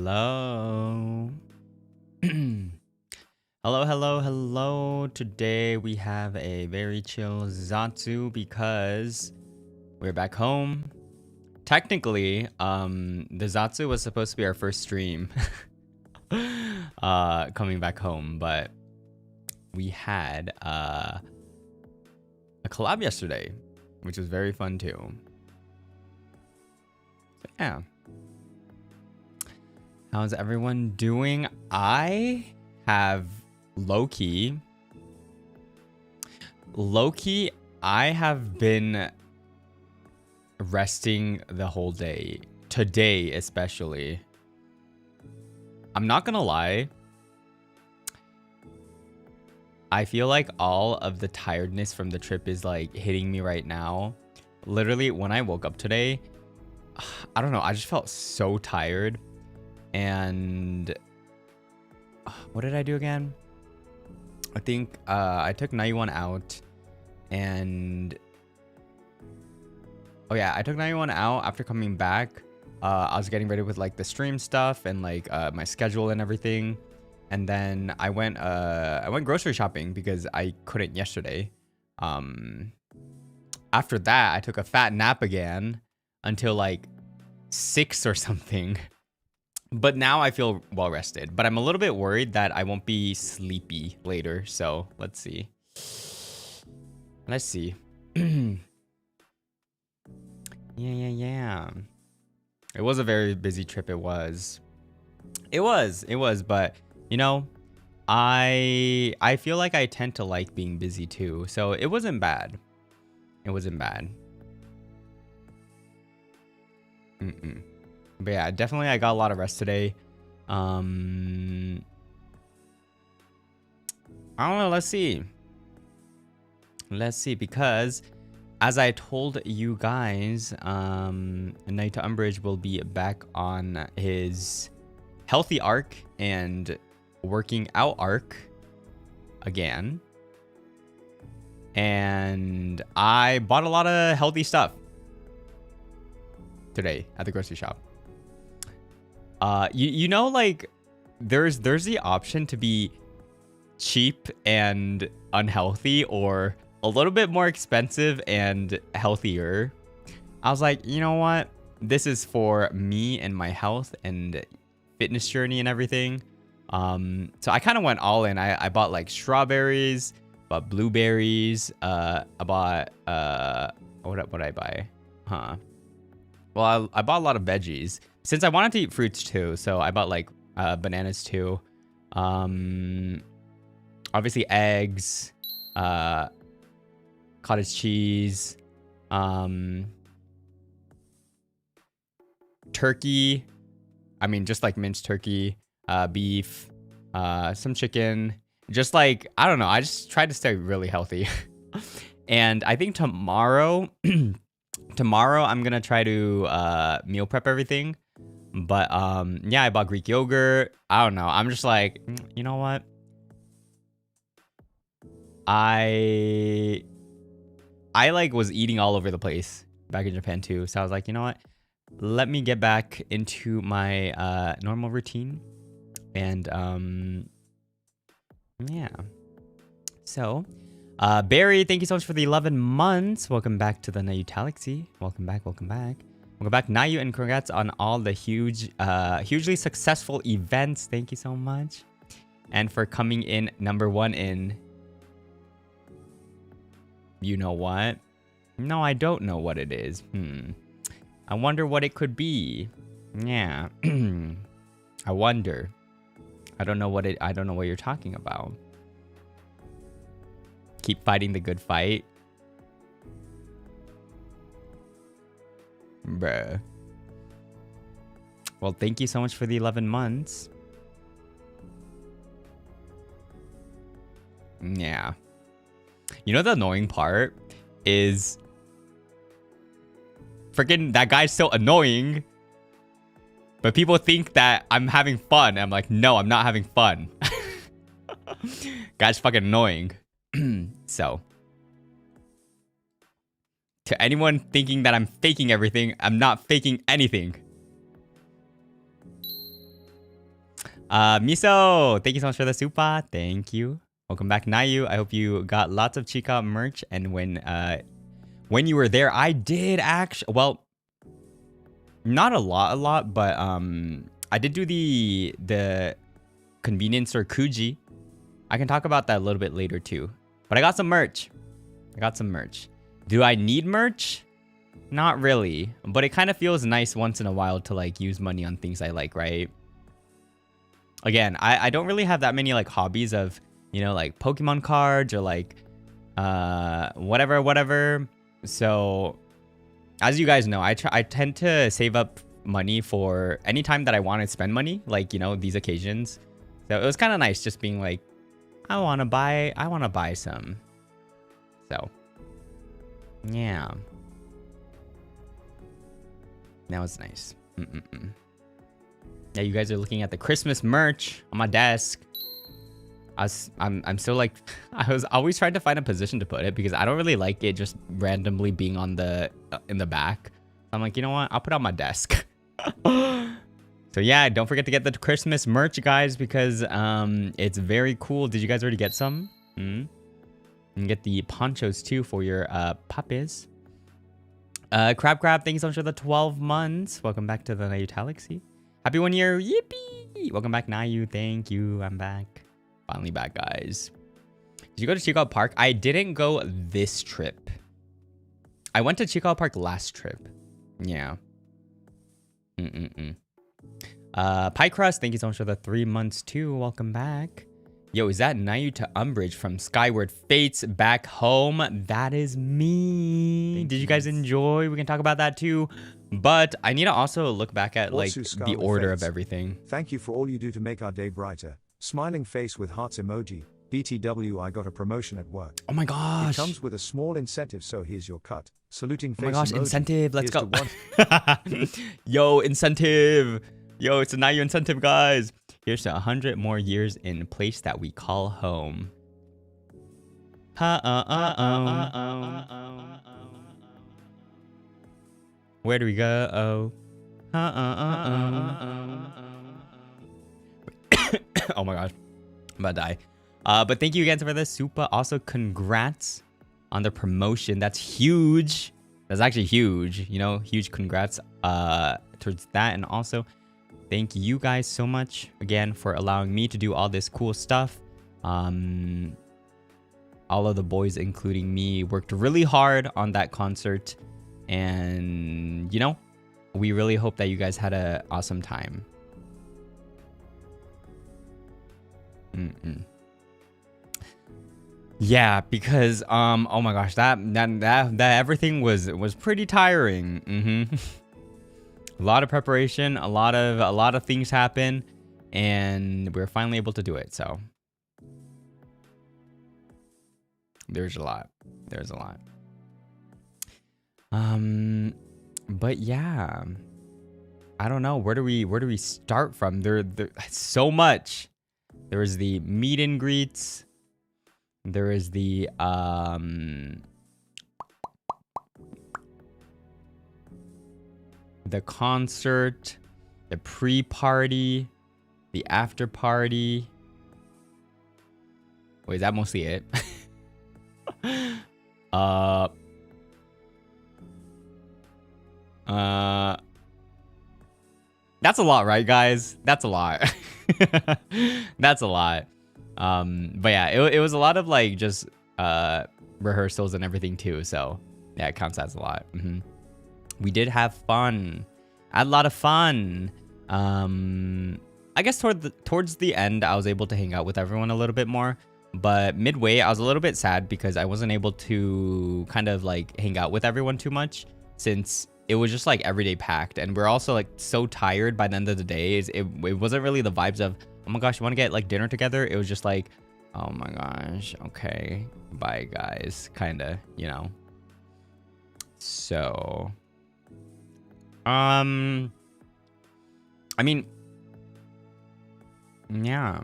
Hello. Hello. Today we have a very chill Zatsu because we're back home. Technically, the Zatsu was supposed to be our first stream coming back home, but we had a collab yesterday, which was very fun too. So, yeah. How's everyone doing? I have low-key, I have been resting the whole day. Today, especially. I'm not gonna lie. I feel like all of the tiredness from the trip is like hitting me right now. Literally, when I woke up today, I don't know, I just felt so tired. And what did I do again? I think I took Nayuta out, and oh yeah, I took Nayuta out after coming back. I was getting ready with like the stream stuff and like my schedule and everything, and then I went grocery shopping because I couldn't yesterday. After that, I took a fat nap again until like 6 or something. But now I feel well rested. But I'm a little bit worried that I won't be sleepy later. So let's see. Yeah. It was a very busy trip. It was. But you know, I feel like I tend to like being busy too. So it wasn't bad. But yeah, definitely I got a lot of rest today. I don't know, let's see, because as I told you guys, Nayuta Umbrage will be back on his healthy arc and working out arc again. And I bought a lot of healthy stuff today at the grocery shop. You know, like there's the option to be cheap and unhealthy, or a little bit more expensive and healthier. I was like, you know what? This is for me and my health and fitness journey and everything. So I kind of went all in. I bought like strawberries, bought blueberries. I bought what did I buy? Well, I bought a lot of veggies since I wanted to eat fruits too. So I bought like bananas too. Obviously eggs, cottage cheese, turkey. I mean, just like minced turkey, beef, some chicken. Just like, I don't know. I just tried to stay really healthy. And I think tomorrow, I'm gonna try to meal prep everything. But yeah, I bought Greek yogurt. I don't know. I'm just like, you know what? I like was eating all over the place back in Japan too. So I was like, you know what? Let me get back into my normal routine. And yeah. So Barry, thank you so much for the 11 months. Welcome back to the Nayutalaxy. Welcome back, Nayu, and congrats on all the hugely successful events. Thank you so much. And for coming in #1 in... You know what? No, I don't know what it is. I wonder what it could be. Yeah. I wonder. I don't know what you're talking about. Keep fighting the good fight. Bruh. Well, thank you so much for the 11 months. Yeah. You know the annoying part is freaking that guy's so annoying, but people think that I'm having fun. I'm like, no, I'm not having fun. Guy's fucking annoying. So to anyone thinking that I'm faking everything, I'm not faking anything. Miso, thank you so much for the super. Thank you. Welcome back, Nayu. I hope you got lots of Chica merch. And when you were there, I did actually, well, not a lot, but I did do the convenience store Kuji. I can talk about that a little bit later too. But I got some merch. Do I need merch? Not really, but it kind of feels nice once in a while to like use money on things I like, right? Again, I don't really have that many like hobbies of, you know, like Pokemon cards or like whatever. So as you guys know, I tend to save up money for any time that I want to spend money, like, you know, these occasions. So it was kind of nice just being like, I want to buy some. So yeah, that was nice. Yeah, you guys are looking at the Christmas merch on my desk. I'm still like, I was always trying to find a position to put it because I don't really like it just randomly being on the in the back. I'm like, you know what? I'll put it on my desk. So yeah, don't forget to get the Christmas merch, guys, because it's very cool. Did you guys already get some? You can get the ponchos too for your puppies. Crab, thank you so much for the 12 months. Welcome back to the Nayutalaxy. Happy 1 year. Yippee! Welcome back, Nayu. Thank you. I'm back. Finally back, guys. Did you go to Chicago Park? I didn't go this trip. I went to Chicago Park last trip. Yeah. Pie Crust, thank you so much for the 3 months too. Welcome back. Yo, is that Nayuta Umbrage from Skyward Fates back home? That is me. Did you guys enjoy? We can talk about that too. But I need to also look back at like the order of everything. Thank you for all you do to make our day brighter. Smiling face with hearts emoji. BTW, I got a promotion at work. Oh my gosh. It comes with a small incentive, so here's your cut. Saluting face. Oh my gosh, emoji. incentive. Let's go. Yo, incentive. Yo, it's a Nayu incentive, guys. Here's to 100 more years in a place that we call home. Where do we go? Oh my gosh, I'm about to die. But thank you again for this super. Also, congrats on the promotion. That's huge. That's actually huge. You know, huge congrats towards that. And also, thank you guys so much again for allowing me to do all this cool stuff. All of the boys, including me, worked really hard on that concert. And, you know, we really hope that you guys had an awesome time. Yeah, because oh my gosh, that everything was pretty tiring. A lot of preparation, a lot of things happen, and we're finally able to do it. So there's a lot. But yeah, I don't know, where do we start from? There's so much. There is the meet and greets. There is the concert, the pre-party, the after party. Wait, is that mostly it? That's a lot, right, guys? That's a lot. That's a lot. But yeah, it was a lot of like just rehearsals and everything too. So yeah, it counts as a lot. We did have fun. I had a lot of fun. I guess towards the end, I was able to hang out with everyone a little bit more. But midway, I was a little bit sad because I wasn't able to kind of like hang out with everyone too much, since it was just like everyday packed, and we're also like so tired by the end of the day. It wasn't really the vibes of, oh my gosh, you want to get like dinner together? It was just like, oh my gosh, okay, bye guys, kind of, you know. So I mean, yeah,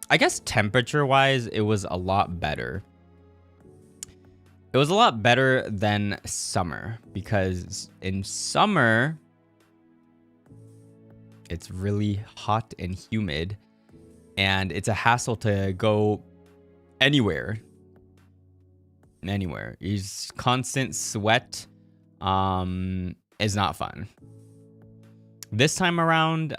I guess temperature wise it was a lot better. It was a lot better than summer, because in summer it's really hot and humid. and it's a hassle to go anywhere. It's constant sweat is not fun. This time around,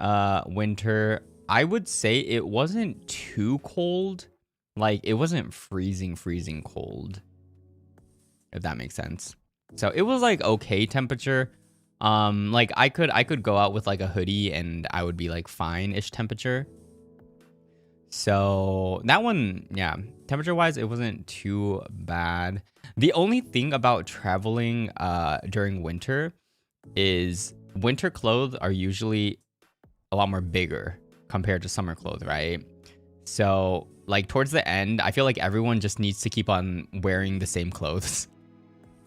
winter, I would say it wasn't too cold. Like, it wasn't freezing cold, if that makes sense. So it was like okay temperature. Like I could go out with like a hoodie and I would be like fine-ish temperature. So that one, yeah, temperature wise, it wasn't too bad. The only thing about traveling during winter is winter clothes are usually a lot more bigger compared to summer clothes, right? So like towards the end, I feel like everyone just needs to keep on wearing the same clothes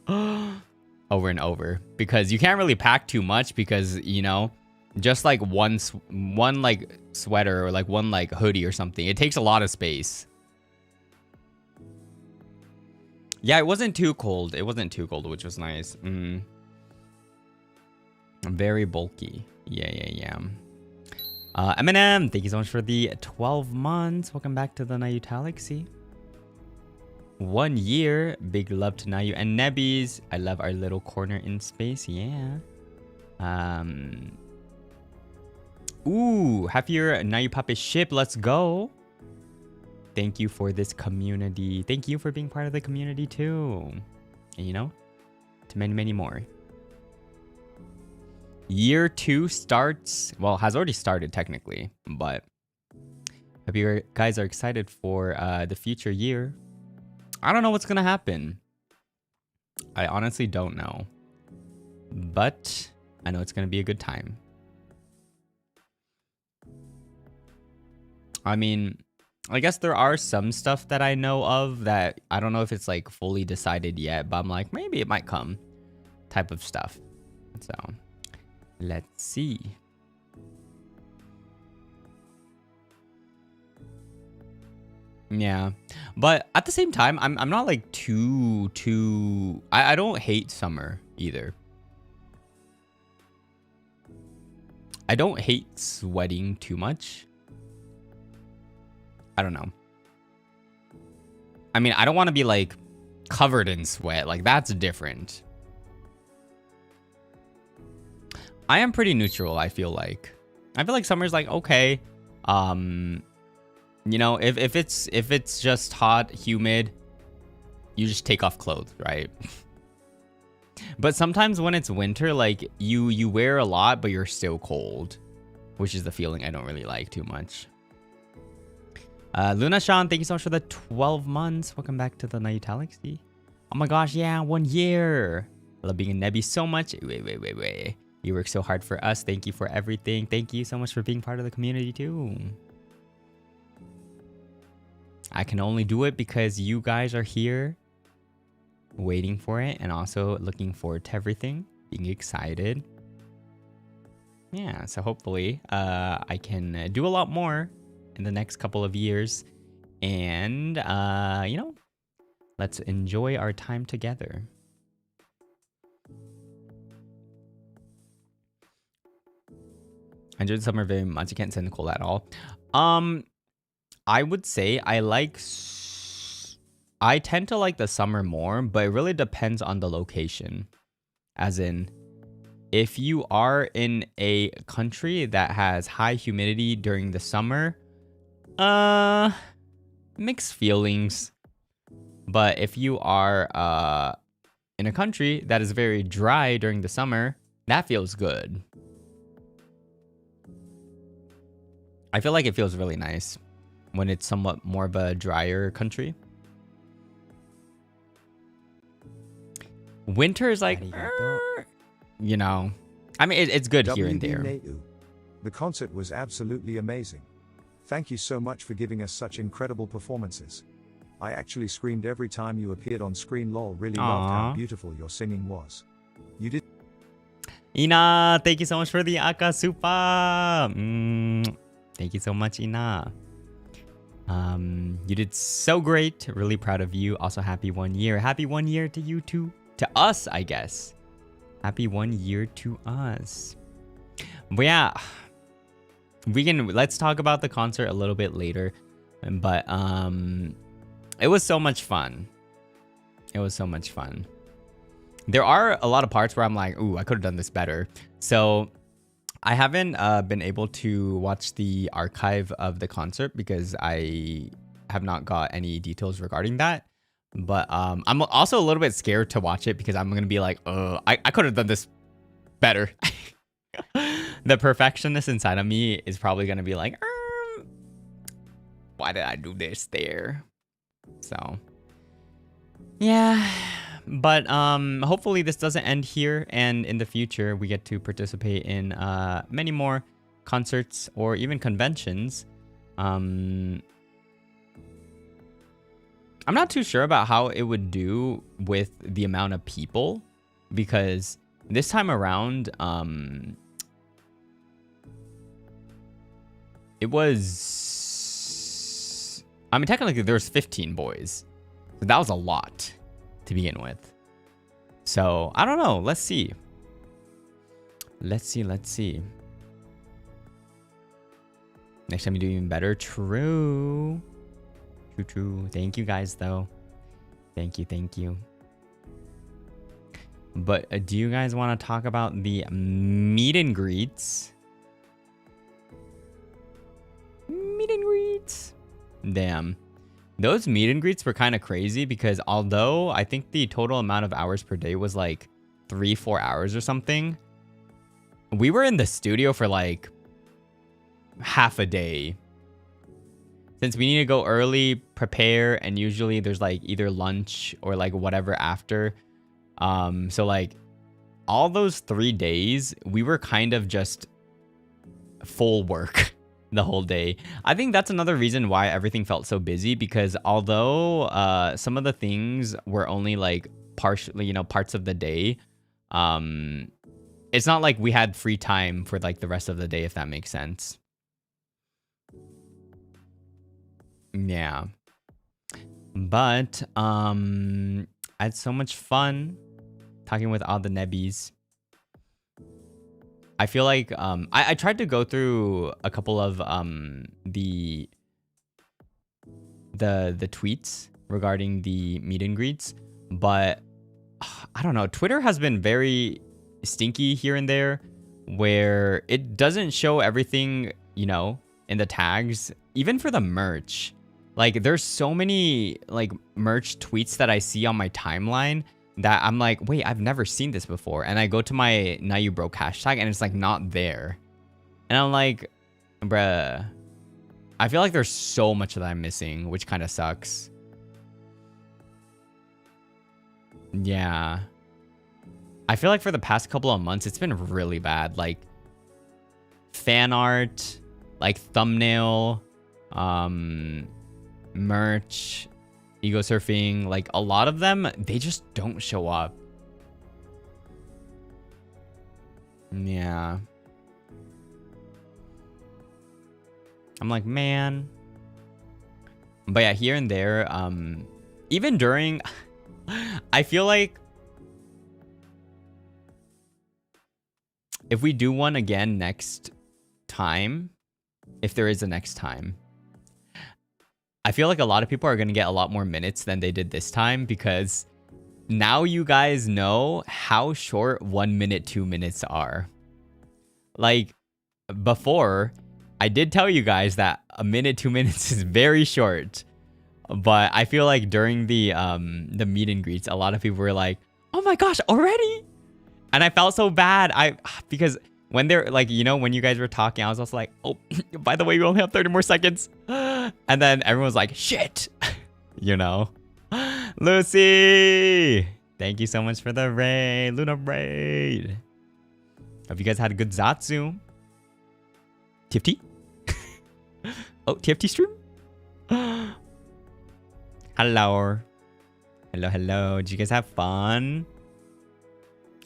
over and over, because you can't really pack too much, because you know, just like one like sweater or like one like hoodie or something, it takes a lot of space. Yeah, it wasn't too cold. It wasn't too cold, which was nice. Very bulky. Yeah. Eminem, thank you so much for the 12 months. Welcome back to the Nayutalaxy. 1 year. Big love to Nayu and Nebbies. I love our little corner in space. Yeah. Ooh, have your Nayu puppet ship. Let's go. Thank you for this community. Thank you for being part of the community too. And you know, to many more. Year 2 starts, well, has already started technically, but hope you guys are excited for the future year. I don't know what's gonna happen. I honestly don't know, but I know it's gonna be a good time. I mean, I guess there are some stuff that I know of that I don't know if it's like fully decided yet, but I'm like, maybe it might come type of stuff. So let's see. Yeah, but at the same time, I'm not like too I don't hate summer either. I don't hate sweating too much. I don't know. I mean, I don't want to be like covered in sweat. Like that's different. I am pretty neutral, I feel like. I feel like summer's like okay. You know, if it's just hot, humid, you just take off clothes, right? But sometimes when it's winter, like you wear a lot, but you're still cold, which is the feeling I don't really like too much. Luna Sean, thank you so much for the 12 months. Welcome back to the Nayutalaxy. Oh my gosh, yeah, 1 year. I love being a Nebby so much. Wait. You work so hard for us. Thank you for everything. Thank you so much for being part of the community too. I can only do it because you guys are here waiting for it and also looking forward to everything, being excited. Yeah, so hopefully I can do a lot more in the next couple of years, and you know, let's enjoy our time together. I enjoyed summer very much. I can't stand the cold at all. I would say I tend to like the summer more, but it really depends on the location. As in, if you are in a country that has high humidity during the summer, mixed feelings. But if you are in a country that is very dry during the summer, that feels good. I feel like it feels really nice when it's somewhat more of a drier country. Winter is like, you know, I mean, it's good here and there. The concert was absolutely amazing. Thank you so much for giving us such incredible performances. I actually screamed every time you appeared on screen. Lol, really loved how beautiful your singing was. You did. Ina, thank you so much for the Akasupa. Thank you so much, Ina. You did so great. Really proud of you. Also, happy 1 year. Happy 1 year to you too. To us, I guess. Happy 1 year to us. But yeah, let's talk about the concert a little bit later. But it was so much fun. It was so much fun. There are a lot of parts where I'm like, ooh, I could have done this better. So I haven't been able to watch the archive of the concert because I have not got any details regarding that. But I'm also a little bit scared to watch it because I'm going to be like, I could have done this better. The perfectionist inside of me is probably going to be like, why did I do this there? So, yeah. But hopefully this doesn't end here, and in the future we get to participate in many more concerts or even conventions. I'm not too sure about how it would do with the amount of people, because this time around it was, I mean, technically there was 15 boys, so that was a lot to begin with. So I don't know, let's see. Let's see. Next time you do even better. True. Thank you guys though. Thank you. But do you guys want to talk about the meet and greets? Damn. Those meet and greets were kind of crazy because although I think the total amount of hours per day was like 3-4 hours or something, we were in the studio for like half a day. Since we need to go early, prepare, and usually there's like either lunch or like whatever after. So like all those 3 days, we were kind of just full work the whole day. I think that's another reason why everything felt so busy, because although some of the things were only like partially, parts of the day, it's not like we had free time for like the rest of the day, if that makes sense. Yeah. But I had so much fun talking with all the nebbies. I feel like I tried to go through a couple of the tweets regarding the meet and greets, but I don't know. Twitter has been very stinky here and there, where it doesn't show everything, in the tags, even for the merch. Like there's so many like merch tweets that I see on my timeline that I'm like, wait, I've never seen this before. And I go to my Nayu broke hashtag and it's like not there. And I'm like, bruh, I feel like there's so much that I'm missing, which kind of sucks. Yeah. I feel like for the past couple of months, it's been really bad. Like fan art, like thumbnail, merch, ego surfing, like a lot of them, they just don't show up. Yeah. I'm like, man. But yeah, here and there, even during, I feel like if we do one again next time, if there is a next time, I feel like a lot of people are going to get a lot more minutes than they did this time, because now you guys know how short 1 minute, 2 minutes are. Like before, I did tell you guys that a minute, 2 minutes is very short. But I feel like during the meet and greets, a lot of people were like, oh my gosh, already? And I felt so bad. Because when they're like, when you guys were talking, I was also like, oh, by the way, we only have 30 more seconds. And then everyone's like, shit, Lucy, thank you so much for the raid, Luna raid. Hope you guys had a good Zatsu. TFT? Oh, TFT stream? Hello. Did you guys have fun?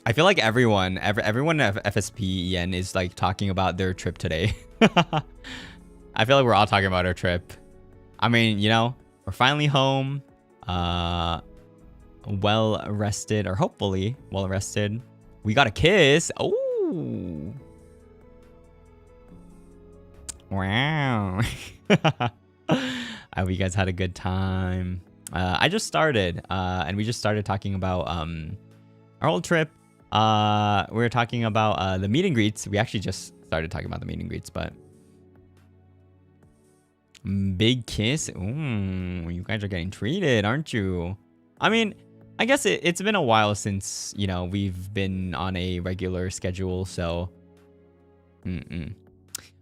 I feel like everyone at FSPEN is like talking about their trip today. I feel like we're all talking about our trip. I mean, we're finally home, well rested, or hopefully well rested. We got a kiss. Oh, Wow. I hope you guys had a good time. I just started, and we just started talking about our whole trip. We were talking about the meet and greets. We actually just started talking about the meet and greets, but big kiss. Ooh, you guys are getting treated, aren't you? I mean, I guess it's been a while since, you know, we've been on a regular schedule, so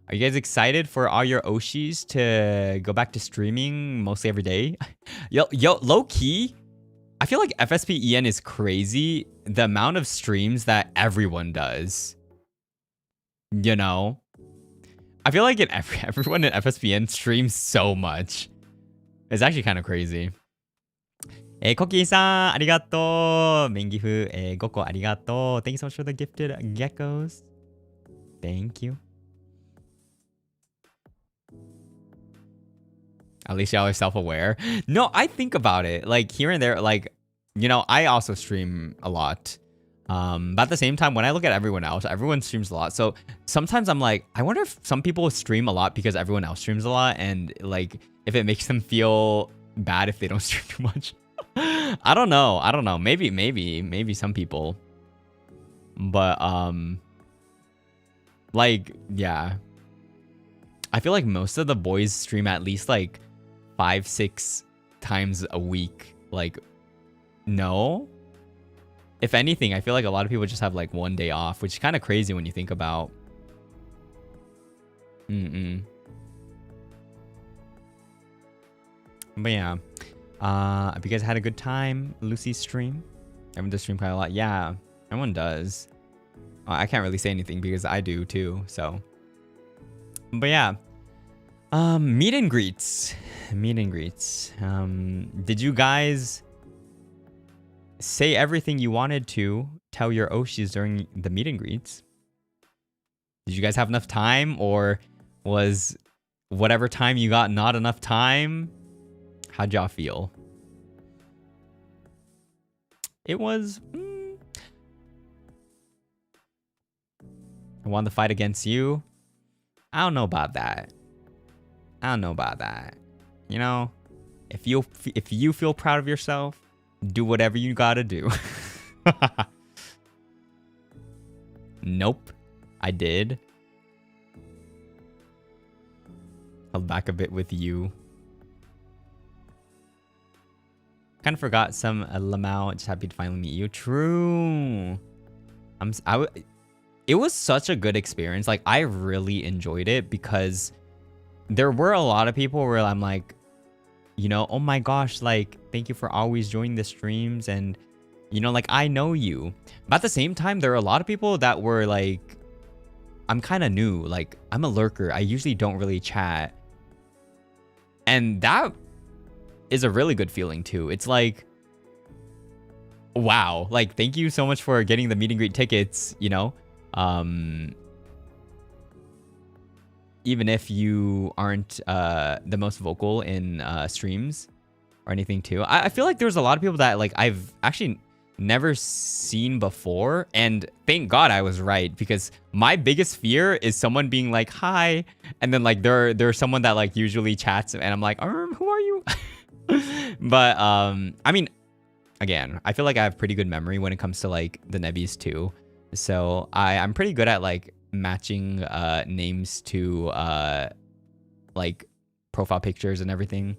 Are you guys excited for all your Oshis to go back to streaming mostly every day? Yo, low key, I feel like FSPEN is crazy. The amount of streams that everyone does. You know? I feel like everyone in FSPN streams so much. It's actually kind of crazy. コッキーさん、ありがとう。メンギフ、5個ありがとう。Thank you so much for the gifted geckos. Thank you. At least y'all are self-aware. No, I think about it. Like, here and there, like, you know, I also stream a lot. But at the same time, when I look at everyone else, everyone streams a lot. So sometimes I'm like, I wonder if some people stream a lot because everyone else streams a lot. And, like, if it makes them feel bad if they don't stream too much. I don't know. Maybe some people. But, like, yeah. I feel like most of the boys stream at least, like, 5-6 times a week. Like, no. If anything, I feel like a lot of people just have like one day off, which is kind of crazy when you think about. But yeah, if you guys had a good time, Lucy's stream. Everyone does stream quite a lot. Yeah, everyone does. I can't really say anything because I do too. So, but yeah. Meet and greets. Did you guys say everything you wanted to tell your Oshis during the meet and greets? Did you guys have enough time, or was whatever time you got not enough time? How'd y'all feel? It was... I won the fight against you. I don't know about that. You know, if you feel proud of yourself, do whatever you gotta do. Nope, I did. Held back a bit with you. Kind of forgot some Lamau. Just happy to finally meet you. True. It was such a good experience. Like, I really enjoyed it because there were a lot of people where I'm like, you know, oh my gosh, like, thank you for always joining the streams. And, you know, like, I know you. But at the same time, there are a lot of people that were like, I'm kind of new. Like, I'm a lurker. I usually don't really chat. And that is a really good feeling too. It's like, wow. Like, thank you so much for getting the meet and greet tickets, you know? Even if you aren't the most vocal in streams or anything too. I feel like there's a lot of people that like I've actually never seen before, and thank God I was right, because my biggest fear is someone being like hi, and then like there's someone that like usually chats and I'm like, who are you? But I mean, again, I feel like I have pretty good memory when it comes to like the Nebbies too. So I'm pretty good at like matching names to like profile pictures and everything.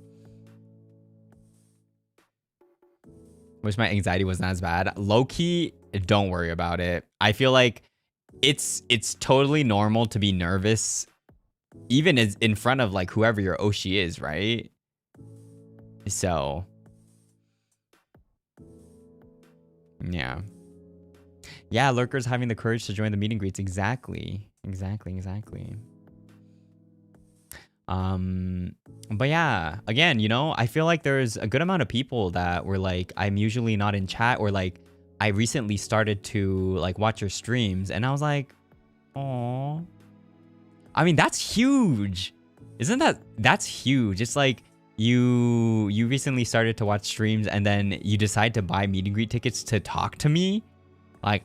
Wish my anxiety was not as bad. Low-key, don't worry about it. I feel like it's totally normal to be nervous, even as in front of like whoever your Oshi is, right? So yeah. Yeah, lurkers having the courage to join the meet and greets. Exactly. But yeah, again, you know, I feel like there's a good amount of people that were like, I'm usually not in chat, or like, I recently started to like watch your streams, and I was like, oh, I mean, that's huge. Isn't that's huge? It's like you recently started to watch streams and then you decide to buy meet and greet tickets to talk to me. Like,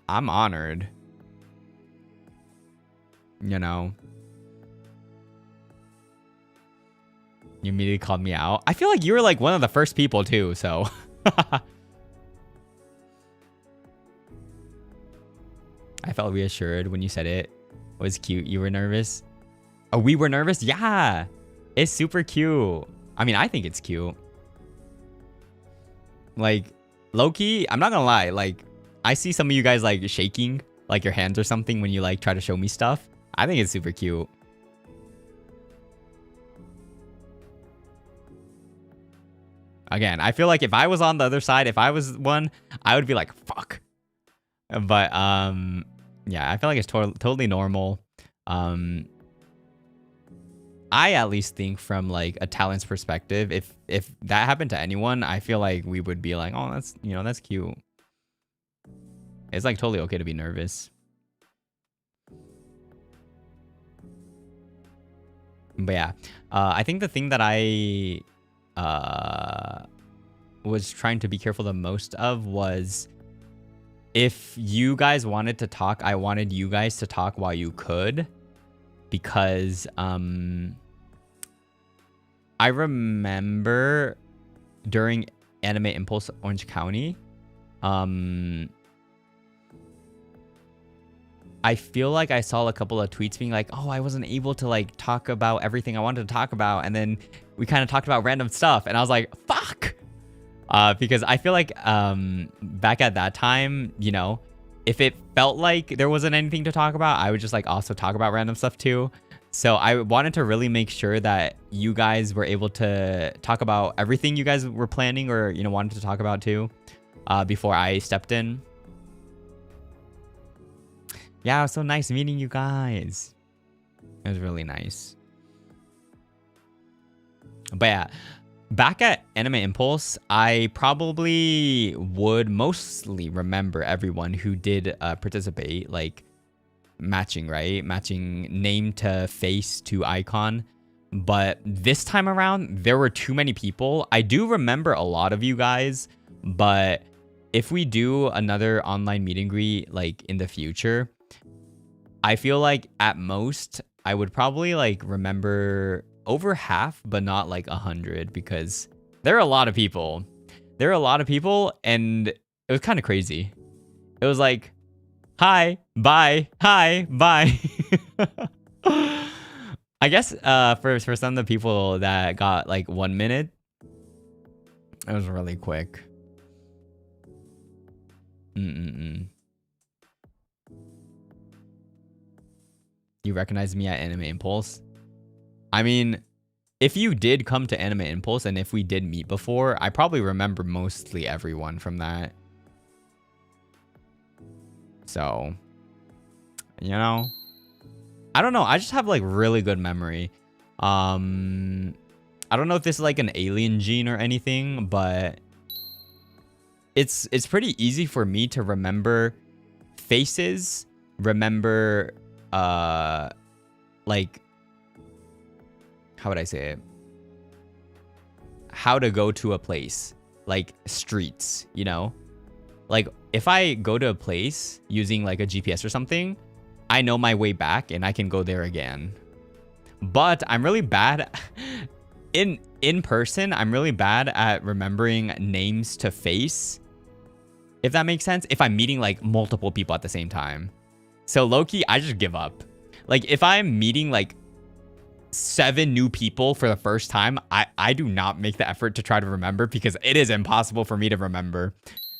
I'm honored. You know? You immediately called me out. I feel like you were like one of the first people too, so. I felt reassured when you said it. It was cute. You were nervous. Oh, we were nervous? Yeah. It's super cute. I mean, I think it's cute. Like, low-key, I'm not gonna lie. Like, I see some of you guys like shaking, like your hands or something when you like try to show me stuff. I think it's super cute. Again, I feel like if I was on the other side, if I was one, I would be like, fuck. But, yeah, I feel like it's totally normal. I at least think from like a talent's perspective, if that happened to anyone, I feel like we would be like, oh, that's, you know, that's cute. It's like totally okay to be nervous. But yeah, I think the thing that I was trying to be careful the most of was if you guys wanted to talk, I wanted you guys to talk while you could, because I remember during Anime Impulse Orange County, I feel like I saw a couple of tweets being like, oh, I wasn't able to like talk about everything I wanted to talk about, and then we kind of talked about random stuff, and I was like, fuck. Because I feel like back at that time, you know, if it felt like there wasn't anything to talk about, I would just like also talk about random stuff too. So I wanted to really make sure that you guys were able to talk about everything you guys were planning or, you know, wanted to talk about too, before I stepped in. Yeah, it was so nice meeting you guys. It was really nice. But yeah, back at Anime Impulse, I probably would mostly remember everyone who did participate, like matching, right? Matching name to face to icon. But this time around, there were too many people. I do remember a lot of you guys, but if we do another online meet and greet like in the future, I feel like at most I would probably like remember over half, but not like 100, because there are a lot of people. There are a lot of people, and it was kind of crazy. It was like, hi, bye, hi, bye. I guess for some of the people that got like 1 minute, it was really quick. You recognize me at Anime Impulse? I mean, if you did come to Anime Impulse and if we did meet before, I probably remember mostly everyone from that. So, you know, I don't know. I just have like really good memory. I don't know if this is like an alien gene or anything, but it's pretty easy for me to remember faces, remember like, how would I say it? How to go to a place, like streets, you know? Like if I go to a place using like a GPS or something, I know my way back and I can go there again. But I'm really bad in person. I'm really bad at remembering names to face, if that makes sense. If I'm meeting like multiple people at the same time. So low-key, I just give up. Like if I'm meeting like 7 new people for the first time, I do not make the effort to try to remember, because it is impossible for me to remember.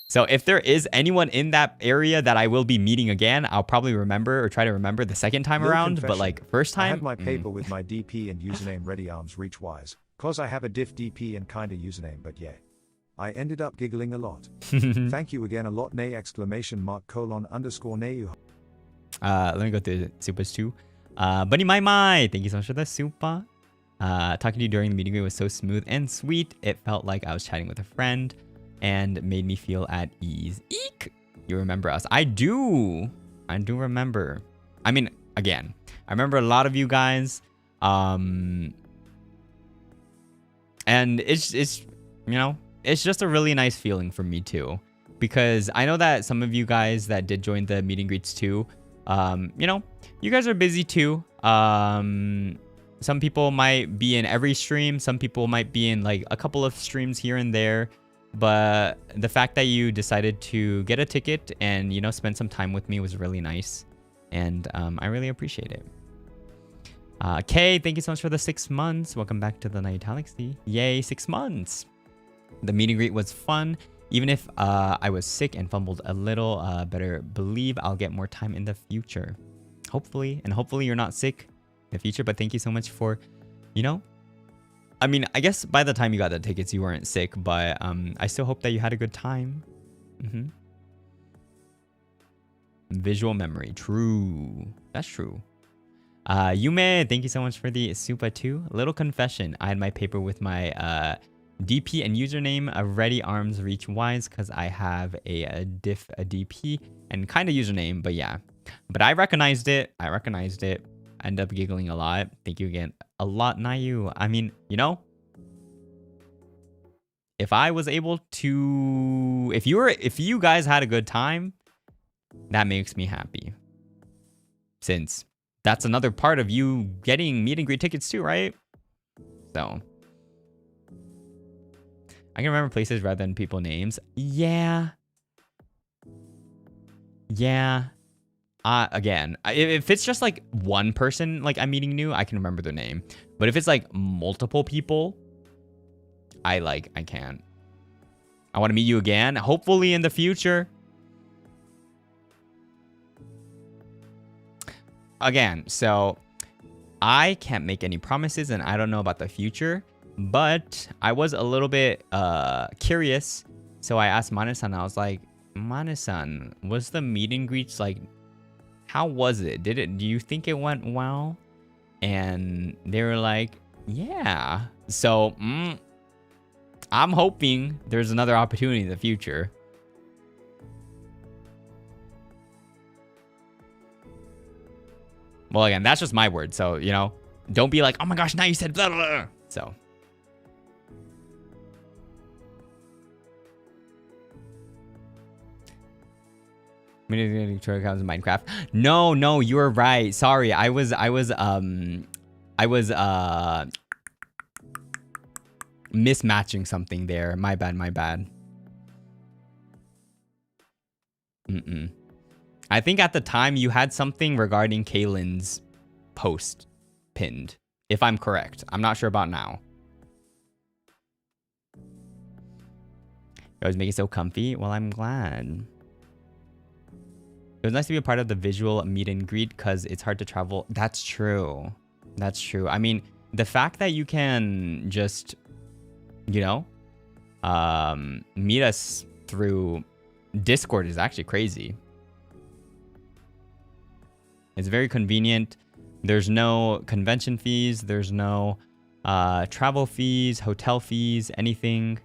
So if there is anyone in that area that I will be meeting again, I'll probably remember or try to remember the second time around. But like first time, I had my paper with my DP and username ready, arms reach wise, cause I have a diff DP and kinda username, but yeah. I ended up giggling a lot. Thank you again a lot, Nay ! _Nayu. Let me go to supers too. Bunny My, thank you so much for the super. Talking to you during the meeting was so smooth and sweet. It felt like I was chatting with a friend and made me feel at ease. Eek! You remember us? I do remember. I mean, again, I remember a lot of you guys. And it's you know, it's just a really nice feeling for me too, because I know that some of you guys that did join the meet and greets too, you know, you guys are busy too. Some people might be in every stream. Some people might be in like a couple of streams here and there. But the fact that you decided to get a ticket and, you know, spend some time with me was really nice. And I really appreciate it. Kay, thank you so much for the 6 months. Welcome back to the Nayutalaxy. Yay, 6 months. The meet and greet was fun. Even if I was sick and fumbled a little, better believe I'll get more time in the future. Hopefully. And hopefully you're not sick in the future. But thank you so much for, you know, I mean, I guess by the time you got the tickets, you weren't sick. But I still hope that you had a good time. Visual memory. True. That's true. Yume, thank you so much for the Supa 2. Little confession. I had my paper with my DP and username ready, arms reach wise, because I have a diff, a DP, and kind of username, but yeah. But I recognized it. I ended up giggling a lot. Thank you again a lot, Nayu. I mean, you know, if I was able to, if you guys had a good time, that makes me happy. Since that's another part of you getting meet and greet tickets too, right? So I can remember places rather than people names. Yeah. Again, if it's just like one person like I'm meeting new, I can remember their name. But if it's like multiple people, I can't. I want to meet you again, hopefully in the future. Again, so I can't make any promises and I don't know about the future, but I was a little bit curious. So I asked Mane-san, I was like, Mane-san, was the meet and greets like, how was it? Do you think it went well? And they were like, yeah. So I'm hoping there's another opportunity in the future. Well, again, that's just my word. So, you know, don't be like, oh my gosh, now you said blah, blah, blah. So. Minecraft. No, you were right. Sorry, I was mismatching something there. My bad. I think at the time you had something regarding Kaylin's post pinned, if I'm correct. I'm not sure about now. You always make it so comfy. Well, I'm glad. It was nice to be a part of the visual meet and greet because it's hard to travel. That's true. I mean, the fact that you can just, you know, meet us through Discord is actually crazy. It's very convenient. There's no convention fees. There's no travel fees, hotel fees, anything.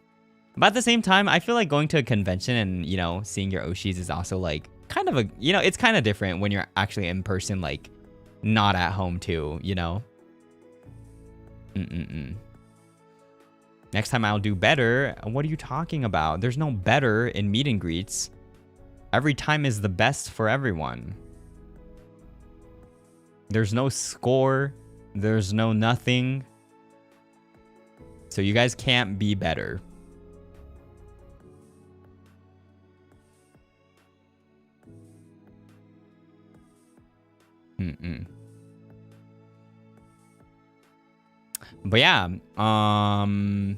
But at the same time, I feel like going to a convention and, you know, seeing your Oshis is also like kind of a, you know, it's kind of different when you're actually in person, like not at home too, you know? Next time I'll do better. What are you talking about? There's no better in meet and greets. Every time is the best for everyone. There's no score. There's no nothing. So you guys can't be better. But yeah, I'm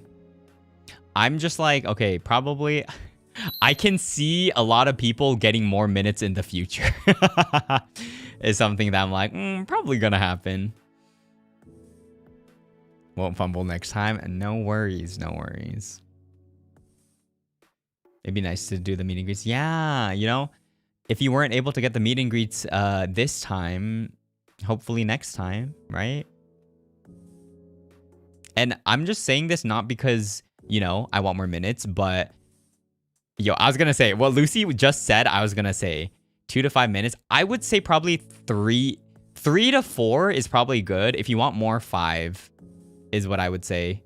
just like, okay, probably I can see a lot of people getting more minutes in the future. Is something that I'm like, probably gonna happen. Won't fumble next time, and no worries. It'd be nice to do the meet and greets. Yeah, you know, if you weren't able to get the meet and greets this time, hopefully next time, right? And I'm just saying this not because, you know, I want more minutes, but yo, I was gonna say what Lucy just said. I was gonna say 2 to 5 minutes. I would say probably 3 to 4 is probably good. If you want more, 5 is what I would say.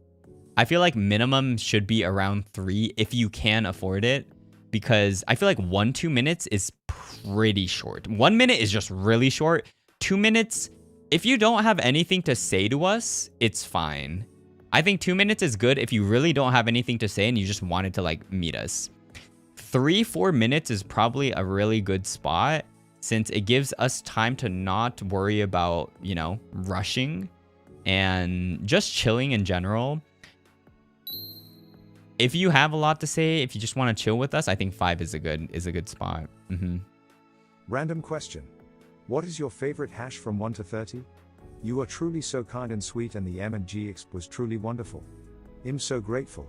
I feel like minimum should be around 3 if you can afford it, because I feel like 1-2 minutes is pretty short. 1 minute is just really short. 2 minutes if you don't have anything to say to us, it's fine. I think 2 minutes is good if you really don't have anything to say and you just wanted to like meet us. 3-4 minutes is probably a really good spot since it gives us time to not worry about, you know, rushing and just chilling in general. If you have a lot to say, if you just want to chill with us, I think 5 is a good spot. Random question. What is your favorite hash from 1 to 30? You are truly so kind and sweet, and the M&G exp was truly wonderful. I'm so grateful.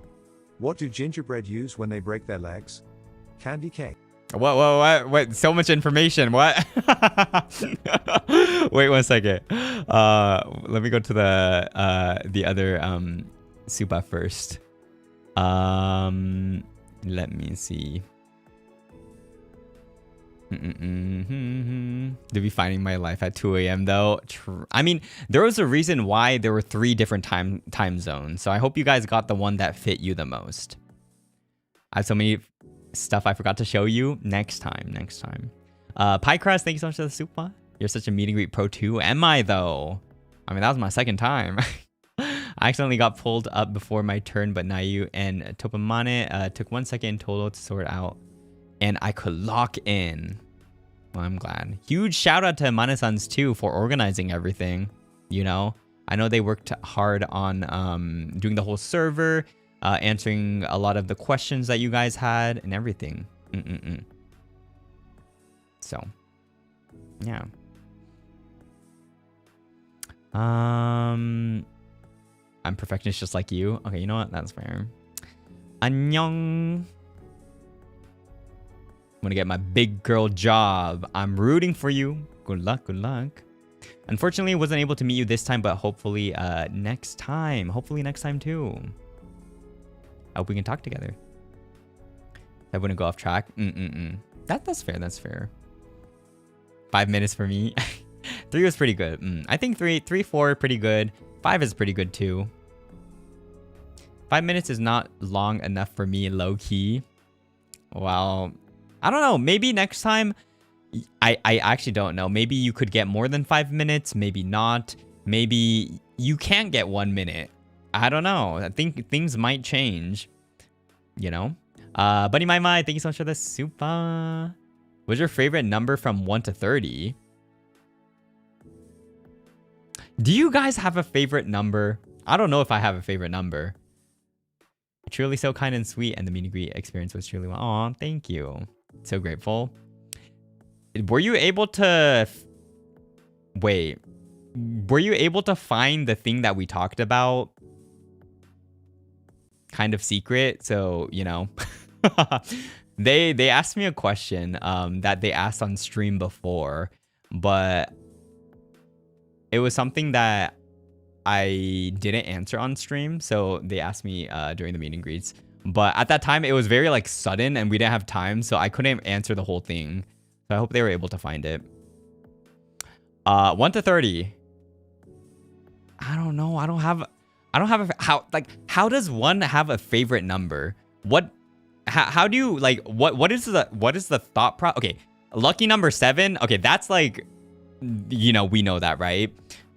What do gingerbread use when they break their legs? Candy cane. What? So much information. What? Wait 1 second. Let me go to the other super first. Let me see. To be finding my life at 2 a.m. though. I mean, there was a reason why there were 3 different time zones. So I hope you guys got the one that fit you the most. I have so many stuff I forgot to show you. Next time. Piecrust, thank you so much for the super. You're such a meet and greet pro too. Am I though? I mean, that was my second time. I accidentally got pulled up before my turn, but Nayu and Topamane took 1 second in total to sort out, and I could lock in. Well, I'm glad. Huge shout out to Mane-sans too for organizing everything. You know, I know they worked hard on doing the whole server, answering a lot of the questions that you guys had and everything. So, yeah. I'm perfectionist just like you. Okay, you know what? That's fair. Annyeong. I'm gonna get my big girl job. I'm rooting for you. Good luck, good luck. Unfortunately, wasn't able to meet you this time, but hopefully next time. Hopefully next time too. I hope we can talk together. I wouldn't go off track. That's fair, that's fair. 5 minutes for me. 3 was pretty good. I think 3, 4 pretty good. 5 is pretty good too. 5 minutes is not long enough for me, low key. Well, I don't know. Maybe next time, I actually don't know. Maybe you could get more than 5 minutes. Maybe not. Maybe you can't get 1 minute. I don't know. I think things might change. You know? Buddy My, thank you so much for the super. What's your favorite number from 1 to 30? Do you guys have a favorite number? I don't know if I have a favorite number. Truly so kind and sweet, and the meet and greet experience was truly well. Aw, thank you. So grateful. Were you able to... Wait. Were you able to find the thing that we talked about? Kind of secret, so, you know. They asked me a question that they asked on stream before, but it was something that I didn't answer on stream, so they asked me during the meet and greets. But at that time, it was very like sudden and we didn't have time, so I couldn't answer the whole thing. So I hope they were able to find it. 1 to 30. I don't know. I don't have a how does one have a favorite number? How do you like what is the thought pro? Okay, lucky number 7. Okay, that's like, you know, we know that, right?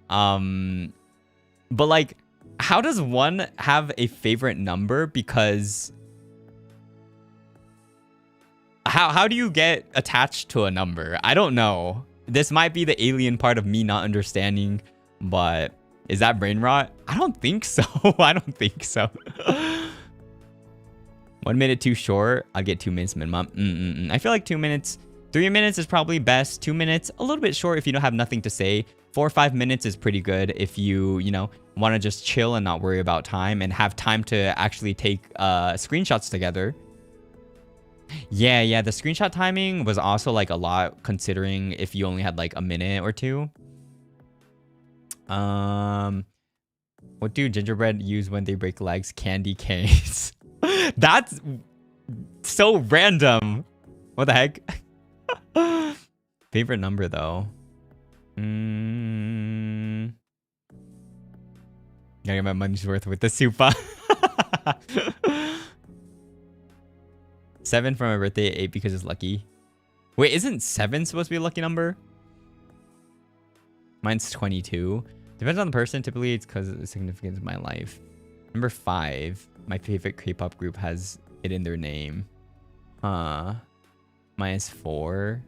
But like, how does one have a favorite number? Because how do you get attached to a number? I don't know. This might be the alien part of me not understanding, but is that brain rot? I don't think so. I don't think so. 1 minute too short. I'll get 2 minutes minimum. I feel like 2 minutes, 3 minutes is probably best. 2 minutes, a little bit short if you don't have nothing to say. 4 or 5 minutes is pretty good if you know, want to just chill and not worry about time and have time to actually take screenshots together. Yeah, the screenshot timing was also like a lot considering if you only had like a minute or 2. What do gingerbread use when they break legs? Candy canes. That's so random. What the heck? Favorite number though. Gotta get my money's worth with the super. 7 for my birthday, 8 because it's lucky. Wait, isn't 7 supposed to be a lucky number? Mine's 22. Depends on the person. Typically, it's because of the significance of my life. Number 5. My favorite K-pop group has it in their name. Huh. Mine is 4.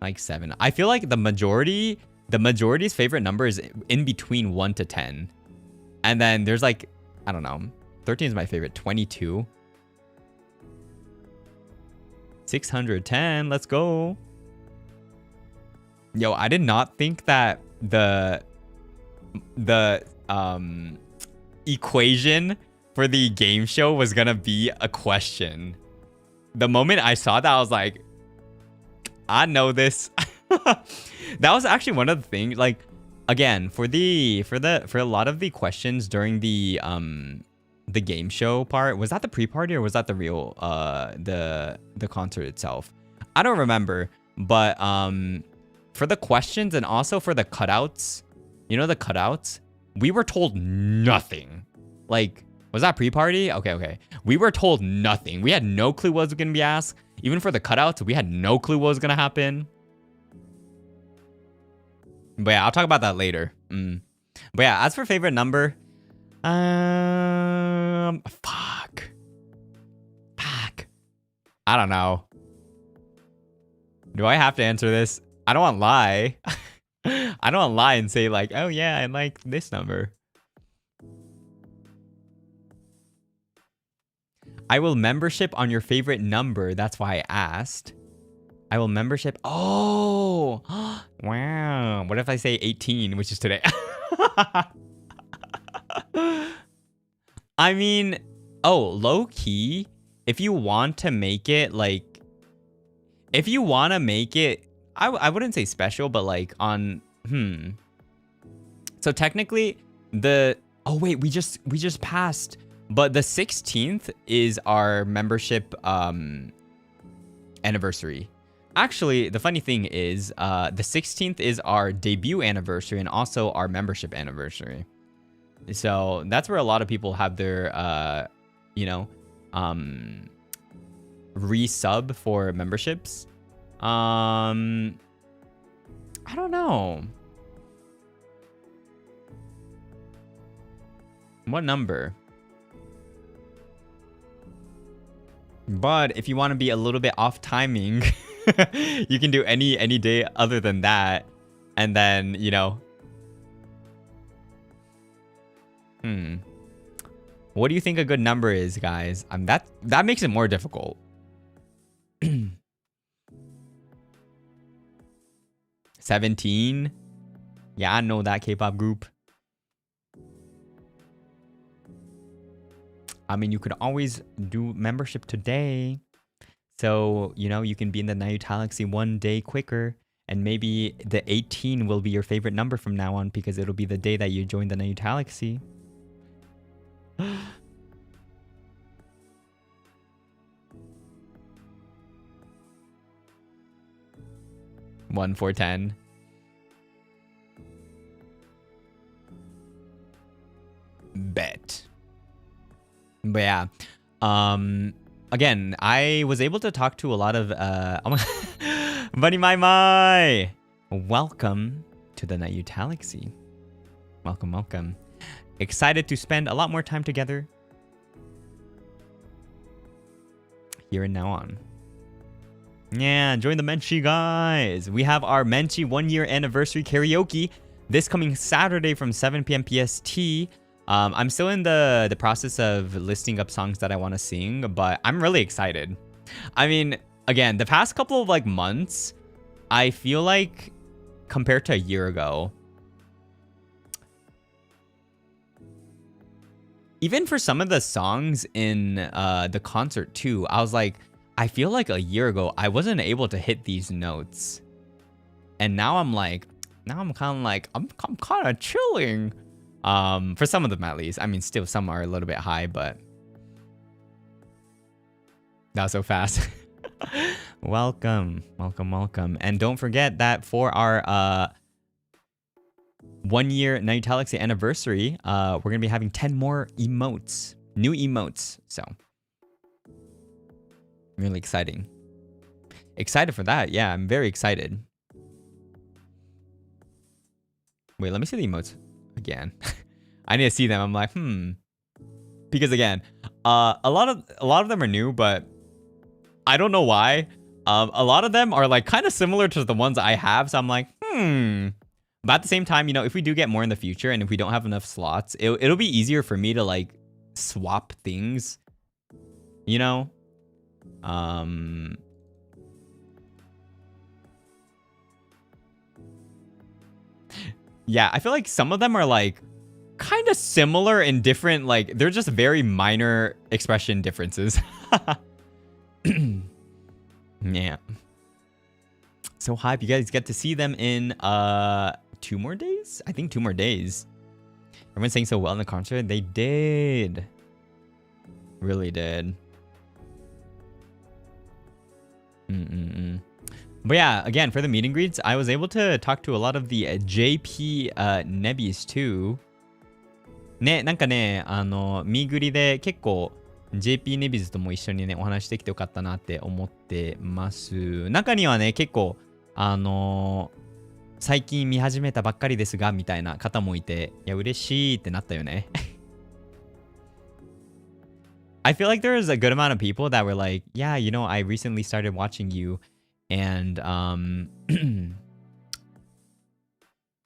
Like 7. I feel like the majority's favorite number is in between 1 to 10. And then there's like, I don't know. 13 is my favorite. 22. 610. Let's go. Yo, I did not think that the equation for the game show was gonna be a question. The moment I saw that, I was like, I know this. That was actually one of the things, like, again, for a lot of the questions during the game show part, was that the pre-party or was that the real the concert itself? I don't remember, but for the questions and also for the cutouts, you know, the cutouts, we were told nothing. Like, was that pre-party? Okay. We were told nothing. We had no clue what was going to be asked. Even for the cutouts, we had no clue what was going to happen. But yeah, I'll talk about that later. But yeah, as for favorite number, fuck. I don't know. Do I have to answer this? I don't want to lie. I don't want to lie and say like, oh yeah, I like this number. I will membership on your favorite number. That's why I asked. I will membership. Oh, wow. What if I say 18, which is today? I mean, low key, if you want to make it like, if you want to make it, I wouldn't say special, but like on, So technically oh wait, we just passed, but the 16th is our membership anniversary. Actually, the funny thing is, the 16th is our debut anniversary and also our membership anniversary. So that's where a lot of people have their, resub for memberships. I don't know. What number? But if you want to be a little bit off timing, you can do any day other than that. And then, what do you think a good number is, guys? That makes it more difficult. 17. Yeah, I know that K-pop group. I mean, you could always do membership today. So, you can be in the Nayutalaxy one day quicker. And maybe the 18 will be your favorite number from now on because it'll be the day that you join the Nayutalaxy. 1 4 10. Bet. But yeah, again, I was able to talk to a lot of Bunny My. Welcome to the Nayutalaxy. Welcome. Excited to spend a lot more time together here and now on. Yeah, join the Menchie, guys. We have our Menchie 1-year anniversary karaoke this coming Saturday from 7 p.m. PST. I'm still in the process of listing up songs that I want to sing, but I'm really excited. I mean, again, the past couple of like months, I feel like compared to a year ago, even for some of the songs in the concert too, I was like, I feel like a year ago, I wasn't able to hit these notes. And now I'm kind of chilling. For some of them at least. I mean, still some are a little bit high, but that was so fast. Welcome. And don't forget that for our 1-year Nayutalaxy anniversary, we're gonna be having 10 more emotes, new emotes. So really excited for that. Yeah, I'm very excited. Wait, let me see the emotes again. I need to see them. I'm like, because again, a lot of them are new, but I don't know why. A lot of them are like kind of similar to the ones I have, so I'm like, But at the same time, you know, if we do get more in the future and if we don't have enough slots, it'll be easier for me to like swap things, you know? Yeah, I feel like some of them are like kind of similar in different, like they're just very minor expression differences. Yeah. So hype, you guys get to see them in 2 more days? I think 2 more days. Everyone's saying so well in the concert. They did. Really did. But yeah, again, for the meet and greets, I was able to talk to a lot of the JP Nebbies too. ね、なんかね、ミーグリで結構 JP ネビズとも一緒にね、お話してきてよかったなって思ってます。中にはね、結構、最近見始めたばっかりですが、みたいな方もいて、いや、嬉しいってなったよね。I feel like there is a good amount of people that were like, yeah, you know, I recently started watching you. And,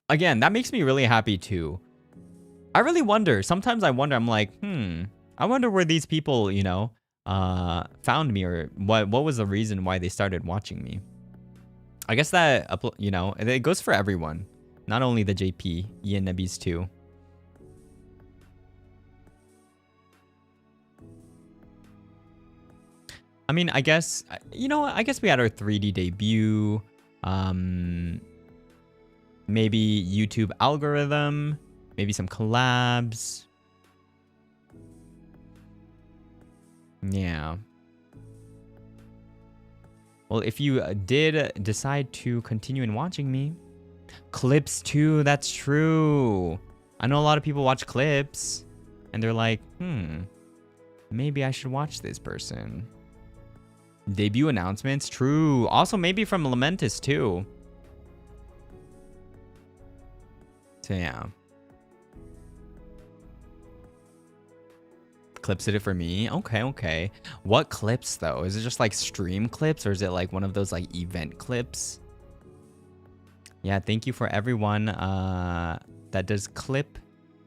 again, that makes me really happy too. I really wonder, sometimes I wonder, I'm like, I wonder where these people, you know, found me, or what was the reason why they started watching me. I guess that, you know, it goes for everyone. Not only the JP, Ian Nebbies too. I mean, I guess, you know, I guess we had our 3D debut. Maybe YouTube algorithm. Maybe some collabs. Yeah. Well, if you did decide to continue in watching me, clips too, that's true. I know a lot of people watch clips and they're like, maybe I should watch this person. Debut announcements, true. Also, maybe from Lamentus too. So yeah. Clips did it for me. Okay. What clips though? Is it just like stream clips, or is it like one of those like event clips? Yeah, thank you for everyone that does clip.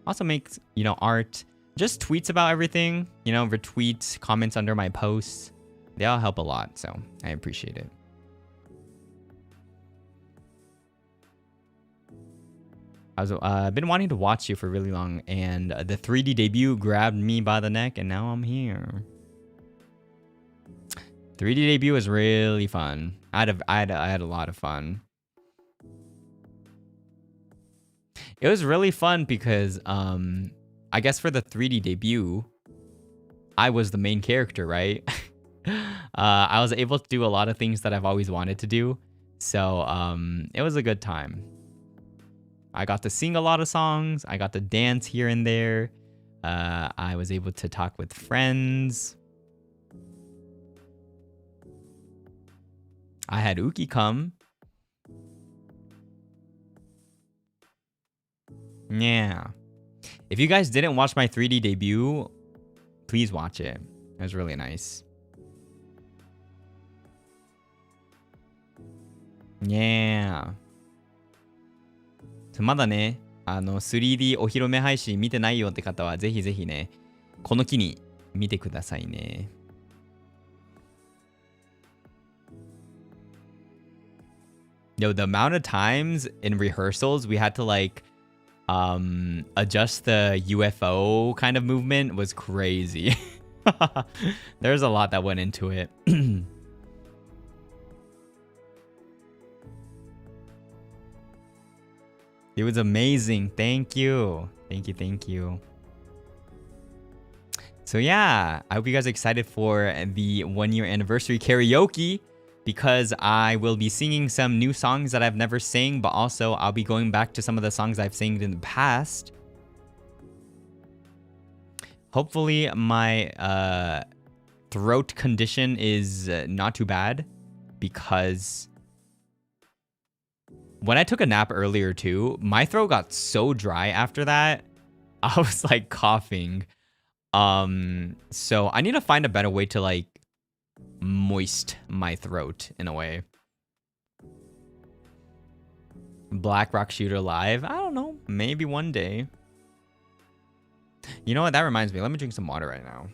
Also makes, you know, art. Just tweets about everything. You know, retweets, comments under my posts. They all help a lot, so I appreciate it. I've been wanting to watch you for really long, and the 3D debut grabbed me by the neck, and now I'm here. 3D debut was really fun. I had a lot of fun. It was really fun because I guess for the 3D debut, I was the main character, right? I was able to do a lot of things that I've always wanted to do, so it was a good time. I got to sing a lot of songs. I got to dance here and there. I was able to talk with friends. I had Uki come. Yeah. If you guys didn't watch my 3D debut, please watch it. It was really nice. Yeah. まだね、3D お披露目配信見てないよって方はぜひぜひね、この機に見てくださいね。Yo, the amount of times in rehearsals we had to like adjust the UFO kind of movement was crazy. There's a lot that went into it. It was amazing. Thank you. Thank you. So yeah, I hope you guys are excited for the 1-year anniversary karaoke, because I will be singing some new songs that I've never sang, but also I'll be going back to some of the songs I've sang in the past. Hopefully my throat condition is not too bad, because when I took a nap earlier too, my throat got so dry after that. I was like coughing. So I need to find a better way to like moist my throat in a way. Black Rock Shooter live? I don't know. Maybe one day. You know what? That reminds me. Let me drink some water right now.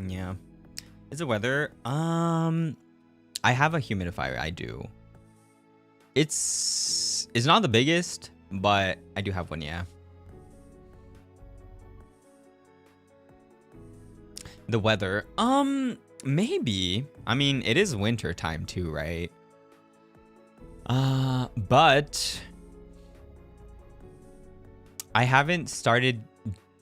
Yeah. Is it weather? I have a humidifier. I do. It's not the biggest, but I do have one, yeah. The weather. Maybe. I mean, it is winter time too, right? But I haven't started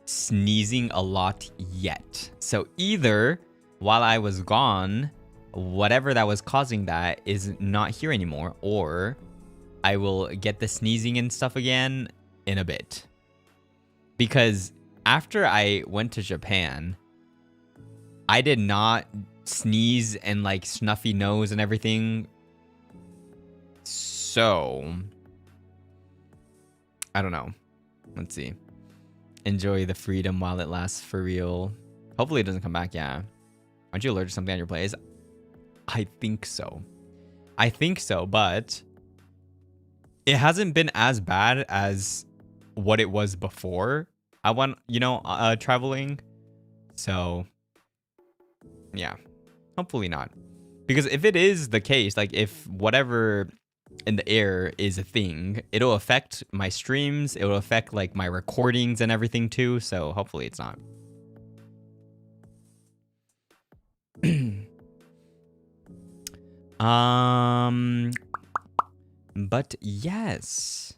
sneezing a lot yet. So either while I was gone, whatever that was causing that is not here anymore, or I will get the sneezing and stuff again in a bit. Because after I went to Japan, I did not sneeze and like snuffy nose and everything. So I don't know. Let's see. Enjoy the freedom while it lasts for real. Hopefully it doesn't come back. Yeah. Aren't you allergic to something on your place? I think so. I think so, but it hasn't been as bad as what it was before I went, traveling. So yeah, hopefully not. Because if it is the case, like if whatever in the air is a thing, it'll affect my streams. It'll affect like my recordings and everything too. So hopefully it's not. But yes.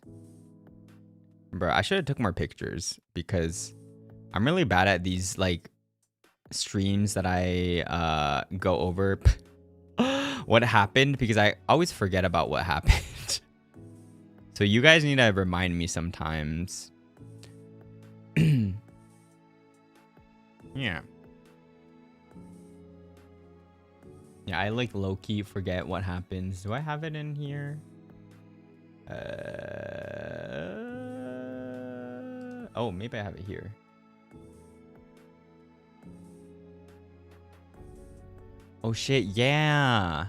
Bro, I should have took more pictures because I'm really bad at these like streams that I go over what happened, because I always forget about what happened. So you guys need to remind me sometimes. Yeah. Yeah, I like low-key forget what happens. Do I have it in here? Oh, maybe I have it here. Oh shit, yeah.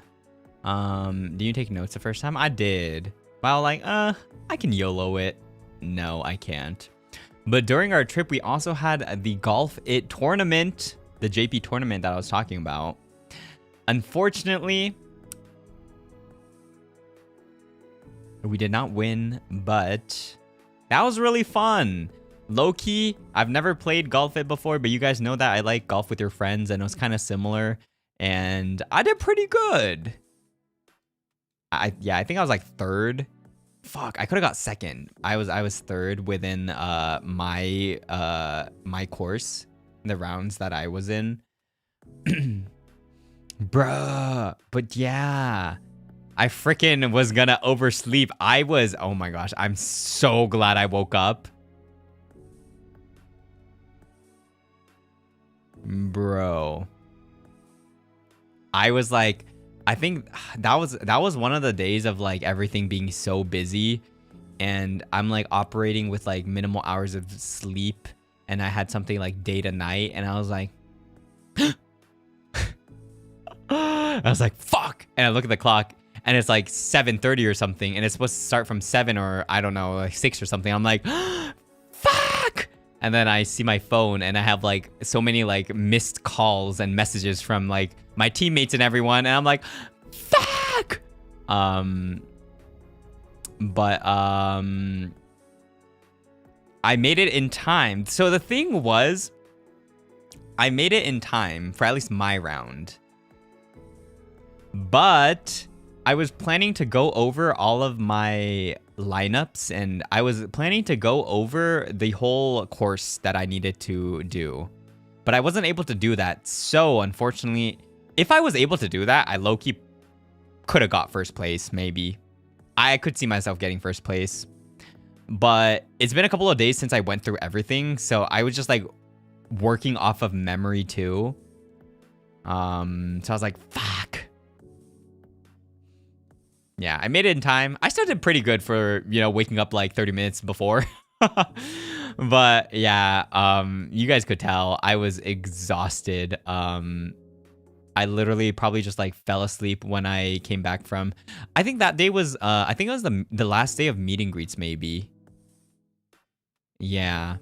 Did you take notes the first time? I did. Well, like, I can YOLO it. No, I can't. But during our trip, we also had the Golf It tournament, the JP tournament that I was talking about. Unfortunately, we did not win, but that was really fun. Low-key, I've never played Golf It before, but you guys know that I like golf with your friends, and it was kind of similar. And I did pretty good. I think I was like third. Fuck, I could have got second. I was third within my course, the rounds that I was in. Bruh, but yeah, I freaking was gonna oversleep. Oh my gosh, I'm so glad I woke up. Bro. I was like, I think that was one of the days of like everything being so busy, and I'm like operating with like minimal hours of sleep, and I had something like day to night, and I was like, I was like, fuck. And I look at the clock and it's like 7:30 or something, and it's supposed to start from 7 or I don't know, like 6 or something. I'm like, fuck. And then I see my phone and I have like so many like missed calls and messages from like my teammates and everyone, and I'm like, fuck. But I made it in time. So the thing was, I made it in time for at least my round. But I was planning to go over all of my lineups, and I was planning to go over the whole course that I needed to do. But I wasn't able to do that. So unfortunately, if I was able to do that, I low-key could have got first place, maybe. I could see myself getting first place. But it's been a couple of days since I went through everything, so I was just like working off of memory too. So I was like, fuck. Yeah, I made it in time. I still did pretty good for, you know, waking up like 30 minutes before. But yeah, you guys could tell I was exhausted. I literally probably just like fell asleep when I came back from, I think that day was, I think it was the last day of meet and greets maybe. Yeah.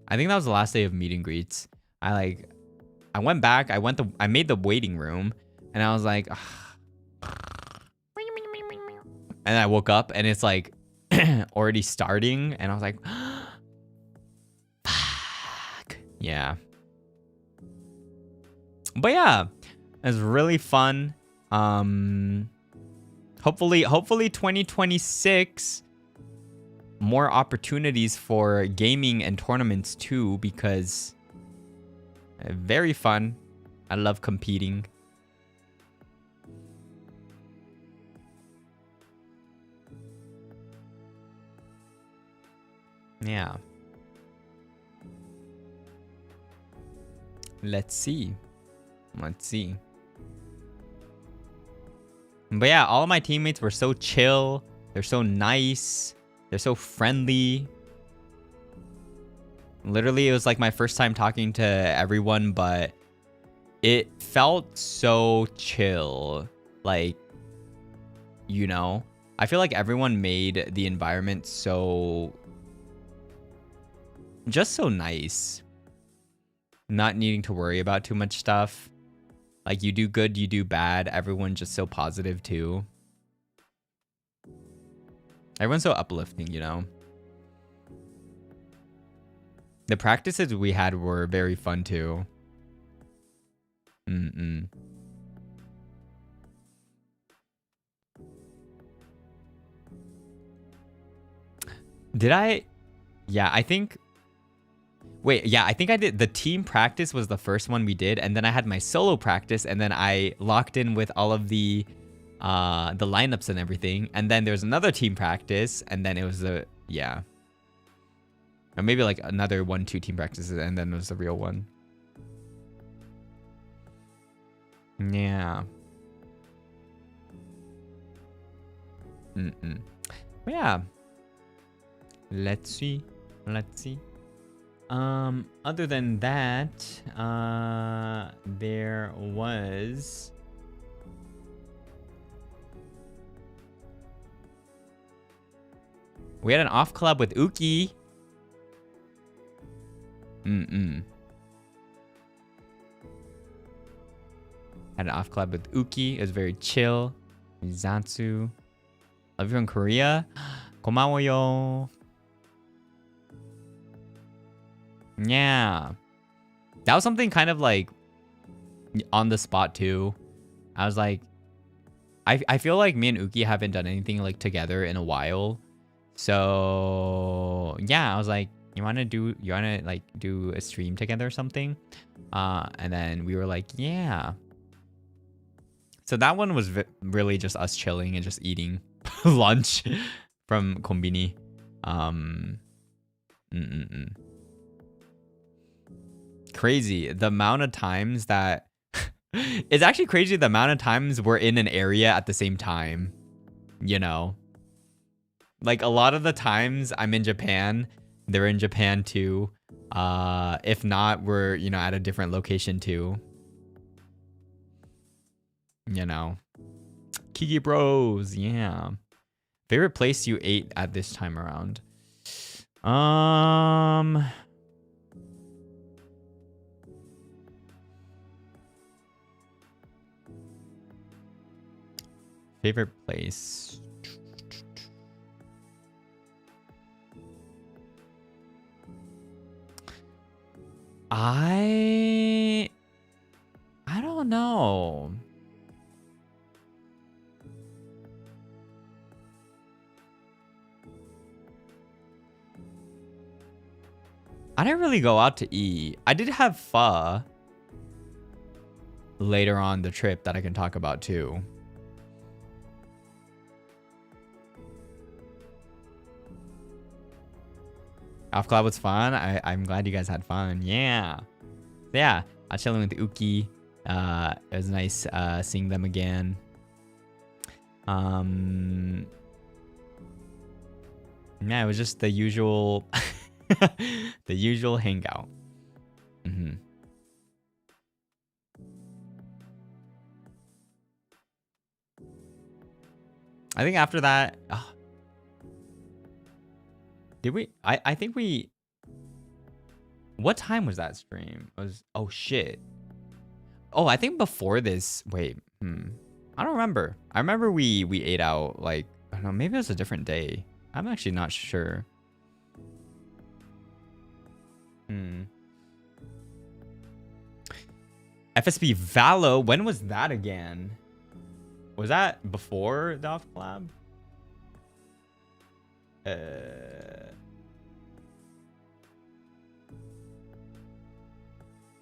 I think that was the last day of meet and greets. I went back, I made the waiting room and I was like, ugh. And I woke up and it's like already starting and I was like, fuck. Yeah. But yeah, it was really fun. Hopefully 2026, more opportunities for gaming and tournaments too, because very fun. I love competing. Yeah. Let's see. But yeah, all of my teammates were so chill. They're so nice. They're so friendly. Literally, it was like my first time talking to everyone, but it felt so chill. Like, you know, I feel like everyone made the environment just so nice. Not needing to worry about too much stuff. Like, you do good, you do bad. Everyone's just so positive too. Everyone's so uplifting, you know. The practices we had were very fun too. Did I? Yeah, I think... Wait, yeah, I think I did. The team practice was the first one we did, and then I had my solo practice, and then I locked in with all of the lineups and everything, and then there's another team practice, and then it was yeah, or maybe like another 1-2 team practices, and then it was the real one. Yeah. But yeah. Let's see. Other than that, there was... We had an off-collab with Uki. Had an off-collab with Uki. It was very chill. Zatsu. Love you from Korea. 고마워 yo. Yeah. That was something kind of like on the spot too. I was like, I feel like me and Uki haven't done anything like together in a while. So yeah, I was like, you wanna like do a stream together or something? And then we were like, yeah. So that one was really just us chilling and just eating lunch from Konbini. Crazy the amount of times that it's actually crazy the amount of times we're in an area at the same time, you know. Like a lot of the times I'm in Japan, they're in Japan too. If not, we're, you know, at a different location too, you know. Kiki bros. Yeah. Favorite place you ate at this time around? Favorite place. I don't know. I didn't really go out to eat. I did have pho later on the trip that I can talk about too. Off-collab was fun. I'm glad you guys had fun. Yeah. Yeah. I was chilling with Uki. It was nice seeing them again. Yeah, it was just the usual the usual hangout. I think after that, did we? I think we. What time was that stream? It was, oh shit. Oh, I think before this. Wait, I don't remember. I remember we ate out like, I don't know, maybe it was a different day. I'm actually not sure. FSB Valo, when was that again? Was that before the Off-collab?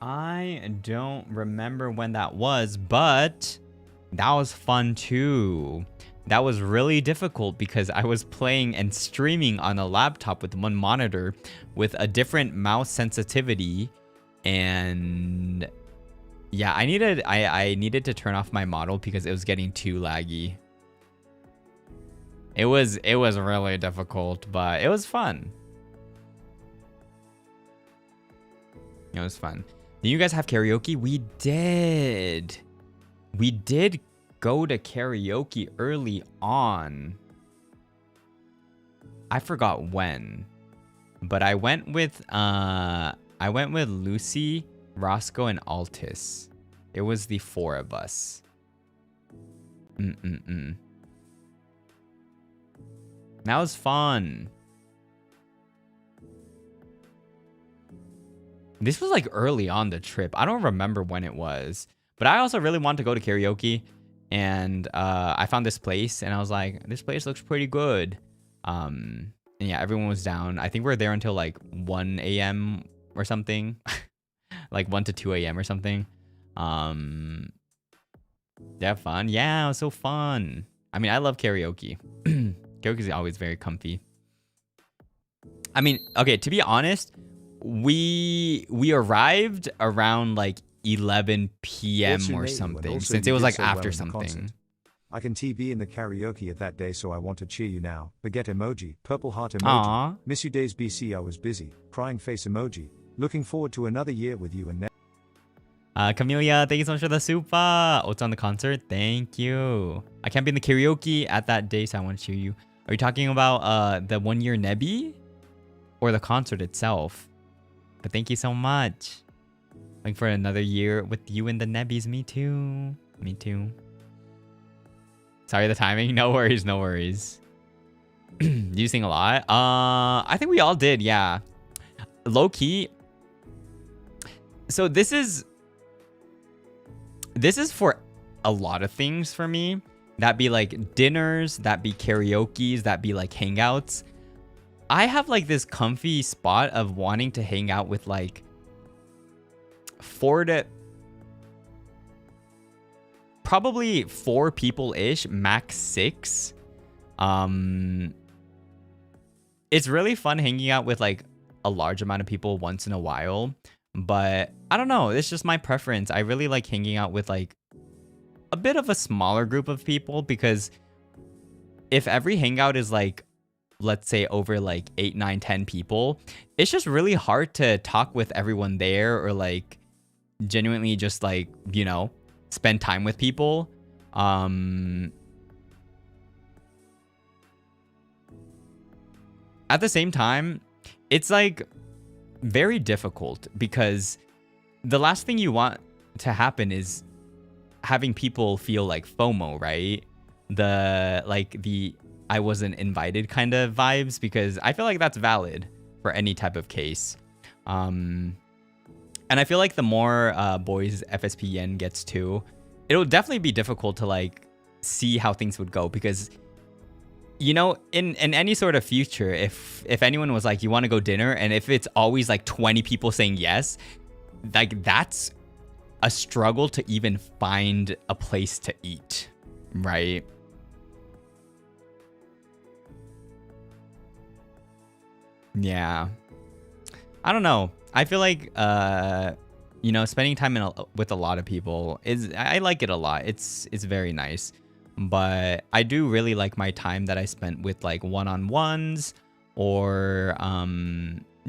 I don't remember when that was, but that was fun too. That was really difficult because I was playing and streaming on a laptop with one monitor with a different mouse sensitivity, and yeah, I needed to turn off my model because it was getting too laggy. It was really difficult, but it was fun. It was fun. Did you guys have karaoke? We did. We did go to karaoke early on. I forgot when, but I went with Lucy, Roscoe, and Altus. It was the 4 of us. That was fun. This was like early on the trip. I don't remember when it was, but I also really wanted to go to karaoke, and I found this place, and I was like, this place looks pretty good. And yeah, everyone was down. I think we were there until like 1 a.m. or something. Like 1 to 2 a.m. or something. Yeah, fun. Yeah, it was so fun. I mean, I love karaoke. Karaoke is always very comfy. I mean, okay, to be honest, we arrived around like 11 p.m. or something, since it was like after something. I can TV in the karaoke at that day, so I want to cheer you now. Baguette emoji, purple heart emoji. Aww. Miss you days BC, I was busy. Crying face emoji. Looking forward to another year with you and Camelia, thank you so much for the super. What's on the concert? Thank you. I can't be in the karaoke at that day, so I want to cheer you. Are you talking about the 1 year Nebby or the concert itself? But thank you so much. Looking for another year with you and the Nebbies. Me too. Me too. Sorry, the timing. No worries. No worries. Do you sing a lot? I think we all did. Yeah. Low key. So this is for a lot of things for me. That be like dinners, that be karaoke's, that be like hangouts. I have like this comfy spot of wanting to hang out with like 4 people-ish, max 6. It's really fun hanging out with like a large amount of people once in a while, but I don't know, it's just my preference. I really like hanging out with like a bit of a smaller group of people, because if every hangout is like, let's say over like 8, 9, 10 people, it's just really hard to talk with everyone there, or like genuinely just like, you know, spend time with people. At the same time, it's like very difficult, because the last thing you want to happen is having people feel like FOMO, right? The I wasn't invited kind of vibes, because I feel like that's valid for any type of case. And I feel like the more boys FSPN gets to, it'll definitely be difficult to like see how things would go, because you know, in any sort of future, if anyone was like, you want to go dinner, and if it's always like 20 people saying yes, like that's a struggle to even find a place to eat, right? Yeah. I don't know. I feel like you know, spending time with a lot of people I like it a lot. It's very nice. But I do really like my time that I spent with like one-on-ones or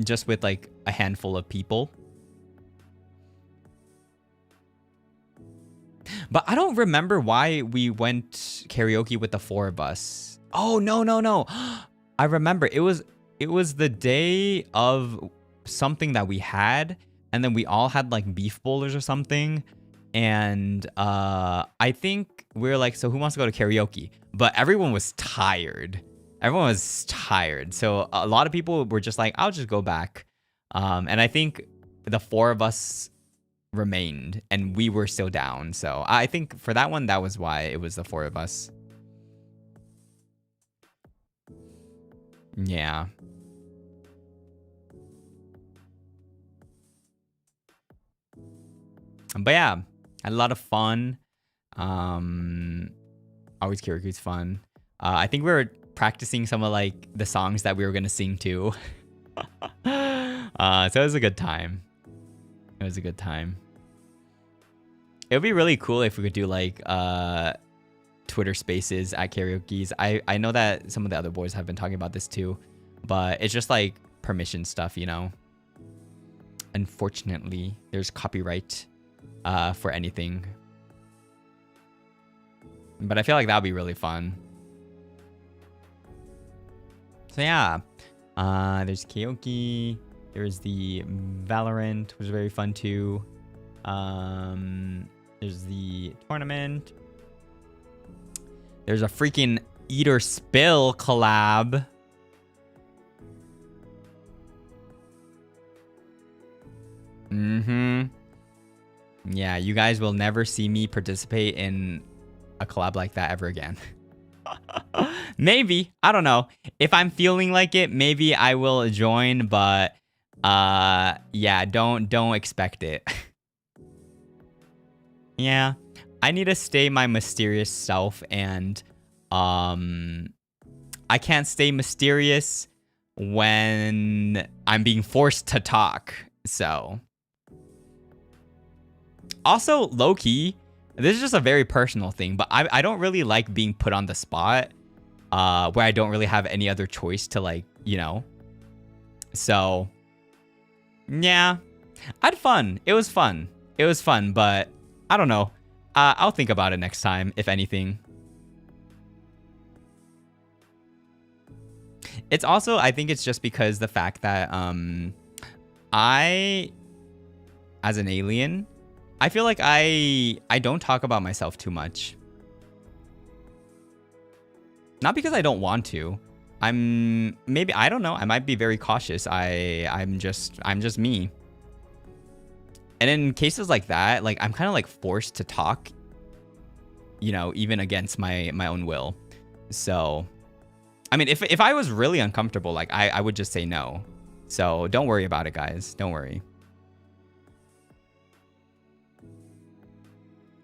just with like a handful of people. But I don't remember why we went karaoke with the 4 of us. Oh, no. I remember it was the day of something that we had, and then we all had like beef bowlers or something. And I think we were like, so who wants to go to karaoke? But everyone was tired. So a lot of people were just like, I'll just go back. And I think the 4 of us remained and we were still down. So I think for that one, that was why it was the 4 of us. Yeah. But yeah, had a lot of fun. Always karaoke's fun. I think we were practicing some of like the songs that we were gonna sing too. So it was a good time. It would be really cool if we could do like Twitter spaces at karaoke's. I know that some of the other boys have been talking about this too, but it's just like permission stuff, you know. Unfortunately, there's copyright for anything. But I feel like that would be really fun. So yeah, there's karaoke. There's the Valorant, which is very fun too. There's the tournament. There's a freaking Eat or Spill collab. Yeah, you guys will never see me participate in a collab like that ever again. Maybe, I don't know. If I'm feeling like it, maybe I will join, but yeah, don't expect it. Yeah, I need to stay my mysterious self, and I can't stay mysterious when I'm being forced to talk. So also, low-key, this is just a very personal thing, but I don't really like being put on the spot where I don't really have any other choice to, like, you know. So yeah, I had fun. It was fun, but I don't know. I'll think about it next time, if anything. It's also, I think it's just because the fact that I, as an alien, I feel like I don't talk about myself too much. Not because I don't want to. Maybe, I don't know. I might be very cautious. I'm just me. And in cases like that, like I'm kind of like forced to talk, you know, even against my own will. So, I mean, if I was really uncomfortable, like I would just say no. So don't worry about it, guys. Don't worry.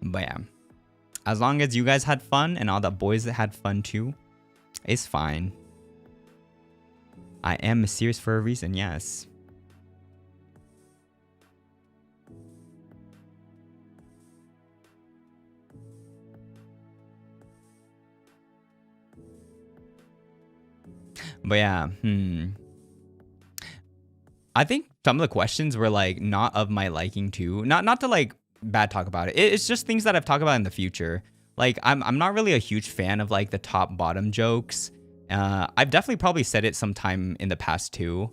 But yeah, as long as you guys had fun and all the boys that had fun too, it's fine. I am mysterious for a reason, yes. But yeah, I think some of the questions were like not of my liking too. Not to like bad talk about it. It's just things that I've talked about in the future. Like I'm not really a huge fan of like the top bottom jokes. I've definitely probably said it sometime in the past too.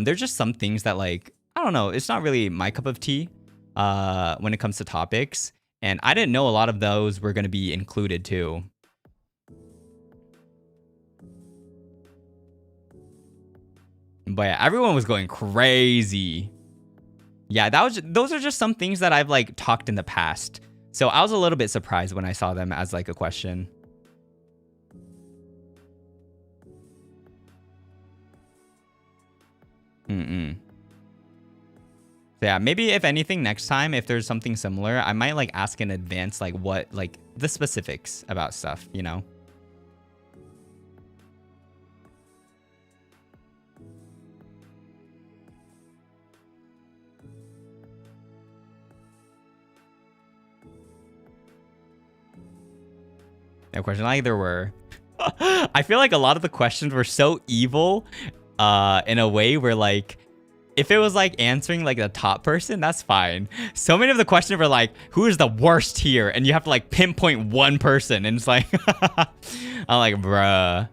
There's just some things that like, I don't know, it's not really my cup of tea when it comes to topics. And I didn't know a lot of those were going to be included too. But yeah, everyone was going crazy. Yeah, those are just some things that I've like talked in the past. So I was a little bit surprised when I saw them as like a question. So yeah, maybe if anything next time, if there's something similar, I might like ask in advance like what, like the specifics about stuff, you know? No question, like there were. I feel like a lot of the questions were so evil in a way where like, if it was like answering like the top person, that's fine. So many of the questions were like, who is the worst here? And you have to like pinpoint one person. And it's like, I'm like, bruh.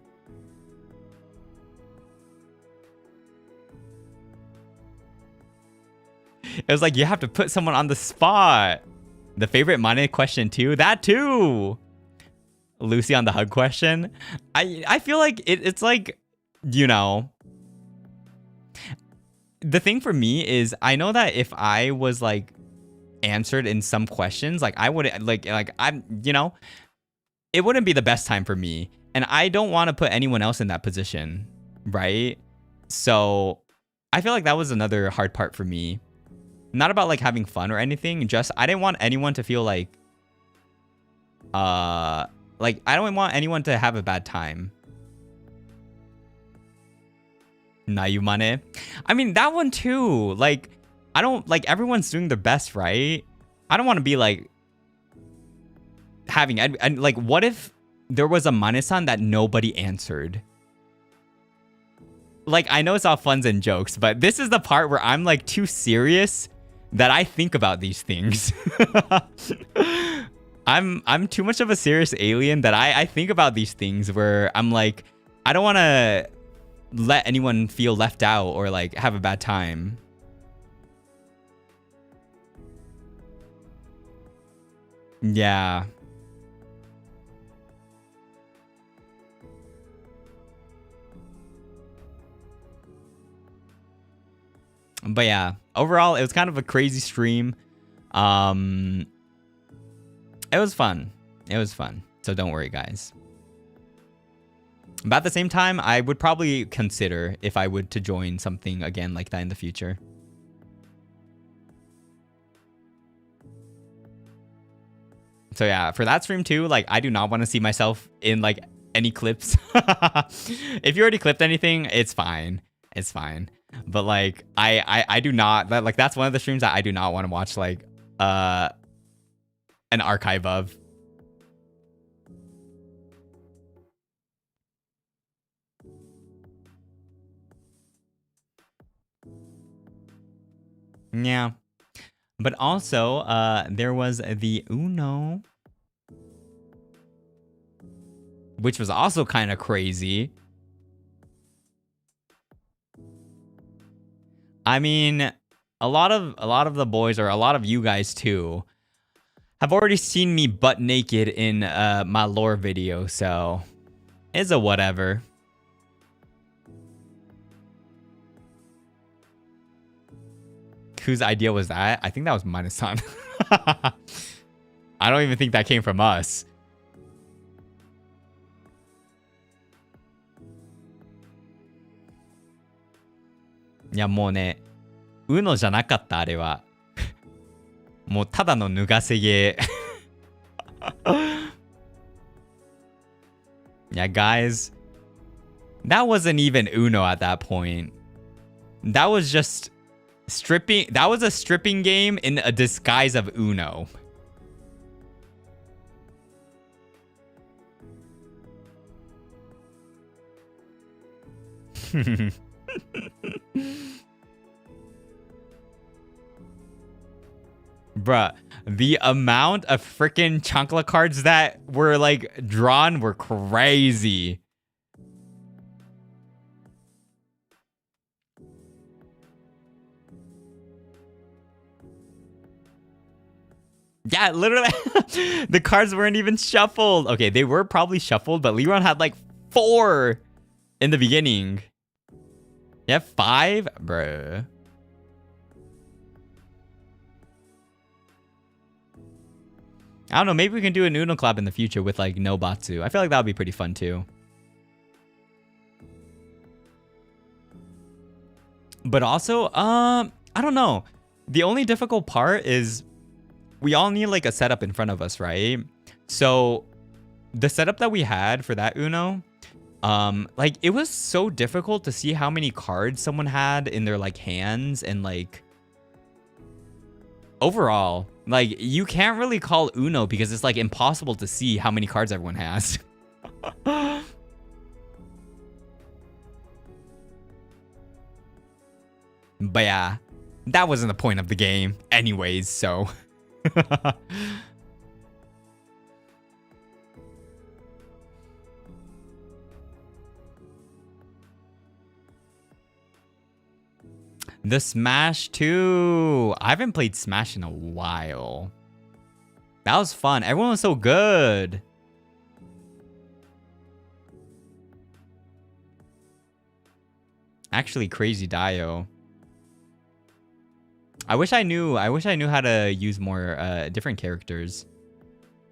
It was like, you have to put someone on the spot. The favorite money question too. That too. Lucy on the hug question. I feel like it's like, you know, the thing for me is I know that if I was like answered in some questions, like I wouldn't like I'm, you know, it wouldn't be the best time for me. And I don't want to put anyone else in that position. Right. So I feel like that was another hard part for me. Not about like having fun or anything. Just I didn't want anyone to feel like I don't want anyone to have a bad time. Nayumane. I mean, that one too. Like, I don't, like, everyone's doing their best, right? I don't want to be like having, and like, what if there was a Mane-san that nobody answered? Like, I know it's all funs and jokes, but this is the part where I'm like too serious that I think about these things. I'm too much of a serious alien that I think about these things where I'm like, I don't want to let anyone feel left out or like have a bad time. Yeah. But yeah, overall, it was kind of a crazy stream. It was fun. It was fun. So don't worry, guys. But at the same time, I would probably consider if I would to join something again like that in the future. So yeah, for that stream too, like I do not want to see myself in like any clips. If you already clipped anything, it's fine. It's fine. But like I do not, like that's one of the streams that I do not want to watch like an archive of. Yeah. But also, there was the Uno, which was also kind of crazy. I mean, a lot of the boys, or a lot of you guys too, have already seen me butt naked in my lore video, so it's a whatever. Whose idea was that? I think that was Mane-san. I don't even think that came from us. Yeah, もうね、UNO じゃなかった、あれは。もうただの脱がせゲー。Yeah, guys. That wasn't even UNO at that point. That was just stripping. That was a stripping game in a disguise of UNO. Bruh, the amount of freaking chancla cards that were like drawn were crazy. Yeah, literally, the cards weren't even shuffled. Okay, they were probably shuffled, but Leron had like 4 in the beginning. Yeah, 5? Bruh. I don't know, maybe we can do an Uno collab in the future with like no Batsu. I feel like that would be pretty fun too. But also, I don't know. The only difficult part is we all need like a setup in front of us, right? So the setup that we had for that Uno, like it was so difficult to see how many cards someone had in their like hands, and like overall, like, you can't really call Uno because it's like impossible to see how many cards everyone has. But yeah, that wasn't the point of the game anyways, so. The Smash 2. I haven't played Smash in a while. That was fun. Everyone was so good. Actually, crazy Dio. I wish I knew how to use more different characters.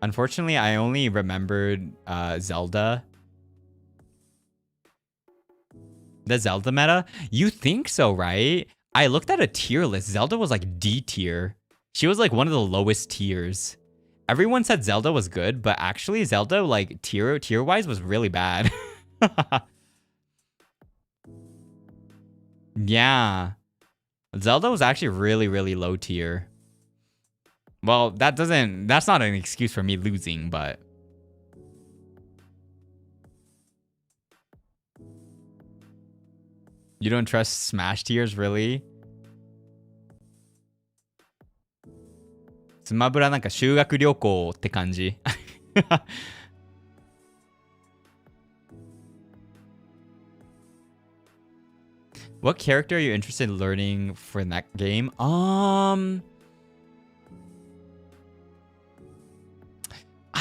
Unfortunately, I only remembered Zelda. The Zelda meta? You think so, right? I looked at a tier list. Zelda was like D tier. She was like one of the lowest tiers. Everyone said Zelda was good, but actually Zelda like tier wise was really bad. Yeah. Zelda was actually really low tier. Well, that's not an excuse for me losing, but you don't trust Smash tiers, really? スマブラなんか修学旅行って感じ。What character are you interested in learning for that game? I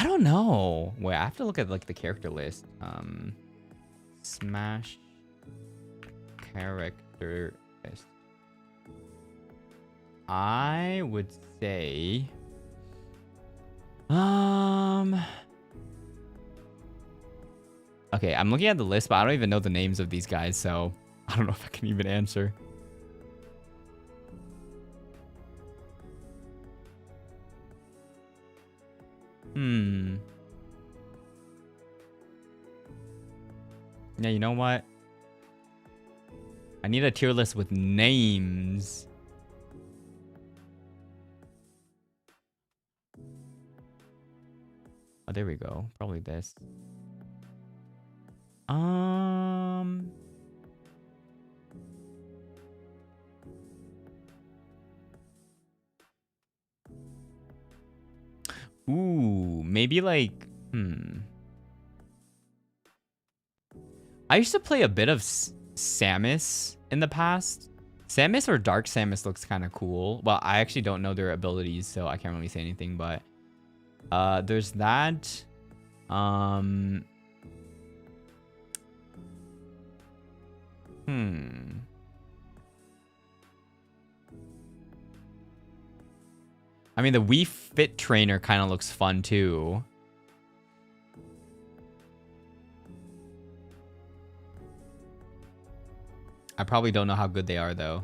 don't know. Wait, I have to look at like the character list. Smash character list. I would say okay, I'm looking at the list, but I don't even know the names of these guys, so I don't know if I can even answer. Yeah, you know what? I need a tier list with names. Oh, there we go. Probably this. Ooh, maybe like, I used to play a bit of Samus in the past. Samus or Dark Samus looks kind of cool. Well, I actually don't know their abilities, so I can't really say anything, but there's that. I mean, the Wii Fit Trainer kind of looks fun too. I probably don't know how good they are though.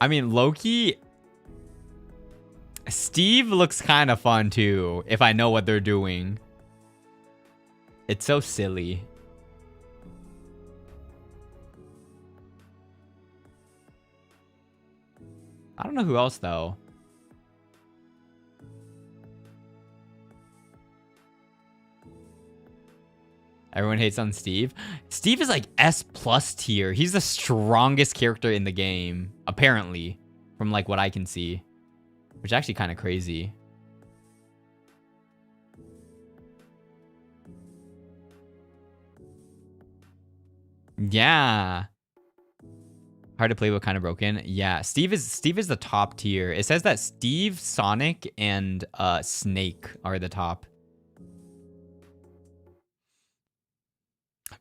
I mean, Loki, Steve looks kind of fun too, if I know what they're doing. It's so silly. I don't know who else though. Everyone hates on Steve. Steve is like S+ tier. He's the strongest character in the game, apparently, from like what I can see, which is actually kind of crazy. Yeah. Hard to play but kind of broken. Yeah, Steve is the top tier. It says that Steve, Sonic, and Snake are the top.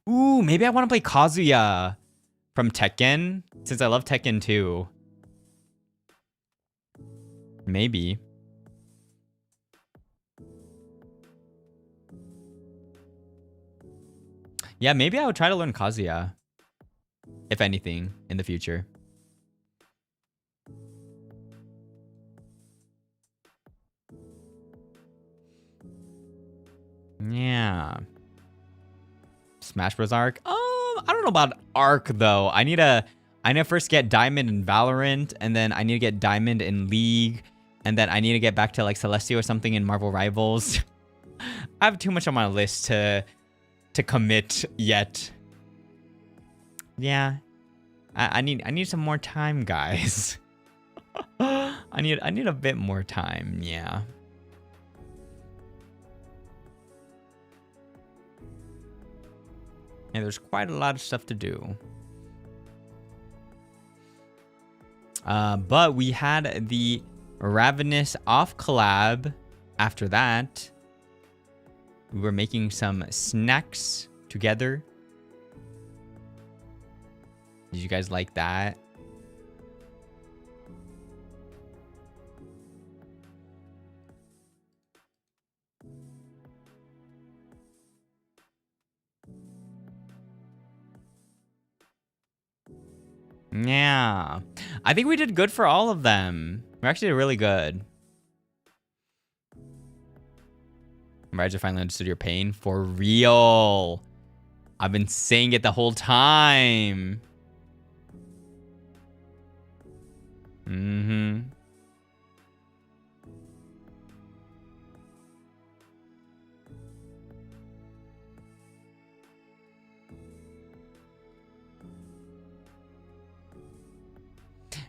Ooh, maybe I want to play Kazuya from Tekken, since I love Tekken 2. Maybe. Yeah, maybe I would try to learn Kazuya, if anything, in the future. Smash Bros. Arc. I don't know about Arc though. I need to first get Diamond in Valorant, and then I need to get Diamond in League, and then I need to get back to like Celestial or something in Marvel Rivals. I have too much on my list to commit yet. Yeah. I need some more time, guys. I need a bit more time, yeah. And there's quite a lot of stuff to do. But we had the Ravanis Off-collab. After that, we were making some snacks together. Did you guys like that? Yeah. I think we did good for all of them. We actually did really good. Umbrage finally understood your pain. For real. I've been saying it the whole time. Mm-hmm.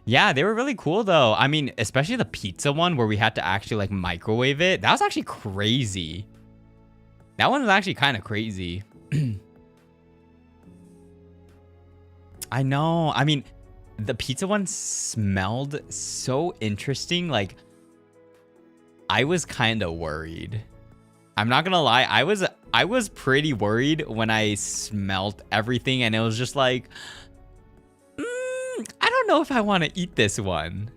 Yeah, they were really cool though. I mean, especially the pizza one where we had to actually like microwave it. That was actually crazy. That one was actually kind of crazy. I know. I mean, the pizza one smelled so interesting. Like, I was kind of worried. I'm not gonna lie. I was pretty worried when I smelled everything, and it was just like, I don't know if I want to eat this one.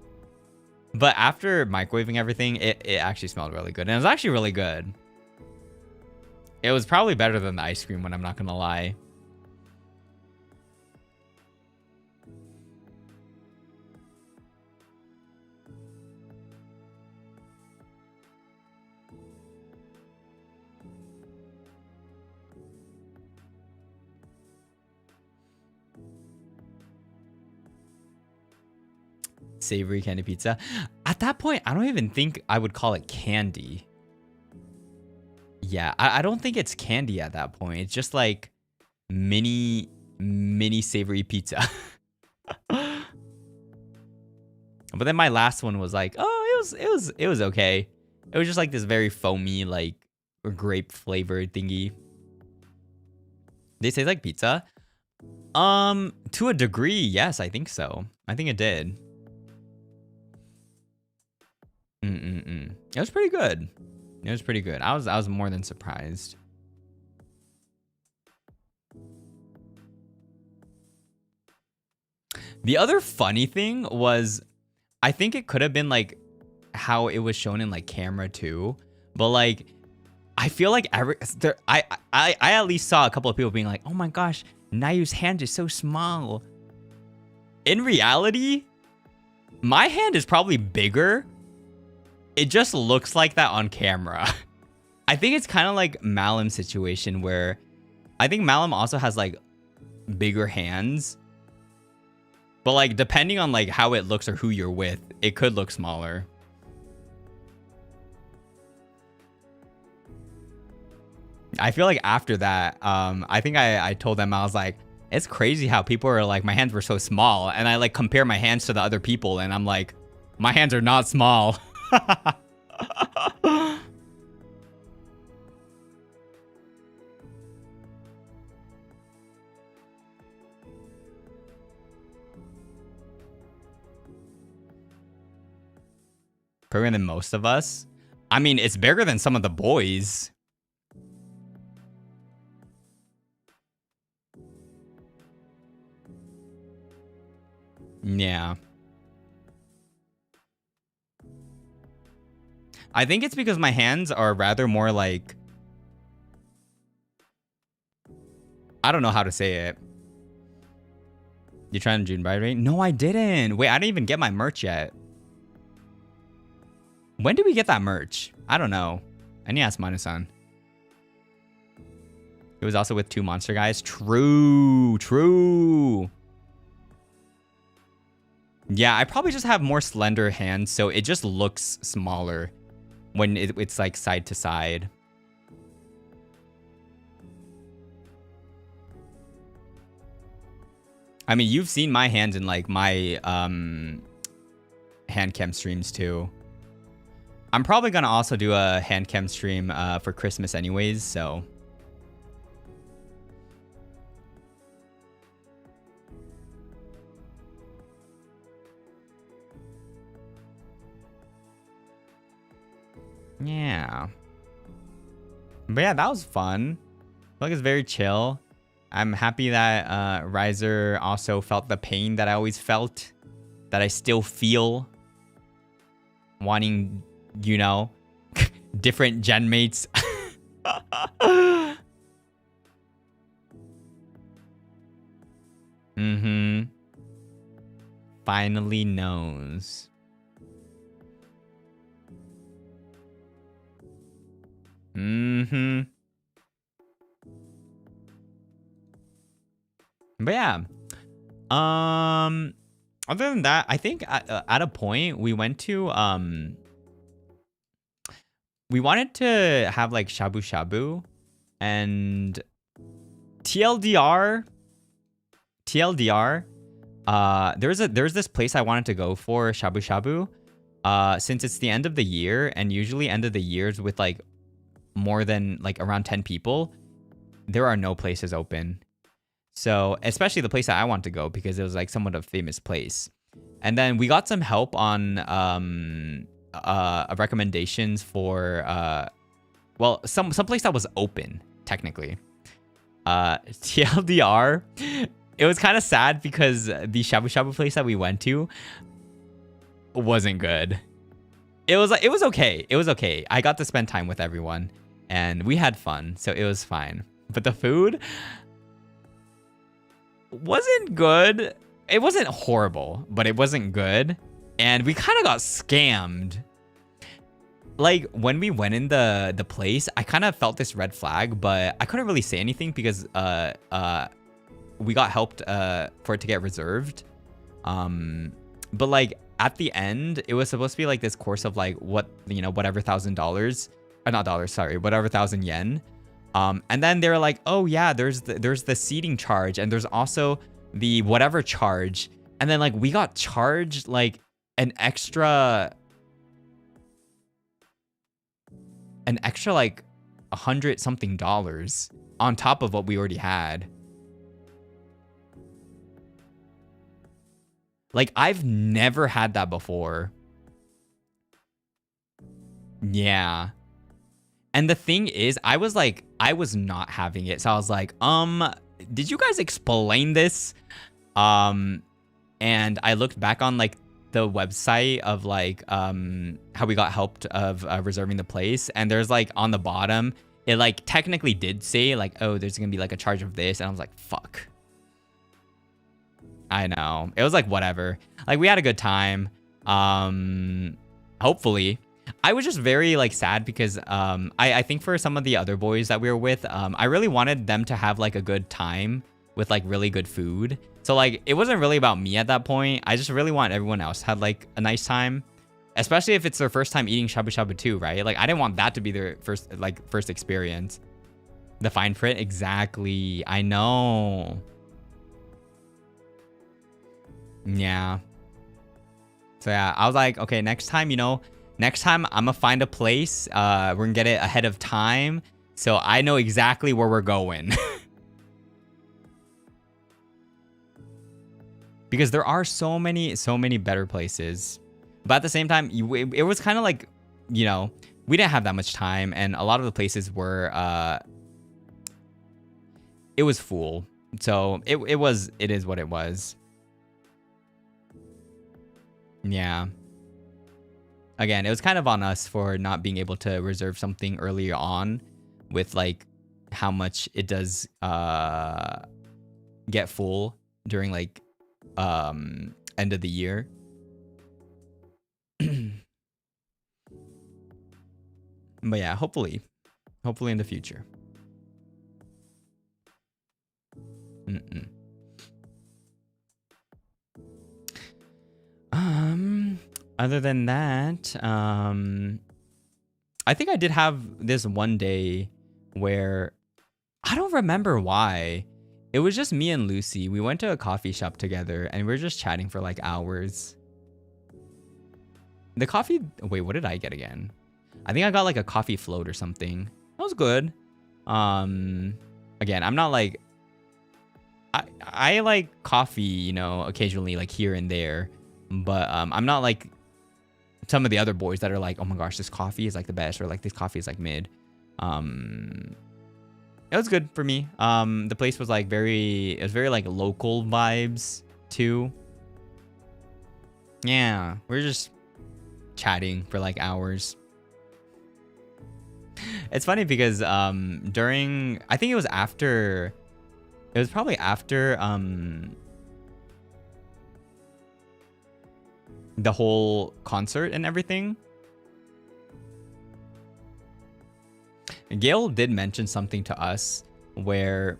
But after microwaving everything, it actually smelled really good. And it was actually really good. It was probably better than the ice cream one, I'm not gonna lie. Savory candy pizza. At that point, I don't even think I would call it candy. Yeah, I don't think it's candy at that point. It's just like mini savory pizza. But then my last one was like, oh, it was okay. It was just like this very foamy, like grape flavored thingy. They say like pizza. To a degree, yes, I think so. I think it did. It was pretty good. It was pretty good. I was more than surprised. The other funny thing was, I think it could have been like how it was shown in like camera too, but like I feel like I at least saw a couple of people being like, "Oh my gosh, Nayu's hand is so small." In reality, my hand is probably bigger. It just looks like that on camera. I think it's kind of like Malum's situation where I think Malum also has like bigger hands. But like depending on like how it looks or who you're with, it could look smaller. I feel like after that, I think I told them, I was like, it's crazy how people are like, my hands were so small. And I like compare my hands to the other people and I'm like, my hands are not small. Bigger than most of us. I mean, it's bigger than some of the boys. Yeah. I think it's because my hands are rather more like, I don't know how to say it. You trying to June bride rate? No, I didn't. Wait, I didn't even get my merch yet. When did we get that merch? I don't know. I need to ask Manu-san. It was also with 2 monster guys. True. Yeah, I probably just have more slender hands, so it just looks smaller when it's like side to side. I mean, you've seen my hands in like my hand cam streams too. I'm probably gonna also do a hand cam stream for Christmas anyways, so. Yeah. But yeah, that was fun. I feel like it's very chill. I'm happy that Riser also felt the pain that I always felt, that I still feel, wanting, you know, different gen mates. Finally knows. But yeah, other than that, I think at a point we went to we wanted to have like shabu shabu, and TLDR, there's this place I wanted to go for shabu shabu, since it's the end of the year, and usually end of the years with like more than like around 10 people, there are no places open. So especially the place that I want to go, because it was like somewhat of a famous place. And then we got some help on recommendations for well, some place that was open technically. TLDR, it was kind of sad because the shabu shabu place that we went to wasn't good. It was okay. It was okay. I got to spend time with everyone and we had fun, so it was fine. But the food wasn't good. It wasn't horrible, but it wasn't good. And we kind of got scammed. Like when we went in the place, I kind of felt this red flag, but I couldn't really say anything because we got helped for it to get reserved. But like at the end, it was supposed to be like this course of like what, you know, whatever $1,000, not dollars, sorry, whatever 1,000 yen. And then they're like, oh yeah, there's the seating charge, and there's also the whatever charge. And then like we got charged like an extra like $100 something on top of what we already had. Like I've never had that before. Yeah. And the thing is, I was not having it. So I was like, did you guys explain this? And I looked back on like the website of like how we got helped of reserving the place, and there's like on the bottom, it like technically did say like, oh, there's gonna be like a charge of this, and I was like, fuck. I know. It was like whatever. Like we had a good time. Hopefully. I was just very like sad because I think for some of the other boys that we were with, I really wanted them to have like a good time with like really good food. So like it wasn't really about me at that point. I just really want everyone else to have like a nice time, especially if it's their first time eating shabu shabu too, right? Like I didn't want that to be their first experience. The fine print, exactly. I know. Yeah. So yeah, I was like, okay, next time, you know, next time I'm gonna find a place. We're gonna get it ahead of time, so I know exactly where we're going. Because there are so many better places. But at the same time, it was kind of like, you know, we didn't have that much time, and a lot of the places were it was full. So it is what it was. Yeah. Again, it was kind of on us for not being able to reserve something earlier on, with like how much it does get full during like end of the year. But yeah, hopefully in the future. Mm-mm. Other than that, I think I did have this one day where I don't remember why. It was just me and Lucy. We went to a coffee shop together and we were just chatting for like hours. The coffee, wait, what did I get again? I think I got like a coffee float or something. That was good. Again, I'm not like, I like coffee, you know, occasionally like here and there, but I'm not like some of the other boys that are like, oh my gosh, this coffee is like the best, or like this coffee is like mid. It was good for me. The place was like it was very like local vibes too. Yeah, we're just chatting for like hours. It's funny because during, I think it was probably after the whole concert and everything. Gail did mention something to us where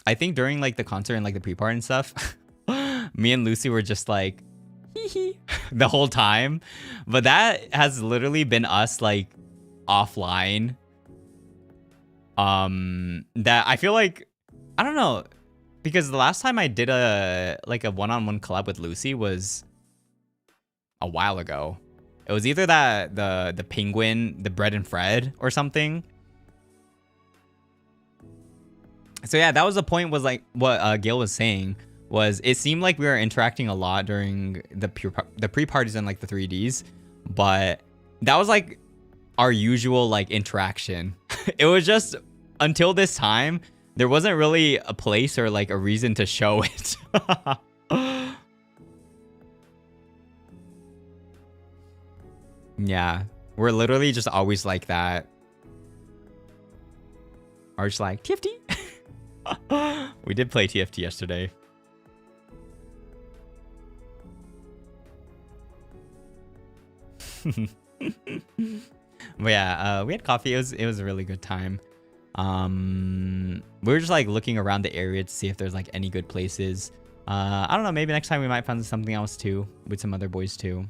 I think during like the concert and like the pre-part and stuff, me and Lucy were just like hee hee the whole time. But that has literally been us like offline. That I feel like, I don't know, because the last time I did a one-on-one collab with Lucy was a while ago. It was either that the penguin, the Bread and Fred or something. So yeah, that was the point, was like what Gail was saying, was it seemed like we were interacting a lot during the pre-parties and like the 3Ds, but that was like our usual like interaction. It was just until this time, there wasn't really a place or like a reason to show it. Yeah, we're literally just always like that. Or just like, TFT? We did play TFT yesterday. But yeah, we had coffee. It was a really good time. We were just like looking around the area to see if there's like any good places. I don't know, maybe next time we might find something else too, with some other boys too.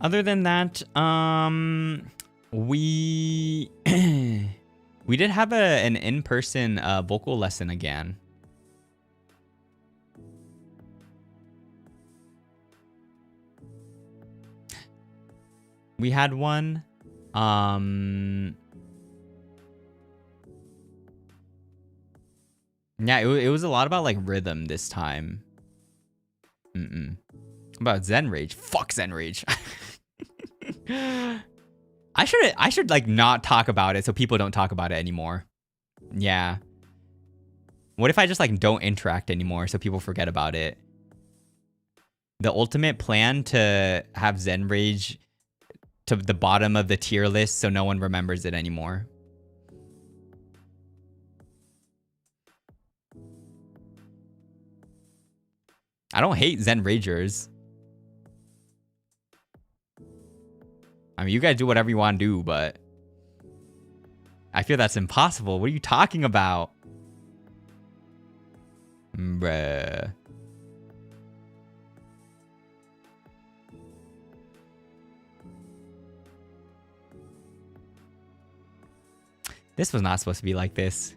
Other than that, we we did have an in-person vocal lesson again. We had one. Yeah, it was a lot about like rhythm this time. About Zen Rage. Fuck Zen Rage. I should like not talk about it so people don't talk about it anymore. Yeah. What if I just like don't interact anymore so people forget about it? The ultimate plan to have Zen Rage to the bottom of the tier list so no one remembers it anymore. I don't hate Zen Ragers. I mean, you guys do whatever you want to do, but I feel that's impossible. What are you talking about? Bruh. This was not supposed to be like this.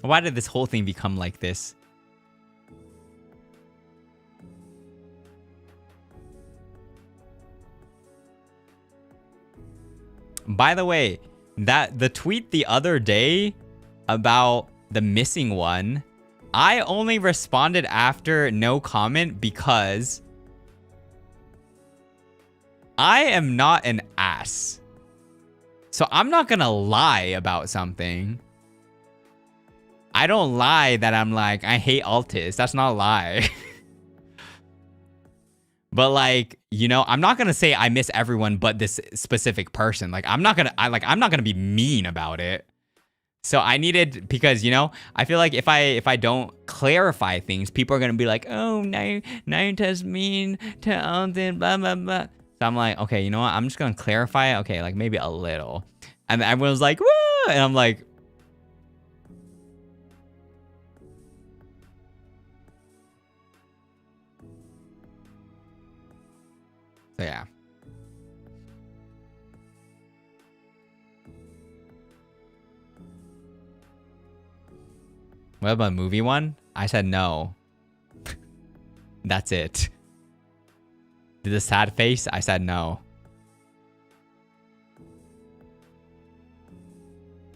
Why did this whole thing become like this? By the way, the tweet the other day about the missing one, I only responded after no comment because I am not an ass. So I'm not gonna lie about something. I don't lie that I'm like, I hate Altis. That's not a lie. But like, you know, I'm not gonna say I miss everyone but this specific person. Like, I'm not gonna be mean about it. So I needed, because, you know, I feel like if I don't clarify things, people are going to be like, oh, Nayuta's mean to Alden, blah, blah, blah. So I'm like, okay, you know what? I'm just going to clarify it. Okay, like maybe a little. And everyone was like, woo! And I'm like, so yeah. What about movie one? I said no. That's it. Did the sad face? I said no.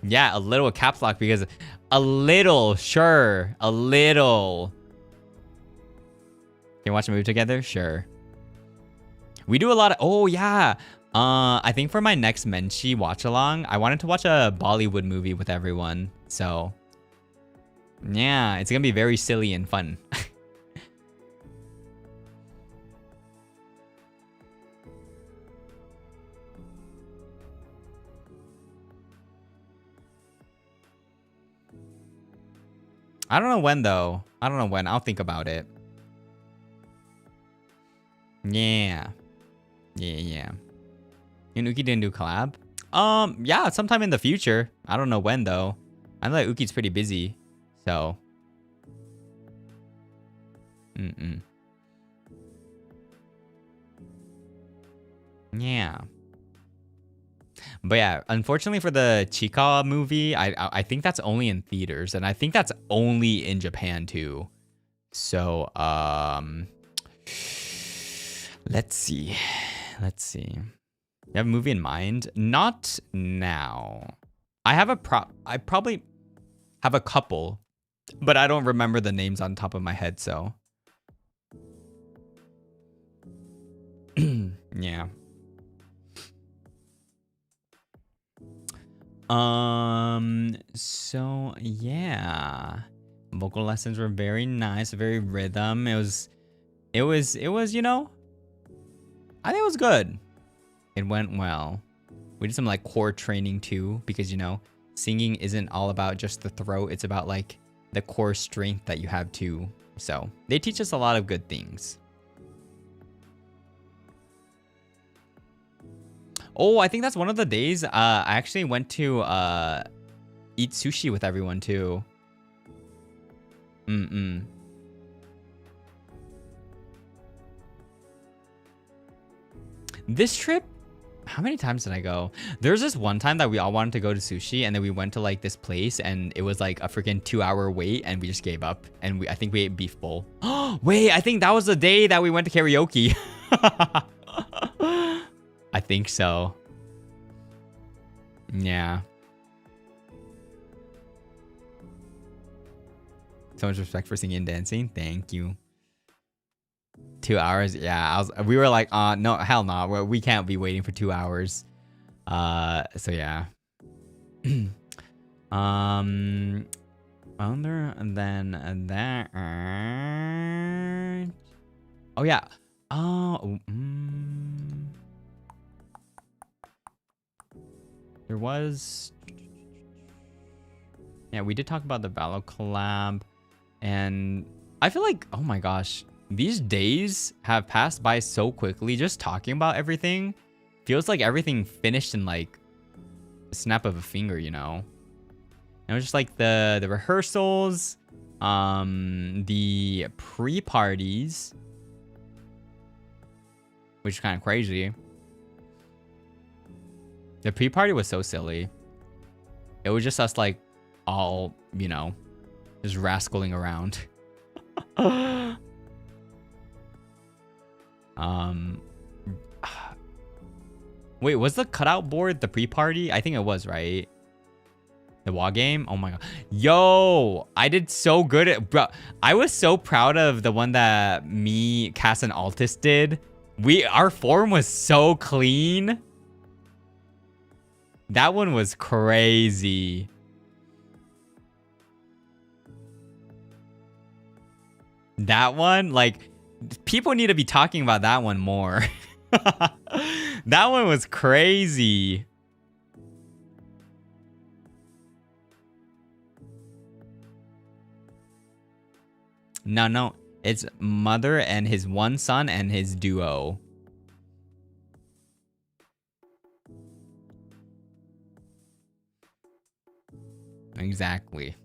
Yeah, a little caps lock, because a little, sure. A little. Can we watch a movie together? Sure. We do a lot of, oh yeah. I think for my next Menchie watch along, I wanted to watch a Bollywood movie with everyone. So yeah, it's gonna be very silly and fun. I don't know when though. I don't know when. I'll think about it. Yeah. Yeah. You and Uki didn't do collab? Yeah, sometime in the future. I don't know when though. I know that Uki's pretty busy. So. Yeah. But yeah, unfortunately for the Chika movie, I think that's only in theaters, and I think that's only in Japan too. So let's see. You have a movie in mind? Not now. I probably have a couple, but I don't remember the names on top of my head, so yeah. So yeah, vocal lessons were very nice, very rhythm. It was, you know, I think it was good. It went well. We did some like core training too, because, you know, singing isn't all about just the throat. It's about like the core strength that you have too. So they teach us a lot of good things. Oh, I think that's one of the days I actually went to eat sushi with everyone too. This trip, how many times did I go? There's this one time that we all wanted to go to sushi, and then we went to like this place, and it was like a freaking 2-hour wait, and we just gave up, and I think we ate beef bowl. Wait, I think that was the day that we went to karaoke. I think so. Yeah. So much respect for singing and dancing. Thank you. 2 hours. Yeah, we were like, no, hell no. We can't be waiting for 2 hours. So yeah. Other than that. Oh yeah. There was, yeah, we did talk about the Valo collab, and I feel like, oh my gosh, these days have passed by so quickly. Just talking about everything feels like everything finished in like a snap of a finger, you know. And it was just like the rehearsals, the pre-parties, which is kind of crazy. The pre-party was so silly. It was just us like all, you know, just rascaling around. Wait, was the cutout board the pre-party? I think it was, right? The wall game? Oh my god. Yo, I did so good at, bro. I was so proud of the one that me, Cass, and Altus did. Our form was so clean. That one was crazy. That one, like, people need to be talking about that one more. That one was crazy. No. It's mother and his one son and his duo. Exactly.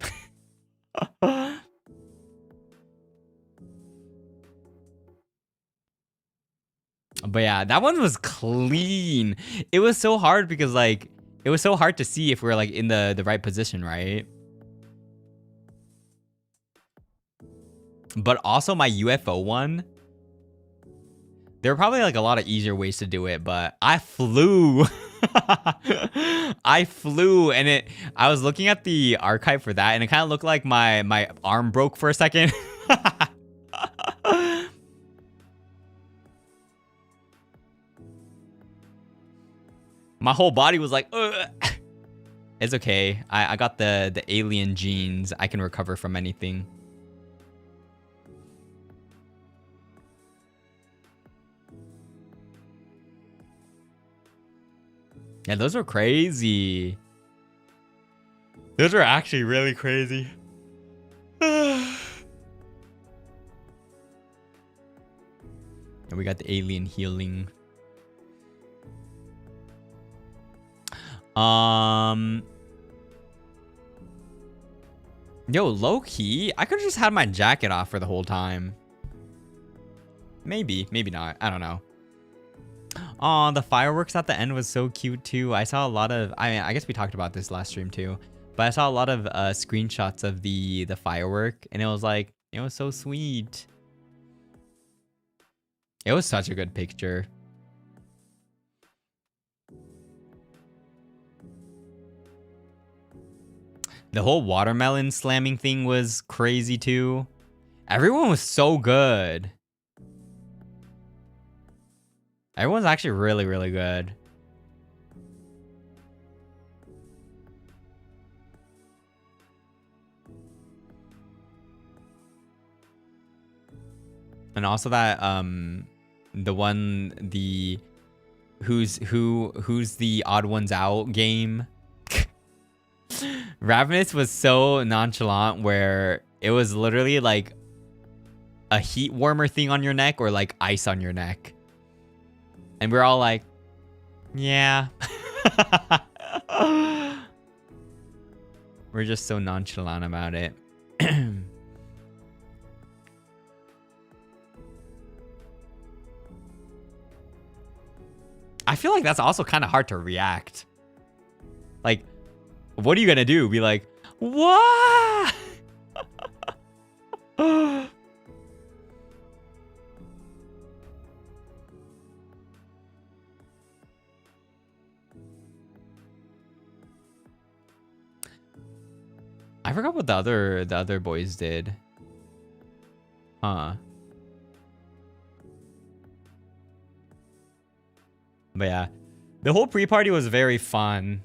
But yeah, that one was clean. It was so hard because like it was so hard to see if we were like in the right position, right? But also my UFO one, there were probably like a lot of easier ways to do it, but I flew. I flew and I was looking at the archive for that and it kind of looked like my arm broke for a second. My whole body was like, ugh. It's okay. I got the alien genes. I can recover from anything. Yeah, those were crazy. Those were actually really crazy. And we got the alien healing. Yo, low key, I could have just had my jacket off for the whole time. Maybe not. I don't know. Oh, the fireworks at the end was so cute too. I saw a lot of, I mean, I guess we talked about this last stream too, but I saw a lot of screenshots of the firework and it was like, it was so sweet. It was such a good picture. The whole watermelon slamming thing was crazy too. Everyone was so good. Everyone's actually really, really good. And also that the one who's the odd ones out game. Ravanis was so nonchalant where it was literally like a heat warmer thing on your neck or like ice on your neck. And we're all like, yeah. We're just so nonchalant about it. I feel like that's also kind of hard to react. Like, what are you gonna do? Be like, what? I forgot what the other boys did. Huh. But yeah, the whole pre-party was very fun.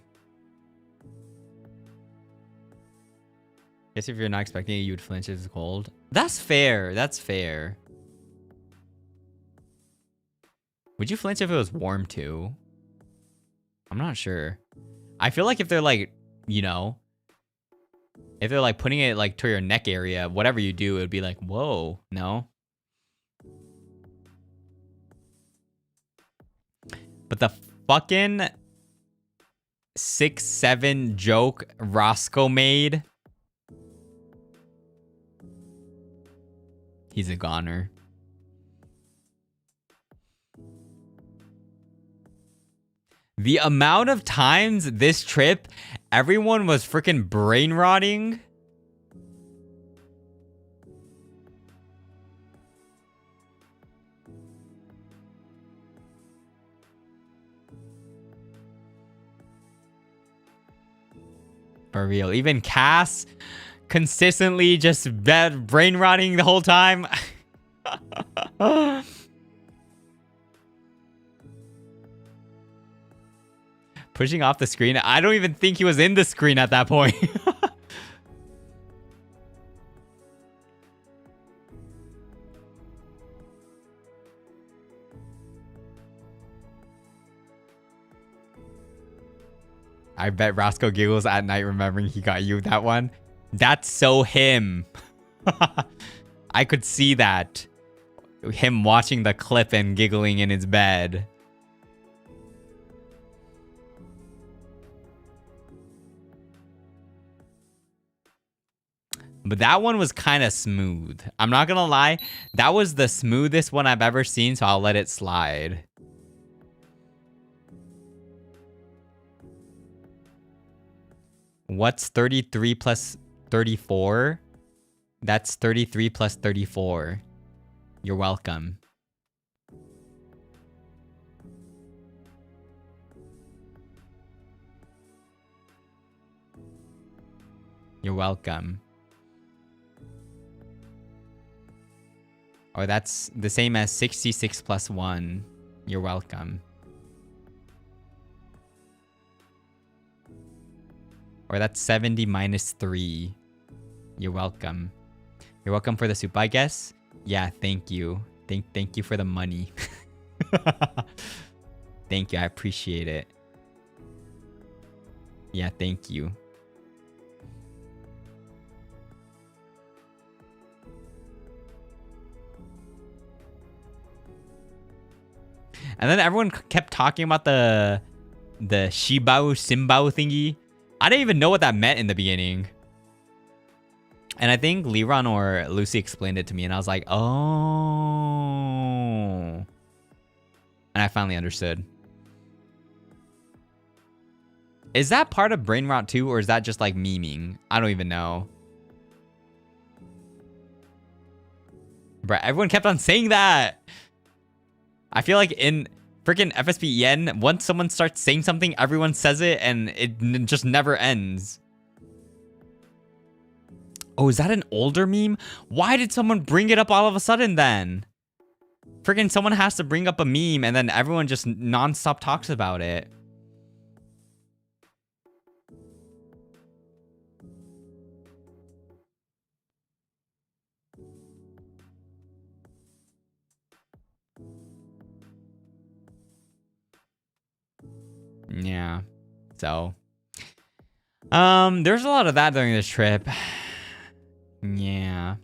Guess if you're not expecting it, you would flinch if it's cold. That's fair. That's fair. Would you flinch if it was warm too? I'm not sure. I feel like if they're like, you know, if they're like putting it like to your neck area, whatever you do, it would be like, whoa, no. But the fucking 6'7" joke Roscoe made. He's a goner. The amount of times this trip, everyone was freaking brain rotting. For real. Even Cass consistently just brain rotting the whole time. Pushing off the screen. I don't even think he was in the screen at that point. I bet Roscoe giggles at night remembering he got you that one. That's so him. I could see that. Him watching the clip and giggling in his bed. But that one was kind of smooth. I'm not gonna lie. That was the smoothest one I've ever seen, so I'll let it slide. What's 33 plus 34? That's 33 plus 34. You're welcome. You're welcome. Or that's the same as 66 plus 1. You're welcome. Or that's 70 minus 3. You're welcome. You're welcome for the soup, I guess? Yeah, thank you. Thank you for the money. Thank you, I appreciate it. Yeah, thank you. And then everyone kept talking about the Shibao Simbao thingy. I didn't even know what that meant in the beginning. And I think Liron or Lucy explained it to me and I was like, oh. And I finally understood. Is that part of Brain Rot too, or is that just like memeing? I don't even know. Bruh, everyone kept on saying that. I feel like in freaking FSPEN, once someone starts saying something, everyone says it and it just never ends. Oh, is that an older meme? Why did someone bring it up all of a sudden then? Freaking someone has to bring up a meme and then everyone just nonstop talks about it. Yeah. So, there's a lot of that during this trip. Yeah.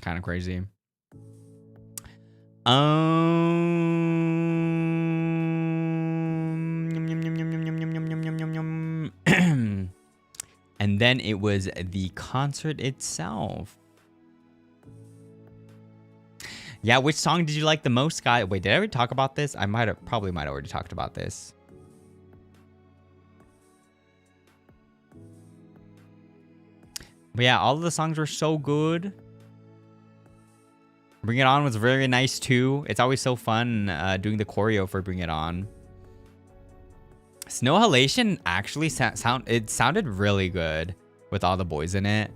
Kind of crazy. And then it was the concert itself. Yeah, which song did you like the most, Sky? Wait, did I already talk about this? I probably might have already talked about this. But yeah, all of the songs were so good. Bring It On was very nice too. It's always so fun doing the choreo for Bring It On. Snow Halation actually sounded really good with all the boys in it.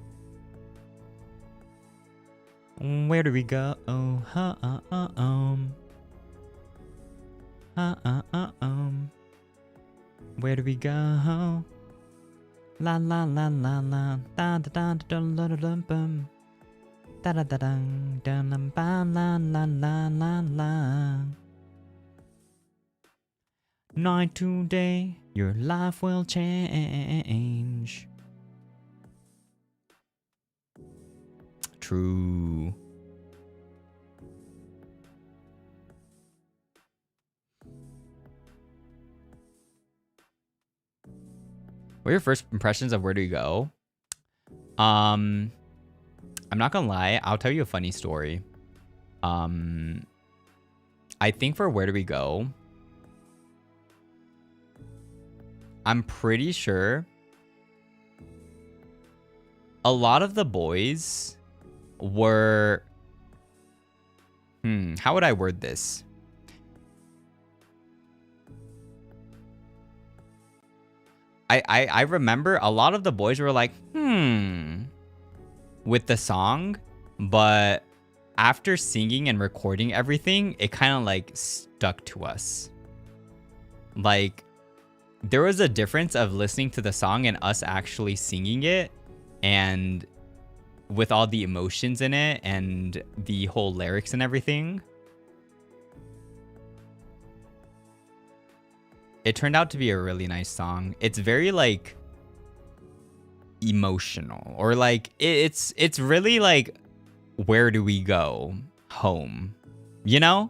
Where do we go? Oh, where do we go? La la la la la da da da da da da da bum da da da da da ba la la la la la. Night to day, your life will change. True. What are your first impressions of Where Do You Go? I'm not gonna lie, I'll tell you a funny story. I think for Where Do We Go, I'm pretty sure a lot of the boys were... how would I word this? I remember a lot of the boys were like, with the song, but after singing and recording everything, it kind of like stuck to us. Like, there was a difference of listening to the song and us actually singing it, and with all the emotions in it and the whole lyrics and everything. It turned out to be a really nice song. It's very like... emotional, or like it's really like, where do we go? Home, you know?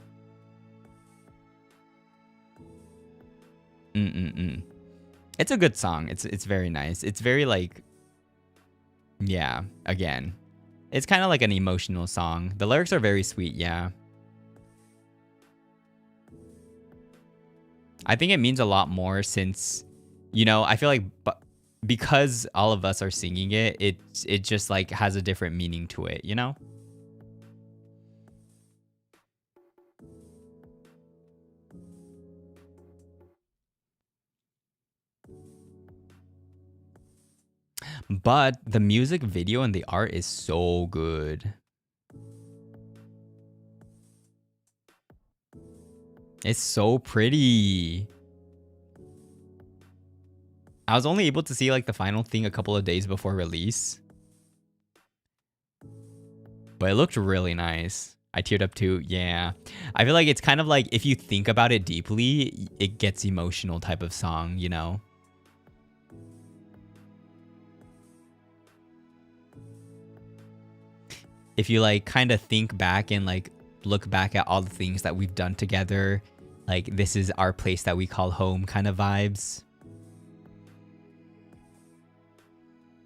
It's a good song. It's very nice. It's very like, yeah, again, it's kind of like an emotional song. The lyrics are very sweet, yeah. I think it means a lot more since, you know, I feel like because all of us are singing it, it just like has a different meaning to it, you know? But the music video and the art is so good. It's so pretty. I was only able to see like the final thing a couple of days before release, but it looked really nice. I teared up too. Yeah. I feel like it's kind of like, if you think about it deeply, it gets emotional type of song, you know? If you like kind of think back and like look back at all the things that we've done together, like this is our place that we call home kind of vibes.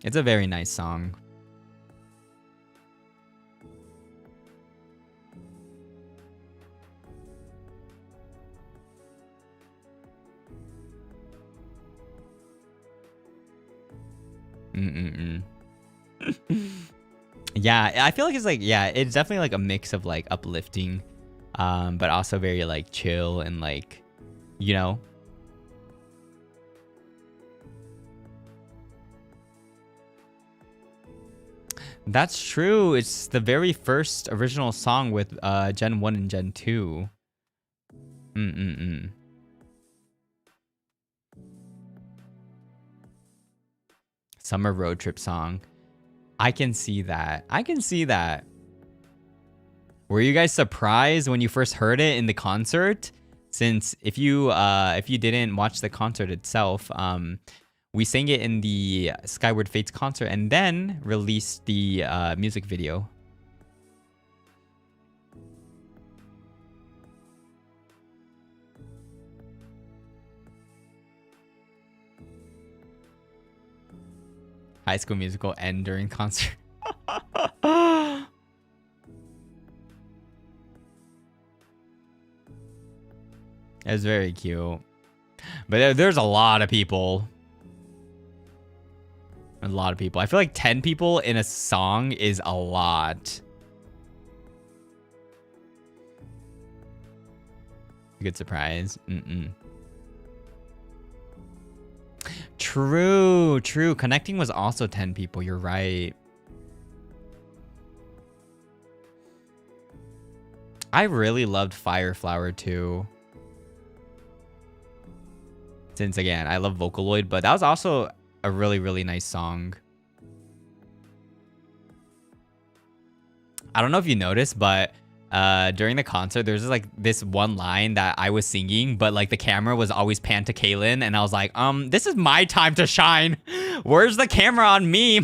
It's a very nice song. Yeah, I feel like it's like, yeah, it's definitely like a mix of like uplifting, but also very like chill and like, you know. That's true. It's the very first original song with Gen 1 and Gen 2. Summer road trip song. I can see that. I can see that. Were you guys surprised when you first heard it in the concert? Since if you didn't watch the concert itself, we sang it in the Skyward Fates concert and then released the music video. High School Musical end during concert. It was very cute. But there's a lot of people. A lot of people. I feel like 10 people in a song is a lot. Good surprise. True, true. Connecting was also 10 people. You're right. I really loved Fire Flower too. Since again, I love Vocaloid, but that was also a really, really nice song. I don't know if you noticed, but during the concert, there's just like this one line that I was singing, but like the camera was always panned to Kaylin, and I was like, this is my time to shine. Where's the camera on me?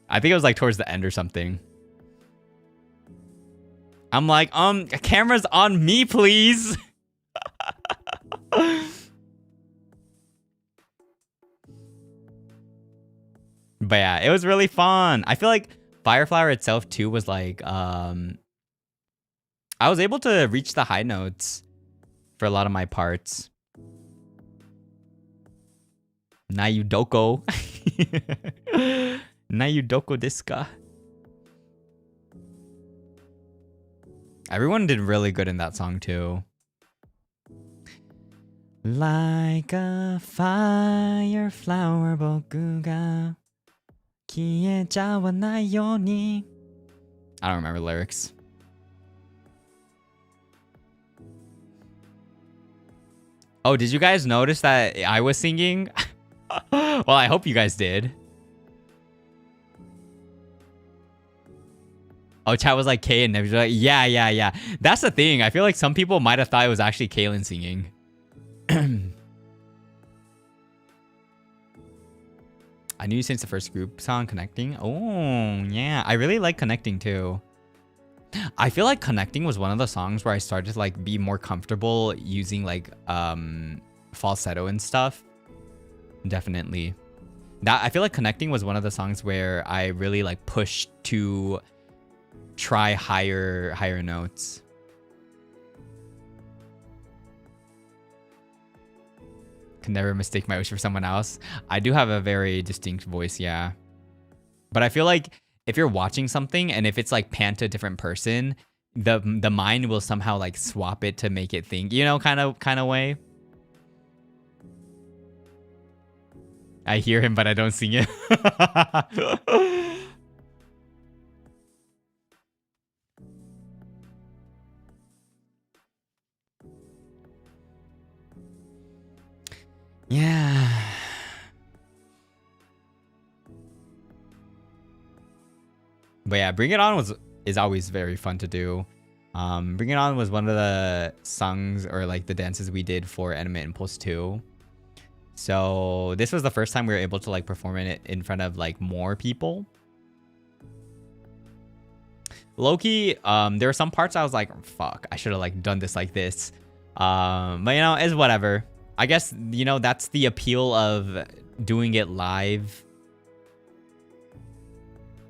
I think it was like towards the end or something. I'm like, camera's on me, please. But yeah, it was really fun. I feel like Fireflower itself too was like, I was able to reach the high notes for a lot of my parts. Nayudoko. Nayudoko desu ka? Everyone did really good in that song too. Like a fire flower, boku ga kiechawanae you ni. I don't remember the lyrics. Oh, did you guys notice that I was singing? Well, I hope you guys did. Oh, chat was like Kay and Nebula. Like, yeah. That's the thing. I feel like some people might have thought it was actually Kaylin singing. I knew you since the first group song, Connecting. Oh, yeah. I really like Connecting too. I feel like Connecting was one of the songs where I started to like be more comfortable using like falsetto and stuff. Definitely. I feel like Connecting was one of the songs where I really like pushed to try higher notes. Can never mistake my voice for someone else. I do have a very distinct voice, yeah. But I feel like if you're watching something and if it's like panned to a different person, the mind will somehow like swap it to make it think, you know, kind of way. I hear him, but I don't sing it. Yeah. But yeah, Bring It On is always very fun to do. Bring It On was one of the songs or like the dances we did for Anime Impulse 2. So this was the first time we were able to like perform it in front of like more people. Low-key, there were some parts I was like, fuck, I should have like done this like this. But you know, it's whatever. I guess, you know, that's the appeal of doing it live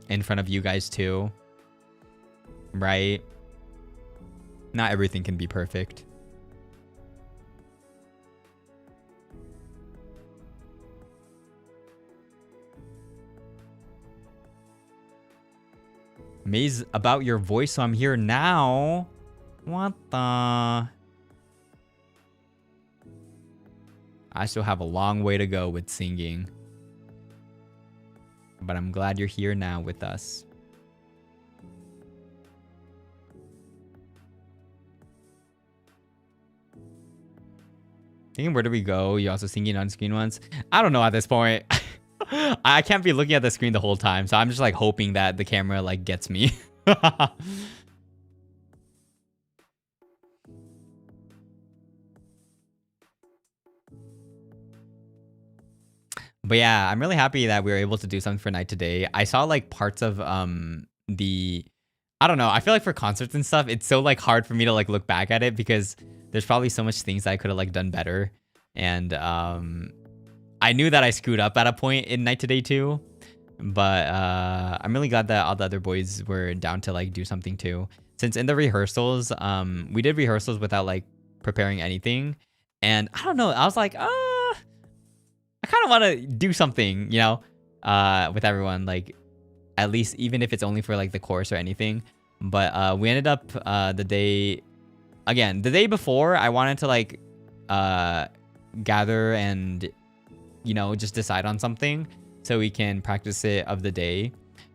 in front of you guys too. Right? Not everything can be perfect. Maze about your voice, so I'm here now. What the? I still have a long way to go with singing. But I'm glad you're here now with us. Thinking, where do we go? You also singing on screen once? I don't know at this point. I can't be looking at the screen the whole time, so I'm just like hoping that the camera like gets me. But yeah, I'm really happy that we were able to do something for Night today. I saw like parts of I don't know. I feel like for concerts and stuff, it's so like hard for me to like look back at it because there's probably so much things that I could have like done better. And I knew that I screwed up at a point in Night today too. But I'm really glad that all the other boys were down to like do something too. Since in the rehearsals, we did rehearsals without like preparing anything. And I don't know, I was like, I kind of want to do something, you know, with everyone, like at least even if it's only for like the chorus or anything. But we ended up the day before, I wanted to like gather and, you know, just decide on something so we can practice it of the day.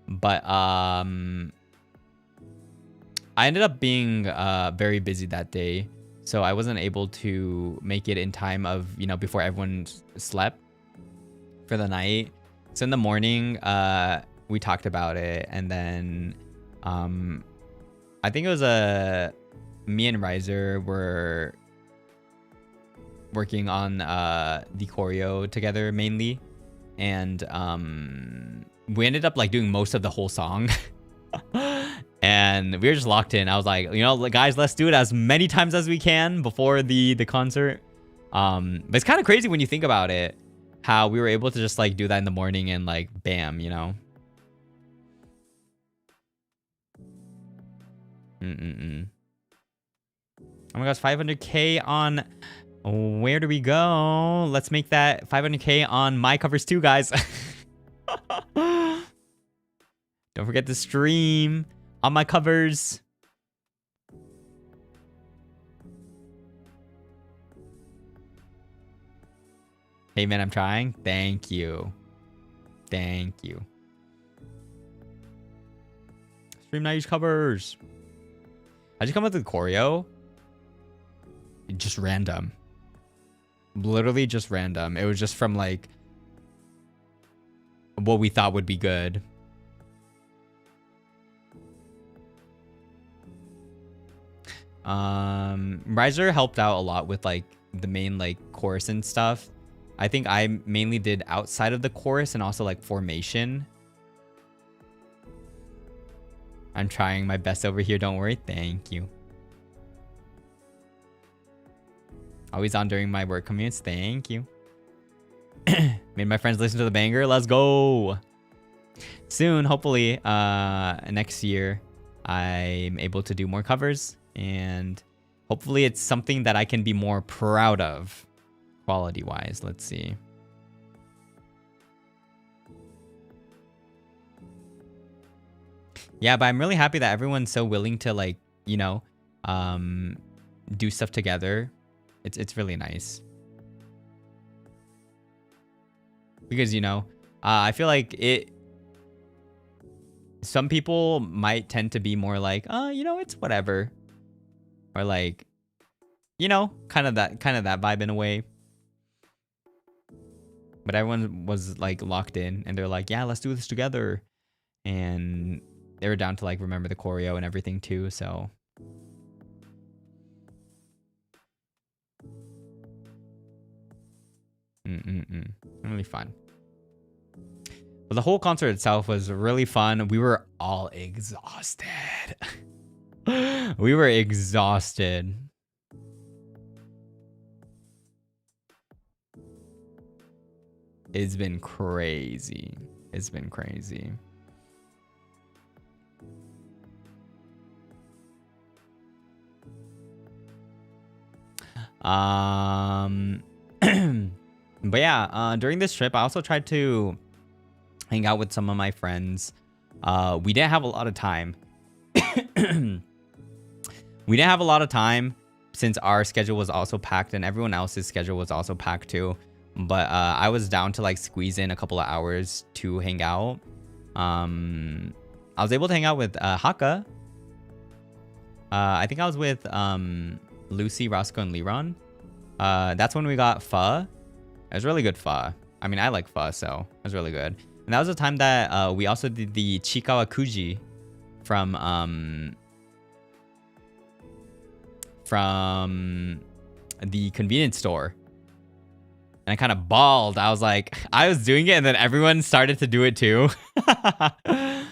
But I ended up being very busy that day, so I wasn't able to make it in time of, you know, before everyone slept for the night. So in the morning, we talked about it, and then I think it was me and Riser were working on the choreo together mainly, and we ended up like doing most of the whole song. And we were just locked in. I was like, you know, guys, let's do it as many times as we can before the concert. But it's kind of crazy when you think about it, how we were able to just like do that in the morning and like bam, you know. Oh my gosh, 500k on where do we go? Let's make that 500k on my covers too, guys. Don't forget to stream on my covers. Hey man, I'm trying. Thank you. Thank you. Stream Nayu's covers. How'd you come up with the choreo? Just random. Literally just random. It was just from like what we thought would be good. Riser helped out a lot with like the main like chorus and stuff. I think I mainly did outside of the chorus and also like formation. I'm trying my best over here, don't worry. Thank you. Always on during my work commutes. Thank you. Made my friends listen to the banger. Let's go. Soon, hopefully, next year, I'm able to do more covers. And hopefully it's something that I can be more proud of. Quality-wise, let's see. Yeah, but I'm really happy that everyone's so willing to, like, you know, do stuff together. It's really nice. Because, you know, I feel like some people might tend to be more like, you know, it's whatever. Or like, you know, kind of that vibe in a way. But everyone was like locked in and they're like, yeah, let's do this together. And they were down to like remember the choreo and everything too, so. Really fun. But the whole concert itself was really fun. We were all exhausted. We were exhausted. It's been crazy. It's been crazy. But yeah, during this trip, I also tried to hang out with some of my friends. We didn't have a lot of time. We didn't have a lot of time since our schedule was also packed and everyone else's schedule was also packed too. But I was down to like squeeze in a couple of hours to hang out. I was able to hang out with Haka. I think I was with Lucy, Roscoe, and Liron. That's when we got pho. It was really good pho. I mean, I like pho, so it was really good. And that was the time that we also did the Chikawa Kuji from the convenience store. And I kind of bawled. I was like, I was doing it and then everyone started to do it too. And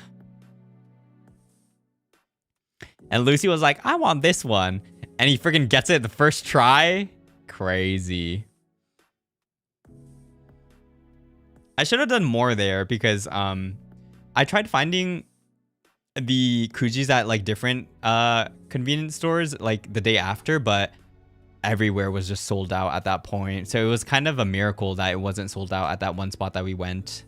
Lucy was like, I want this one. And he freaking gets it the first try. Crazy. I should have done more there because I tried finding the Kujis at like different convenience stores like the day after, but everywhere was just sold out at that point. So it was kind of a miracle that it wasn't sold out at that one spot that we went.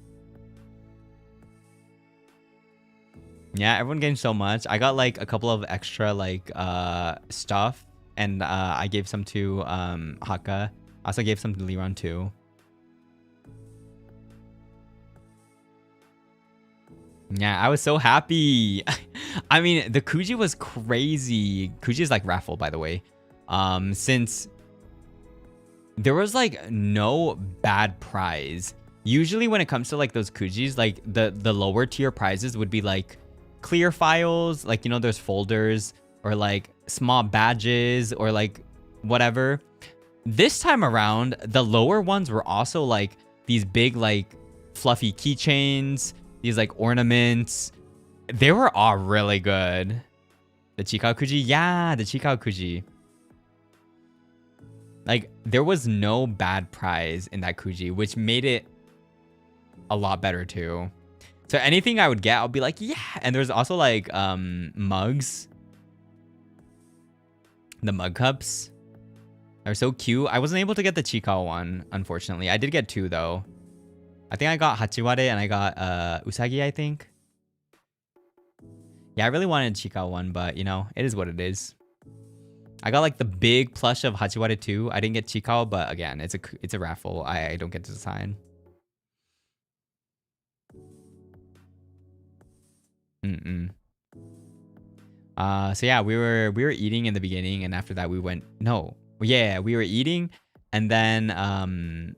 Yeah, everyone gained so much. I got like a couple of extra like stuff, and I gave some to Haka. I also gave some to Liron too. Yeah, I was so happy. I mean, the Kuji was crazy. Kuji is like raffle, by the way. Since there was like no bad prize. Usually when it comes to like those Kujis, like the lower tier prizes would be like clear files, like, you know, there's folders or like small badges or like whatever. This time around, the lower ones were also like these big like fluffy keychains, these like ornaments. They were all really good. The Chikao Kuji, yeah, the Chikao Kuji. Like, there was no bad prize in that Kuji, which made it a lot better too. So anything I would get, I'll be like, yeah. And there's also like mugs. The mug cups are so cute. I wasn't able to get the Chikao one, unfortunately. I did get two though. I think I got Hachiware and I got Usagi, I think. Yeah, I really wanted Chikao one, but you know, it is what it is. I got like the big plush of Hachiware too. I didn't get Chikao, but again, it's a raffle. I don't get to sign. So yeah, we were eating in the beginning, and after that we went. No, yeah, we were eating, and then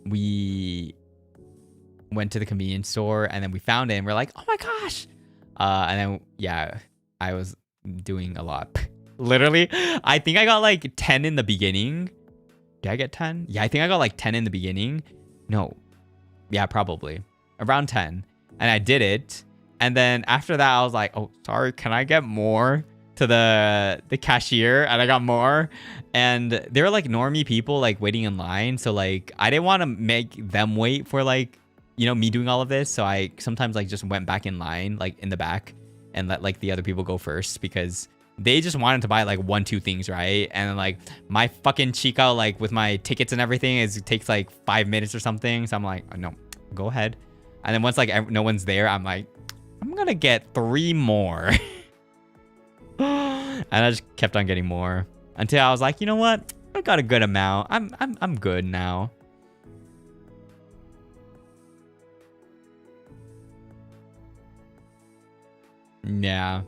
we went to the convenience store, and then we found it, and we're like, oh my gosh! And then yeah, I was doing a lot. Literally, I think I got like 10 in the beginning, Did I get 10? Yeah, I think I got like 10 in the beginning. No. Yeah, probably. Around 10. And I did it. And then after that, I was like, oh, sorry, can I get more? To the cashier, and I got more. And they were like normie people like waiting in line. So like I didn't want to make them wait for like, you know, me doing all of this. So I sometimes like just went back in line, like in the back, and let like the other people go first because they just wanted to buy like 1-2 things, right? And then like my fucking chica, like with my tickets and everything, it takes like 5 minutes or something. So I'm like, oh, no, go ahead. And then once like no one's there, I'm like, I'm gonna get 3 more. And I just kept on getting more until I was like, you know what? I got a good amount. I'm good now. Yeah.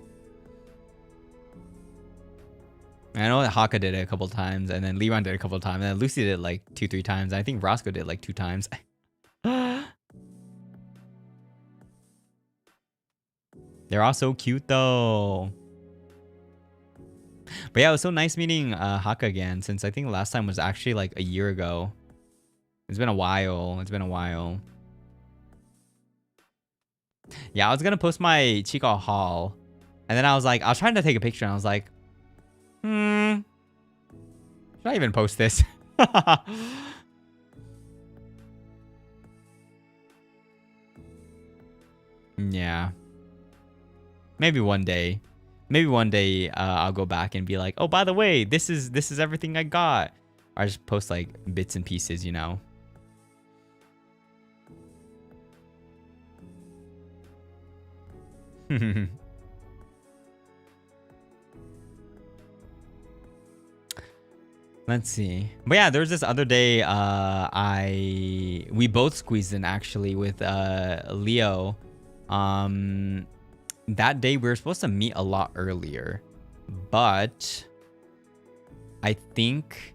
I know that Haka did it a couple times, and then Leron did it a couple times, and then Lucy did it like 2-3 times. And I think Roscoe did it like 2 times. They're all so cute though. But yeah, it was so nice meeting Haka again, since I think last time was actually like a year ago. It's been a while. It's been a while. Yeah, I was gonna post my Chica haul, and then I was like, I was trying to take a picture, and I was like, should I even post this? Yeah. Maybe one day. Maybe one day I'll go back and be like, oh, by the way, this is everything I got. Or I just post like bits and pieces, you know. Let's see. But yeah, there was this other day we both squeezed in actually with Leo. That day we were supposed to meet a lot earlier, but I think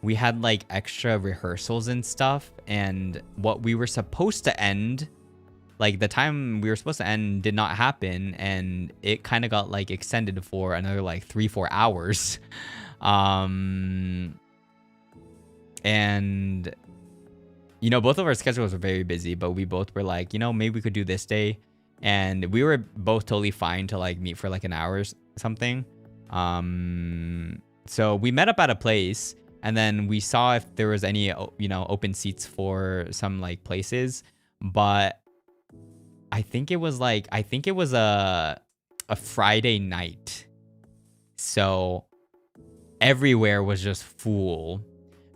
we had like extra rehearsals and stuff, and what we were supposed to end, like the time we were supposed to end, did not happen, and it kind of got like extended for another like 3-4 hours. And you know, both of our schedules were very busy, but we both were like, you know, maybe we could do this day. And we were both totally fine to like meet for like an hour or something. So we met up at a place, and then we saw if there was any, you know, open seats for some like places. But I think it was a Friday night. So everywhere was just full.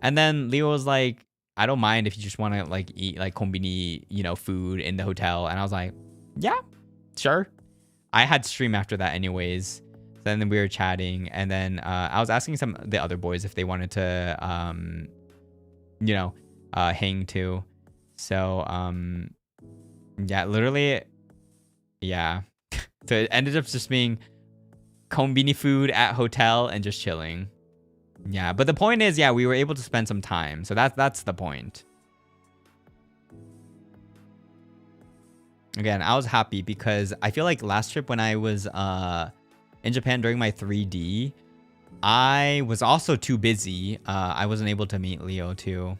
And then Leo was like, I don't mind if you just want to like eat like konbini, you know, food in the hotel. And I was like, yeah, sure. I had stream after that anyways. So then we were chatting, and then I was asking some of the other boys if they wanted to you know, hang too. So yeah, literally, yeah. So it ended up just being konbini food at hotel and just chilling. Yeah, but the point is, yeah, we were able to spend some time. So that's the point. Again, I was happy because I feel like last trip when I was in Japan during my 3D, I was also too busy. I wasn't able to meet Leo too.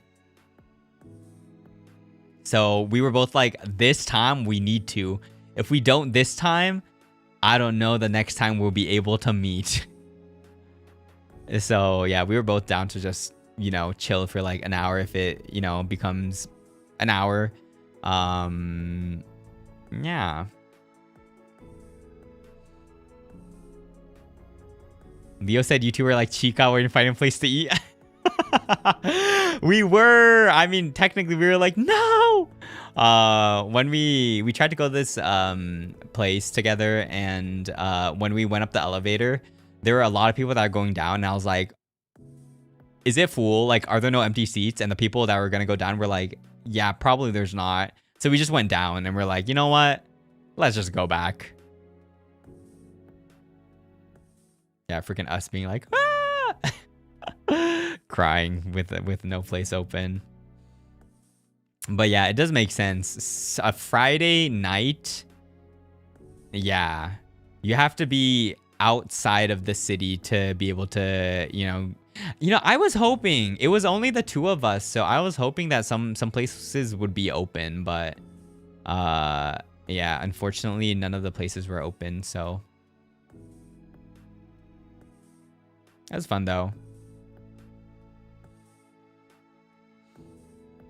So we were both like, this time we need to. If we don't this time, I don't know the next time we'll be able to meet. So yeah, we were both down to just, you know, chill for like an hour if it, you know, becomes an hour. Yeah. Leo said you two were like Chica waiting to find a place to eat. We were. I mean, technically we were like, no. When we tried to go to this place together, and when we went up the elevator, there were a lot of people that are going down, and I was like, is it full? Like, are there no empty seats? And the people that were gonna go down were like, yeah, probably there's not. So we just went down, and we're like, you know what? Let's just go back. Yeah, freaking us being like, ah! Crying with no place open. But yeah, it does make sense. A Friday night, yeah, you have to be outside of the city to be able to, you know, You know, I was hoping it was only the two of us, so I was hoping that some places would be open, but yeah, unfortunately none of the places were open, so that was fun though.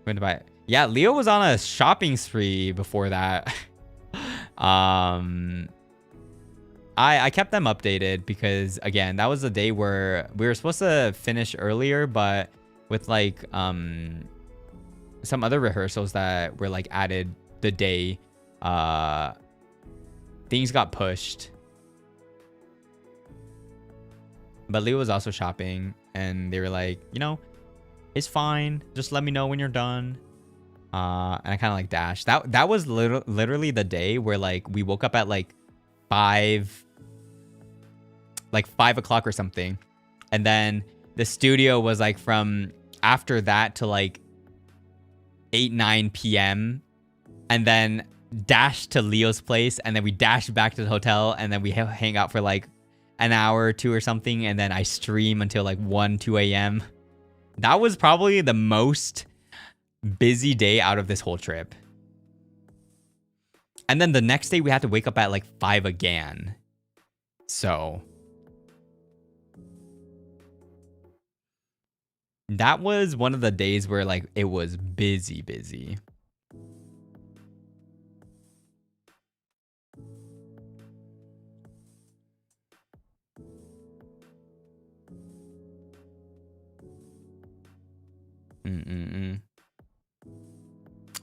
Went to buy. Yeah, Leo was on a shopping spree before that. I kept them updated because again, that was the day where we were supposed to finish earlier, but with like some other rehearsals that were like added the day, things got pushed. But Leo was also shopping and they were like, you know, it's fine, just let me know when you're done. And I kind of like dashed. That was literally the day where like we woke up at like 5 o'clock or something, and then the studio was like from after that to like 8-9 p.m. and then dashed to Leo's place, and then we dashed back to the hotel, and then we hang out for like an hour or two or something, and then I stream until like 1-2 a.m. That was probably the most busy day out of this whole trip. And then the next day we had to wake up at like 5 again. So that was one of the days where like it was busy.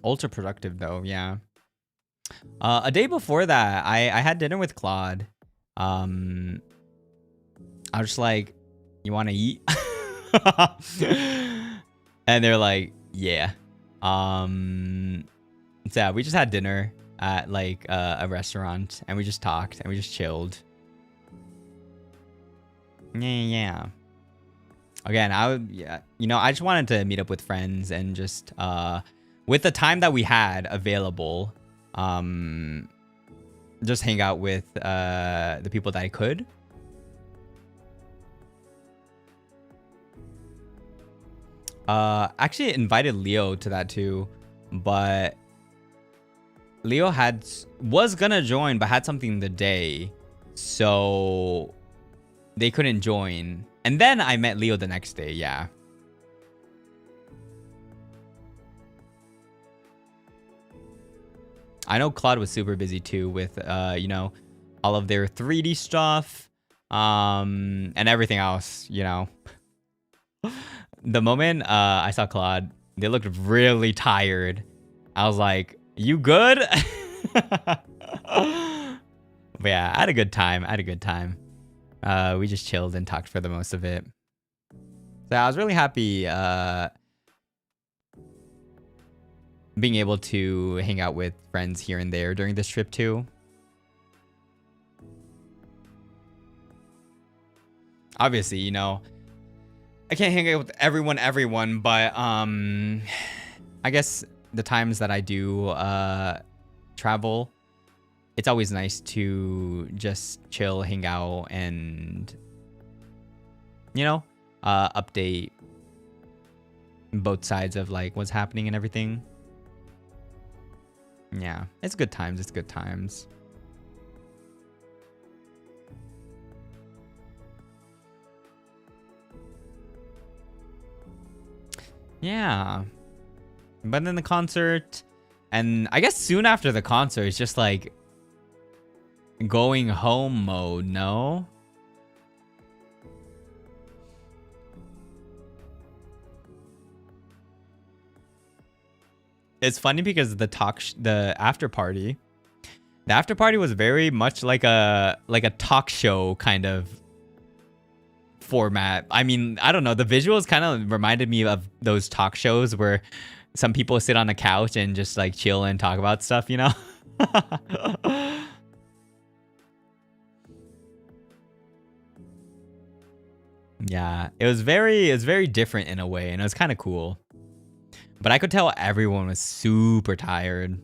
Ultra productive though, yeah. A day before that, I had dinner with Claude. I was just like, you want to eat? And they're like, yeah. So yeah, we just had dinner at like a restaurant, and we just talked and we just chilled. Yeah. Again, you know, I just wanted to meet up with friends and just with the time that we had available, just hang out with the people that I could. Actually invited Leo to that too, but Leo was gonna join but had something the day, so they couldn't join. And then I met Leo the next day, yeah. I know Claude was super busy too with you know, all of their 3D stuff and everything else, you know. The moment I saw Claude, they looked really tired. I was like, you good? But yeah, I had a good time. We just chilled and talked for the most of it. So I was really happy being able to hang out with friends here and there during this trip too. Obviously, you know, I can't hang out with everyone, but I guess the times that I do travel, it's always nice to just chill, hang out, and, you know, update both sides of like what's happening and everything. Yeah, it's good times. Yeah. But then the concert, and I guess soon after the concert, it's just like going home mode, no? It's funny because the after party was very much like a talk show kind of format. I mean, I don't know, the visuals kind of reminded me of those talk shows where some people sit on a couch and just like chill and talk about stuff, you know? Yeah, it was very different in a way, and it was kind of cool. But I could tell everyone was super tired.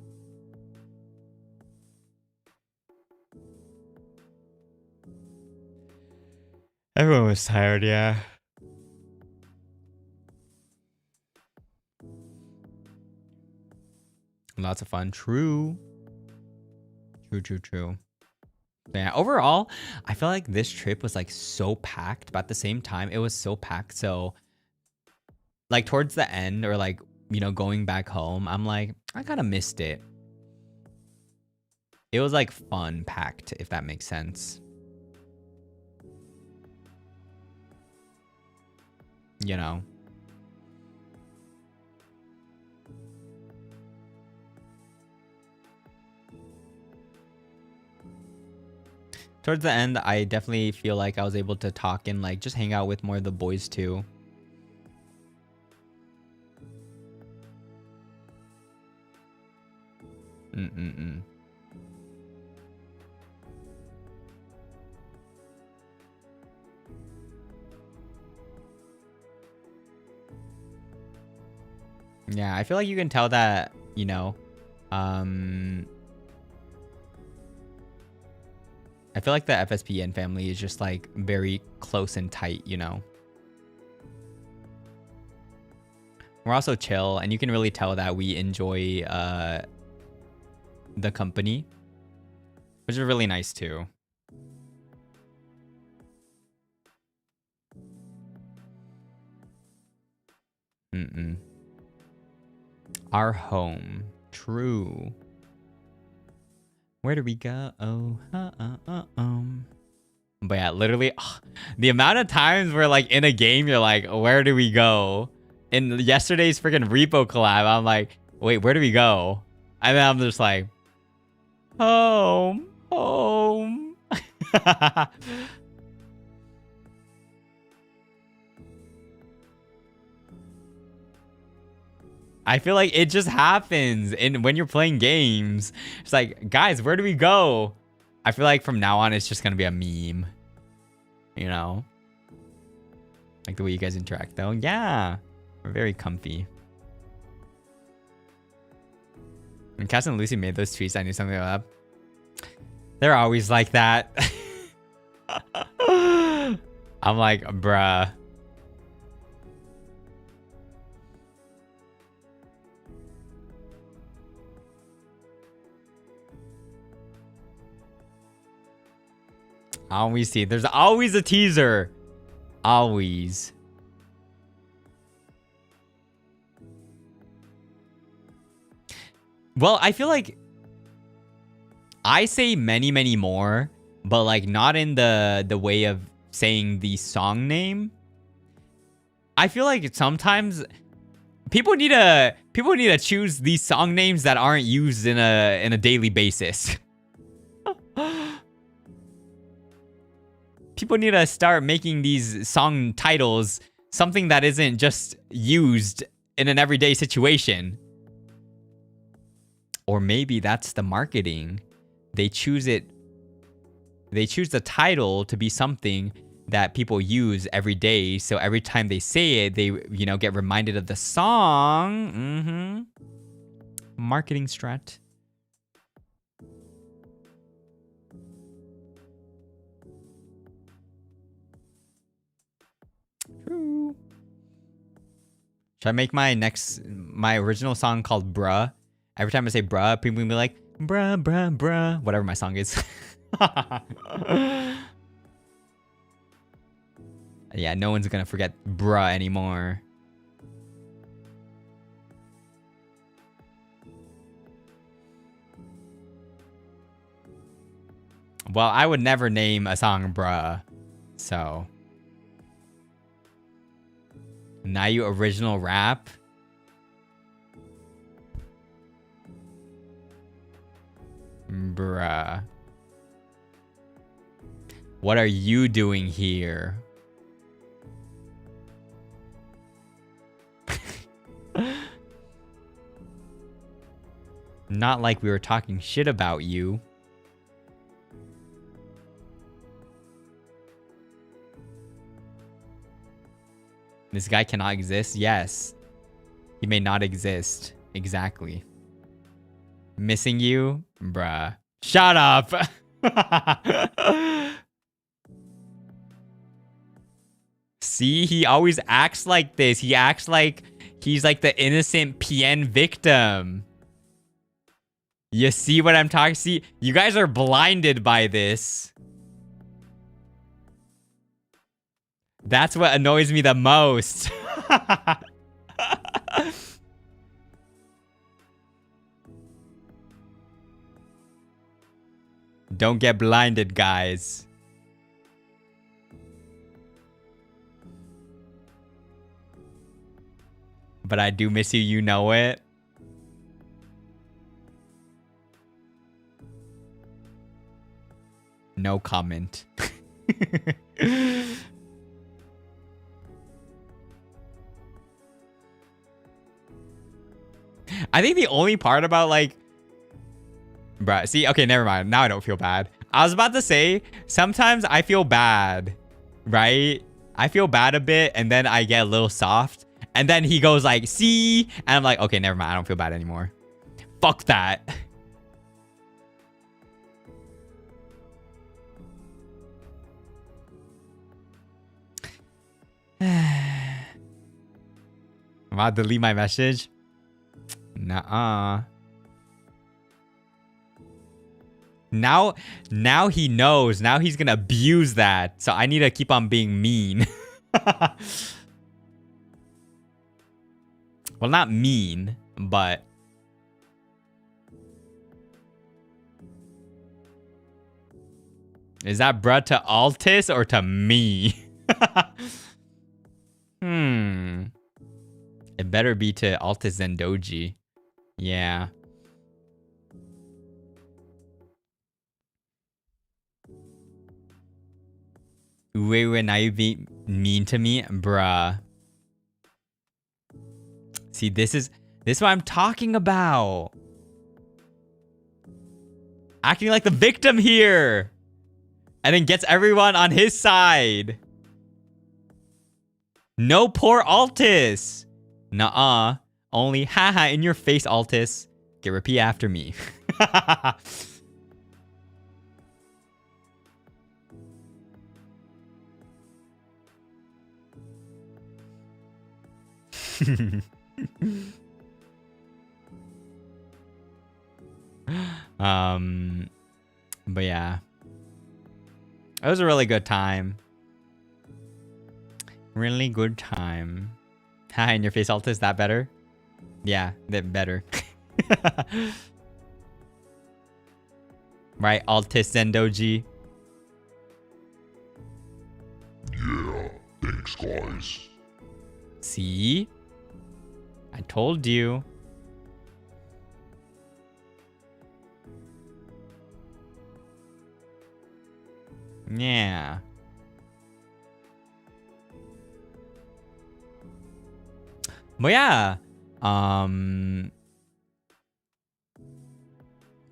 Everyone was tired, yeah. Lots of fun. True. True. Yeah, overall, I feel like this trip was like so packed, but at the same time, it was so packed. So like towards the end or like, you know, going back home, I'm like, I kind of missed it. It was like fun packed, if that makes sense. You know? Towards the end, I definitely feel like I was able to talk and like just hang out with more of the boys too. Yeah, I feel like you can tell that, you know, I feel like the FSPN family is just like very close and tight, you know. We're also chill, and you can really tell that we enjoy the company, which is really nice too. Our home. True. Where do we go? But yeah, literally, the amount of times we're like in a game, you're like, where do we go? In yesterday's freaking repo collab, I'm like, wait, where do we go? And then I'm just like, home. I feel like it just happens when you're playing games. It's like, guys, where do we go? I feel like from now on, it's just going to be a meme. You know? Like the way you guys interact, though. Yeah. We're very comfy. When Cass and Lucy made those tweets, I knew something was up. They're always like that. I'm like, bruh. Always see. There's always a teaser. Always. Well, I feel like I say many more, but like not in the way of saying the song name. I feel like sometimes people need to choose these song names that aren't used in a daily basis. People need to start making these song titles something that isn't just used in an everyday situation. Or maybe that's the marketing. They choose the title to be something that people use every day. So every time they say it, they, you know, get reminded of the song. Marketing strat. True. Should I make my original song called Bruh? Every time I say bruh, people will be like, bruh, whatever my song is. Yeah, no one's gonna forget bruh anymore. Well, I would never name a song bruh, so. Nayu original rap. Bruh. What are you doing here? Not like we were talking shit about you. This guy cannot exist? Yes. He may not exist. Exactly. Missing you? Bruh. Shut up! See, he always acts like this. He acts like he's like the innocent PN victim. You see what I'm talking? See, you guys are blinded by this. That's what annoys me the most. Don't get blinded, guys. But I do miss you, you know it. No comment. I think the only part about like... Bruh, see, okay, never mind. Now I don't feel bad. I was about to say, sometimes I feel bad, right? I feel bad a bit, and then I get a little soft. And then he goes like, see? And I'm like, okay, never mind. I don't feel bad anymore. Fuck that. I'm about to delete my message. Nuh-uh. Now he knows. Now he's gonna abuse that. So I need to keep on being mean. Well, not mean, but... Is that bruh to Altis or to me? It better be to Altis than Doji. Yeah. Wait, now you be mean to me? Bruh. See, this is what I'm talking about. Acting like the victim here. And then gets everyone on his side. No poor Altis. Nuh-uh. Only haha in your face, Altis. Get repeat after me. But yeah. It was a really good time. Really good time. Haha in your face, Altis. That better? Yeah, that better. Right, Altis Zendoji. Yeah, thanks guys. See? I told you. Yeah. But yeah.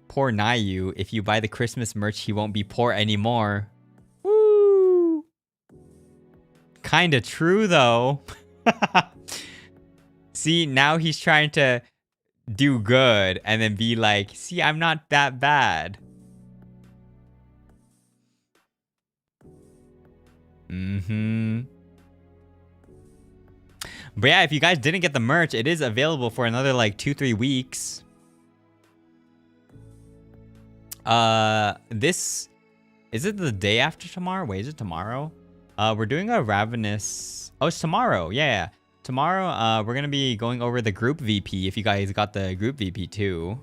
Poor Nayu. If you buy the Christmas merch, he won't be poor anymore. Woo! Kinda true though. See, now he's trying to do good and then be like, see, I'm not that bad. But yeah, if you guys didn't get the merch, it is available for another like 2-3 weeks. This is it the day after tomorrow? Wait, is it tomorrow? We're doing a Ravanis. Oh, it's tomorrow. Yeah. Tomorrow, we're gonna be going over the group VP. If you guys got the group VP too.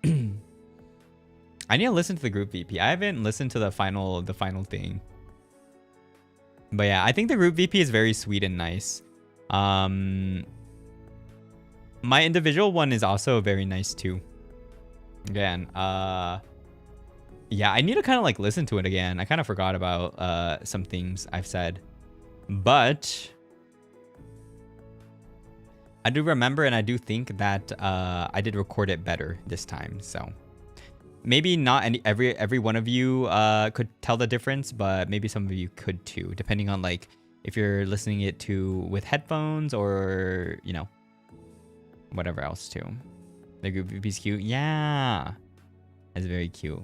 I need to listen to the group VP. I haven't listened to the final thing. But yeah, I think the group VP is very sweet and nice. My individual one is also very nice too. Again, yeah, I need to kind of like listen to it again. I kind of forgot about some things I've said. But I do remember and I do think that I did record it better this time. So maybe not every one of you could tell the difference, but maybe some of you could too, depending on like if you're listening it to with headphones or, you know, whatever else too. The group VP is cute. Yeah. It's very cute.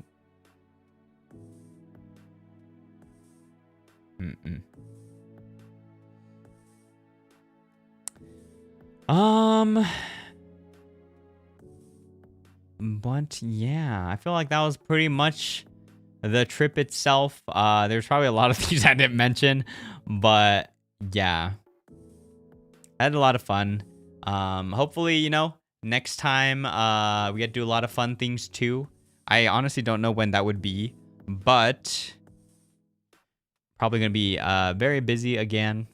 But yeah, I feel like that was pretty much the trip itself. There's probably a lot of things I didn't mention, but yeah, I had a lot of fun. Hopefully, you know, next time we get to do a lot of fun things too. I honestly don't know when that would be, but probably gonna be very busy again.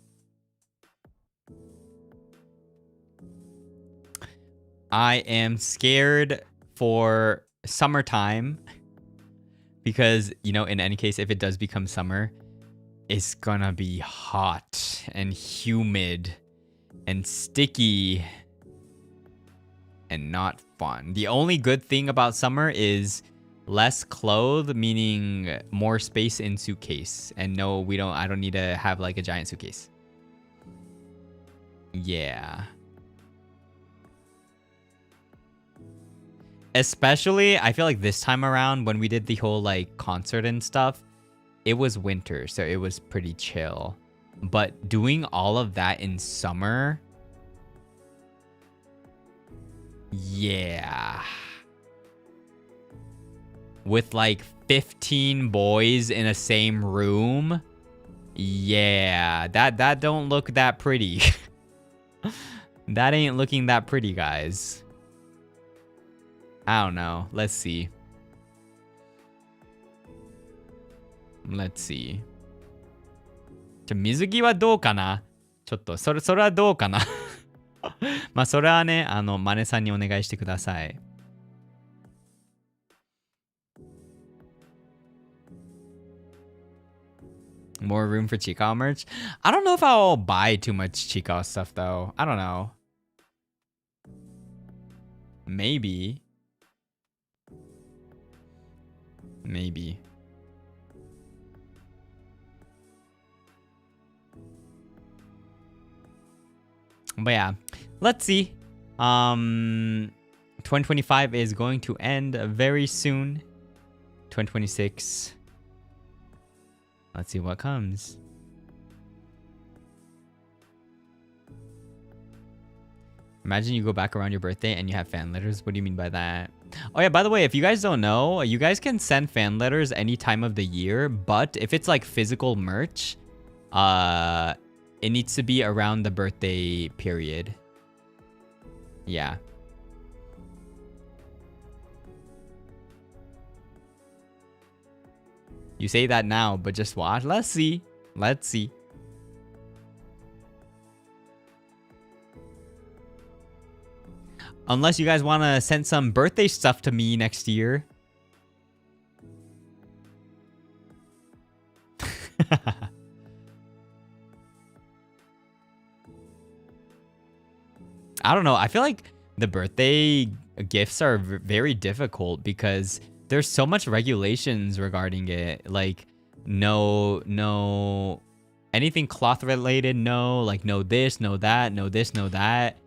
I am scared for summertime because, you know, in any case, if it does become summer, it's gonna be hot and humid and sticky and not fun. The only good thing about summer is less clothes, meaning more space in suitcase. And no, I don't need to have like a giant suitcase. Yeah. Especially, I feel like this time around when we did the whole like concert and stuff, it was winter, so it was pretty chill. But doing all of that in summer, yeah. With like 15 boys in a same room, yeah, that don't look that pretty. That ain't looking that pretty, guys. I don't know. Let's see. Let's see. 水着はどうかな？ちょっと、それはどうかな？まあ、それはね、マネさんにお願いしてください。More room for Chiikawa merch? I don't know if I'll buy too much Chiikawa stuff, though. I don't know. Maybe. Maybe. But yeah, let's see. 2025 is going to end very soon. 2026. Let's see what comes. Imagine you go back around your birthday and you have fan letters. What do you mean by that? Oh yeah, by the way, if you guys don't know, you guys can send fan letters any time of the year, but if it's like physical merch, it needs to be around the birthday period. Yeah. You say that now, but just watch. Let's see. Let's see. Unless you guys want to send some birthday stuff to me next year. I don't know. I feel like the birthday gifts are very difficult because there's so much regulations regarding it. Like, no, anything cloth related, no. Like, no this, no that, no this, no that.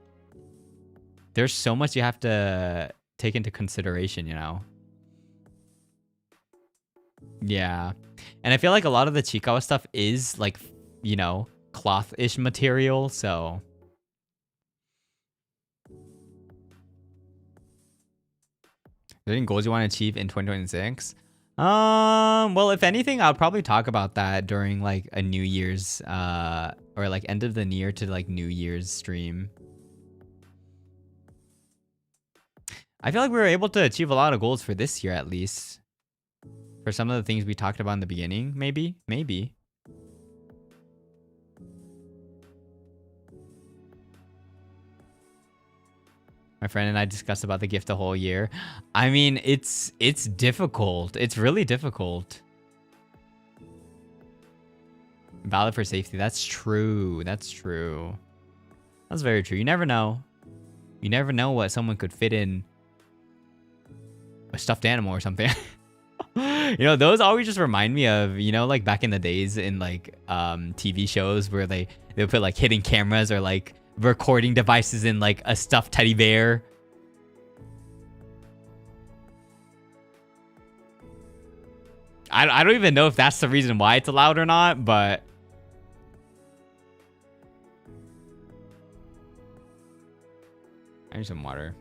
There's so much you have to take into consideration, you know? Yeah. And I feel like a lot of the Chiikawa stuff is like, you know, cloth-ish material, so... Are there any goals you want to achieve in 2026? Well, if anything, I'll probably talk about that during like a New Year's, or like end of the year to like New Year's stream. I feel like we were able to achieve a lot of goals for this year, at least. For some of the things we talked about in the beginning, maybe. My friend and I discussed about the gift the whole year. I mean, it's difficult. It's really difficult. Valid for safety. That's true. That's true. That's very true. You never know. You never know what someone could fit in a stuffed animal or something. You know, those always just remind me of, you know, like back in the days in like TV shows where they would put like hidden cameras or like recording devices in like a stuffed teddy bear. I don't even know if that's the reason why it's allowed or not, but I need some water.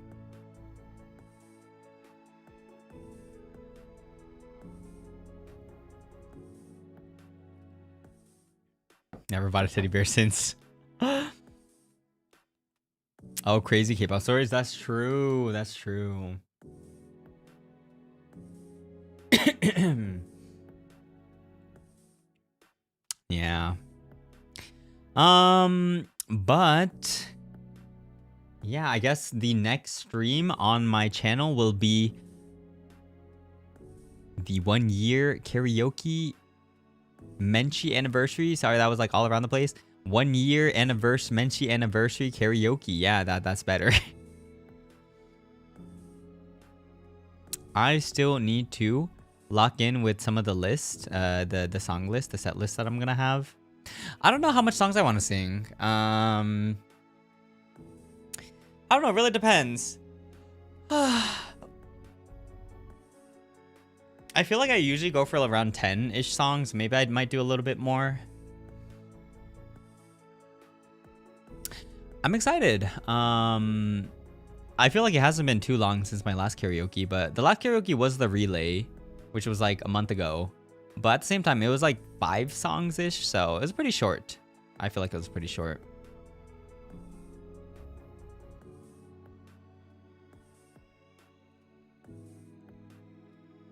bought a teddy bear since. Oh, crazy K-pop stories. That's true. That's true. Yeah. But yeah, I guess the next stream on my channel will be the 1 year karaoke Menchi anniversary. Sorry, that was like all around the place. 1 year anniversary Menchi anniversary karaoke. Yeah, that's better. I still need to lock in with some of the list, the song list, the set list that I'm gonna have. I don't know how much songs I want to sing. I don't know. It really depends. I feel like I usually go for around 10-ish songs. Maybe I might do a little bit more. I'm excited. I feel like it hasn't been too long since my last karaoke, but the last karaoke was the relay, which was like a month ago. But at the same time, it was like 5 songs-ish, so it was pretty short. I feel like it was pretty short.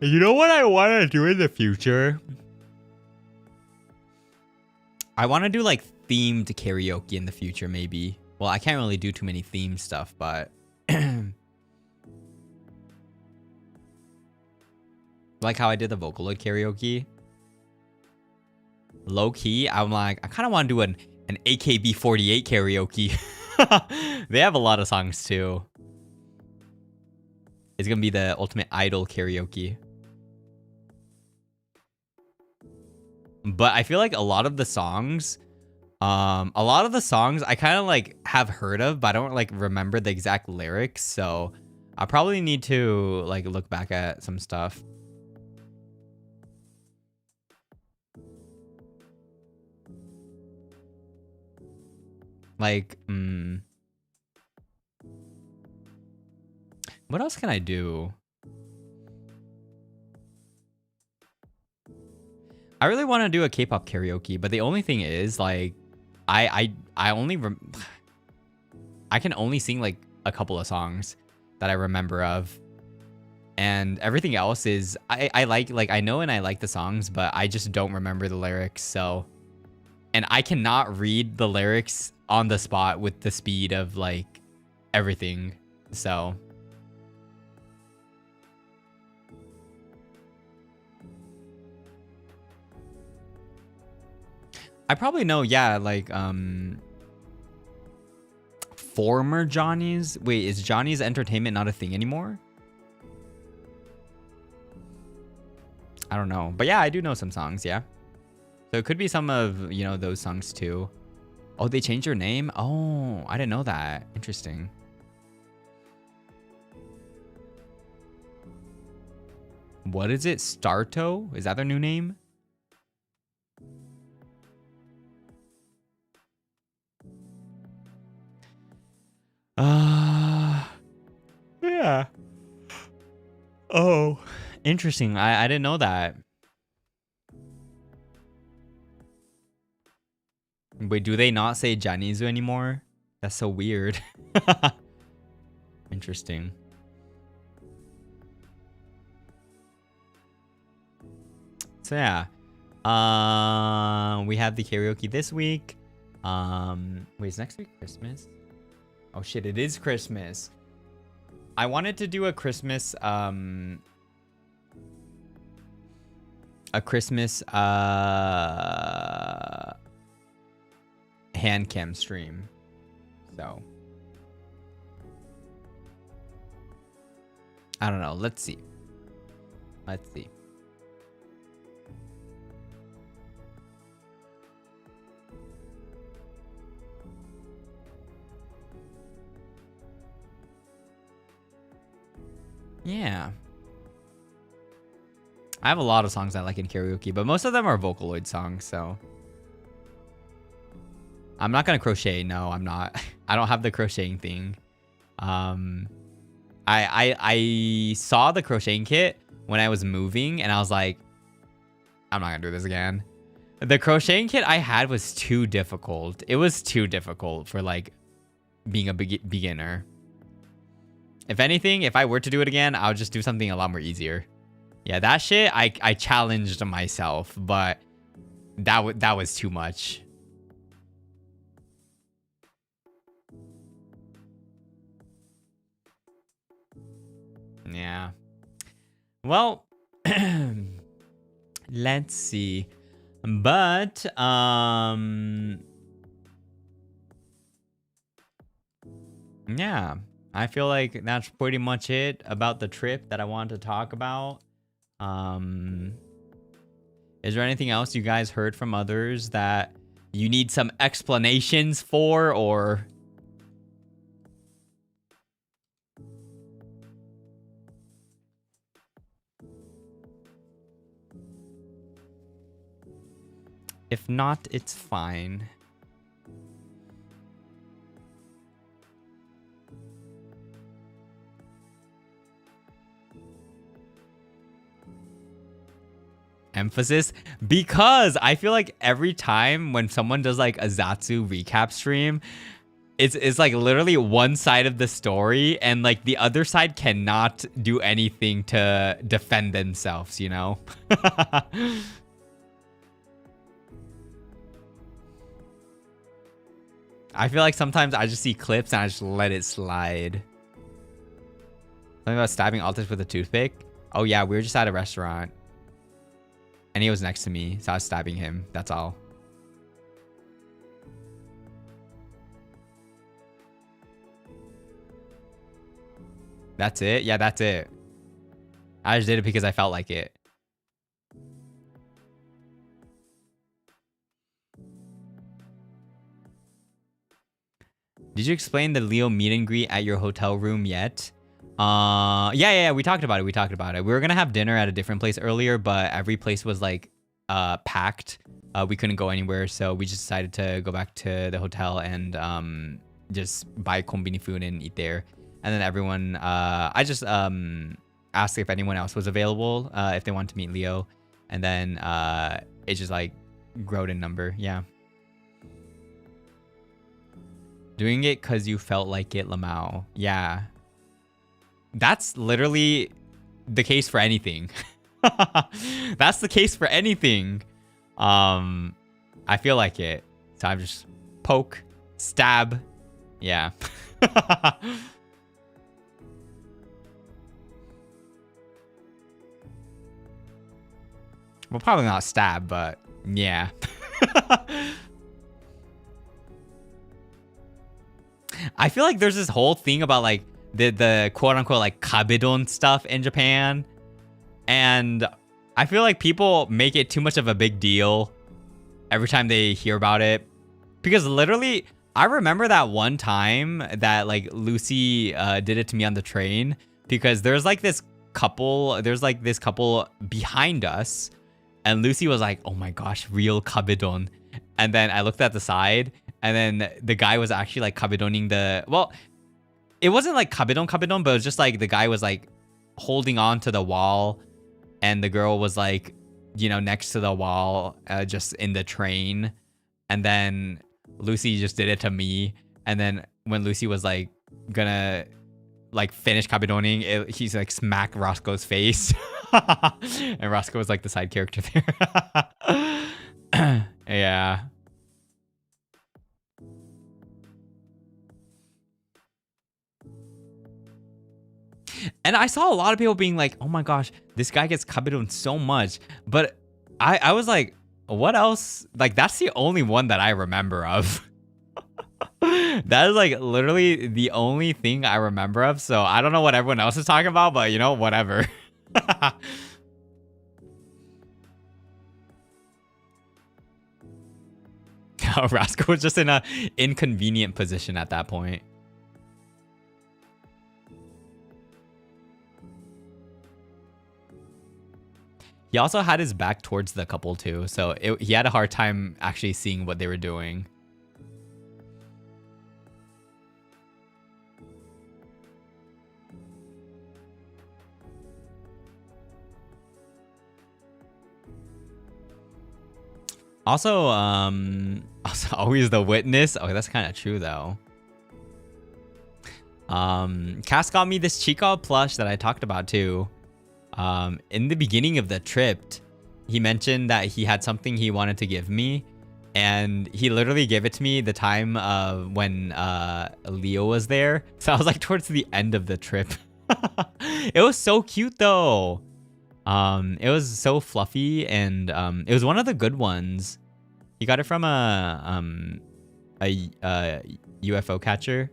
You know what I want to do in the future? I want to do like themed karaoke in the future, maybe. Well, I can't really do too many theme stuff, but like how I did the Vocaloid karaoke. Low key, I'm like, I kind of want to do an AKB48 karaoke. They have a lot of songs too. It's gonna be the ultimate idol karaoke. But I feel like a lot of the songs I kind of like have heard of, but I don't like remember the exact lyrics, so I probably need to like look back at some stuff. Like, what else can I do? I really want to do a K-pop karaoke, but the only thing is, like, I can only sing like a couple of songs that I remember of, and everything else is I know and I like the songs, but I just don't remember the lyrics. So, and I cannot read the lyrics on the spot with the speed of like everything. So I probably know, yeah, like former Johnny's. Wait, is Johnny's Entertainment not a thing anymore? I don't know. But yeah, I do know some songs, yeah. So it could be some of, you know, those songs too. Oh, they changed their name? Oh, I didn't know that. Interesting. What is it? Starto? Is that their new name? Yeah. Oh, interesting. I didn't know that. Wait, do they not say Janizu anymore? That's so weird. Interesting. So yeah. We have the karaoke this week. Wait, is next week Christmas? Oh shit, it is Christmas. I wanted to do a Christmas hand cam stream. So I don't know. Let's see. Let's see. Yeah. I have a lot of songs I like in karaoke, but most of them are Vocaloid songs, so I'm not gonna crochet. No, I'm not. I don't have the crocheting thing. I saw the crocheting kit when I was moving, and I was like, I'm not gonna do this again. The crocheting kit I had was too difficult. It was too difficult for like being a beginner. If anything, if I were to do it again, I would just do something a lot more easier. Yeah, that shit, I challenged myself, but that was too much. Yeah. Well, let's see. But yeah, I feel like that's pretty much it about the trip that I wanted to talk about. Is there anything else you guys heard from others that you need some explanations for, or if not, it's fine. Emphasis, because I feel like every time when someone does like a Zatsu recap stream, it's like literally one side of the story and like the other side cannot do anything to defend themselves, you know? I feel like sometimes I just see clips and I just let it slide. Something about stabbing Altus with a toothpick. Oh yeah, we were just at a restaurant. And he was next to me, so I was stabbing him. That's all. That's it? Yeah, that's it. I just did it because I felt like it. Did you explain the Leo meet and greet at your hotel room yet? Yeah, we talked about it. We were gonna have dinner at a different place earlier, but every place was like packed. We couldn't go anywhere, so we just decided to go back to the hotel and just buy konbini food and eat there. And then everyone, I just asked if anyone else was available, if they wanted to meet Leo, and then it just like growed in number. Yeah. Doing it because you felt like it, Lamau. Yeah. That's literally the case for anything. That's the case for anything. I feel like it. So I'm just poke, stab. Yeah. Well, probably not stab, but yeah. I feel like there's this whole thing about like the quote unquote like kabedon stuff in Japan. And I feel like people make it too much of a big deal every time they hear about it. Because literally, I remember that one time that like Lucy did it to me on the train. Because there's this couple behind us. And Lucy was like, oh my gosh, real kabedon. And then I looked at the side. And then the guy was actually like kabedoning the... Well, it wasn't like kabedon, but it was just like the guy was like holding on to the wall. And the girl was like, you know, next to the wall, just in the train. And then Lucy just did it to me. And then when Lucy was like gonna like finish kabedoning, he's like smacked Roscoe's face. And Roscoe was like the side character there. Yeah. And I saw a lot of people being like, oh my gosh, this guy gets kabedon so much. But I was like, what else? Like, that's the only one that I remember of. That is like literally the only thing I remember of. So I don't know what everyone else is talking about, but you know, whatever. Roscoe was just in a inconvenient position at that point. He also had his back towards the couple too, so he had a hard time actually seeing what they were doing. Also, also always the witness. Oh, that's kind of true though. Cass got me this Chica plush that I talked about too. In the beginning of the trip, he mentioned that he had something he wanted to give me, and he literally gave it to me the time when Leo was there. So I was like towards the end of the trip. It was so cute though. It was so fluffy, and it was one of the good ones. He got it from a UFO catcher.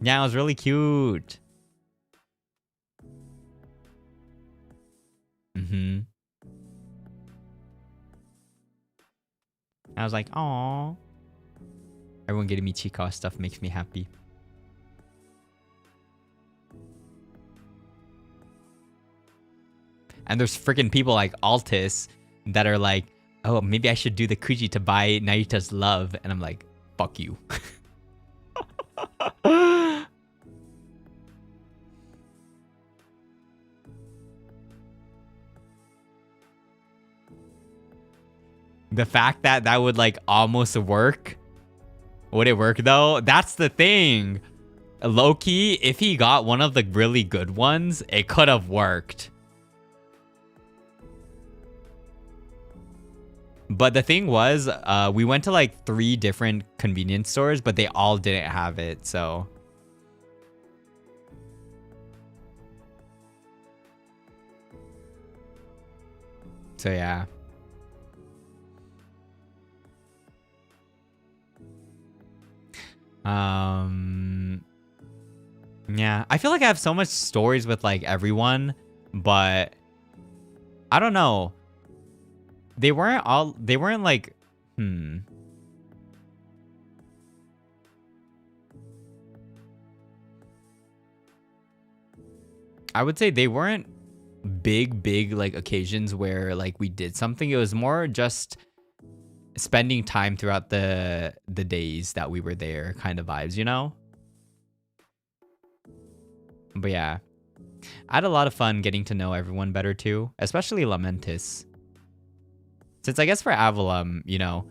Yeah, it was really cute. I was like, "Aww." Everyone getting me Chica stuff makes me happy. And there's freaking people like Altus that are like, "Oh, maybe I should do the Kuji to buy Nayuta's love." And I'm like, "Fuck you." The fact that that would like almost work. Would it work though? That's the thing. Low-key, if he got one of the really good ones, it could have worked. But the thing was, we went to like 3 different convenience stores, but they all didn't have it, so. So yeah. Yeah, I feel like I have so much stories with like everyone, but I don't know. They weren't like, I would say they weren't big like occasions where like we did something. It was more just spending time throughout the days that we were there kind of vibes, you know? But yeah, I had a lot of fun getting to know everyone better too, especially Lamentis. Since I guess for Avalum, you know,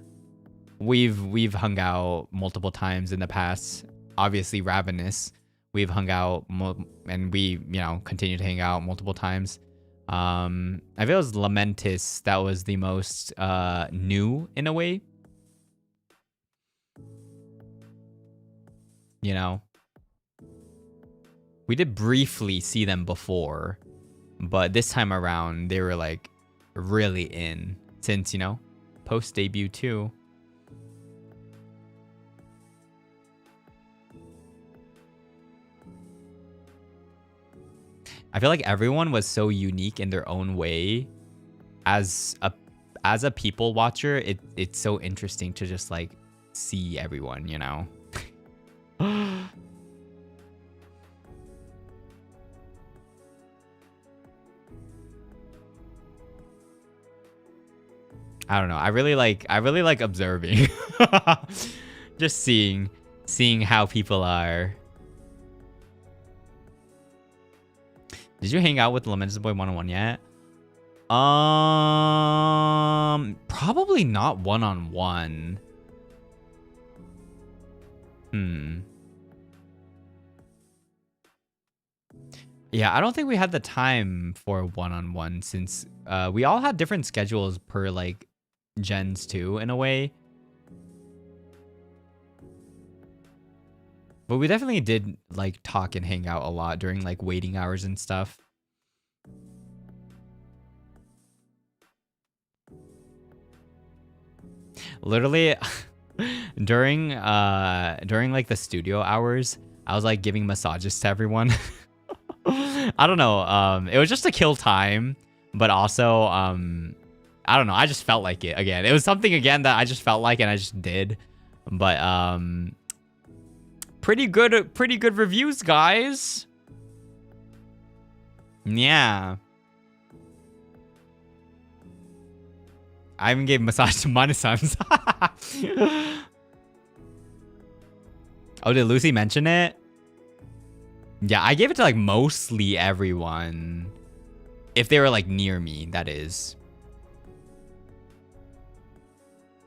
we've hung out multiple times in the past. Obviously Ravenous, we've hung out and we, you know, continue to hang out multiple times. I feel it was Lamentis that was the most new in a way. You know, we did briefly see them before, but this time around they were like really in, since, you know, post debut too. I feel like everyone was so unique in their own way. As a people watcher, it's so interesting to just like see everyone, you know. I don't know. I really like observing. Just seeing how people are. Did you hang out with Lamentis Boy 1-on-1 yet? Probably not 1-on-1. Yeah, I don't think we had the time for 1-on-1 since we all had different schedules per like gens too, in a way. But we definitely did like talk and hang out a lot during like waiting hours and stuff. Literally during like the studio hours, I was like giving massages to everyone. I don't know. It was just to kill time, but also I don't know. I just felt like it again. It was something again that I just felt like and I just did. But pretty good reviews, guys. Yeah. I even gave massage to Mana-sans. Oh, did Lucy mention it? Yeah, I gave it to like mostly everyone. If they were like near me, that is.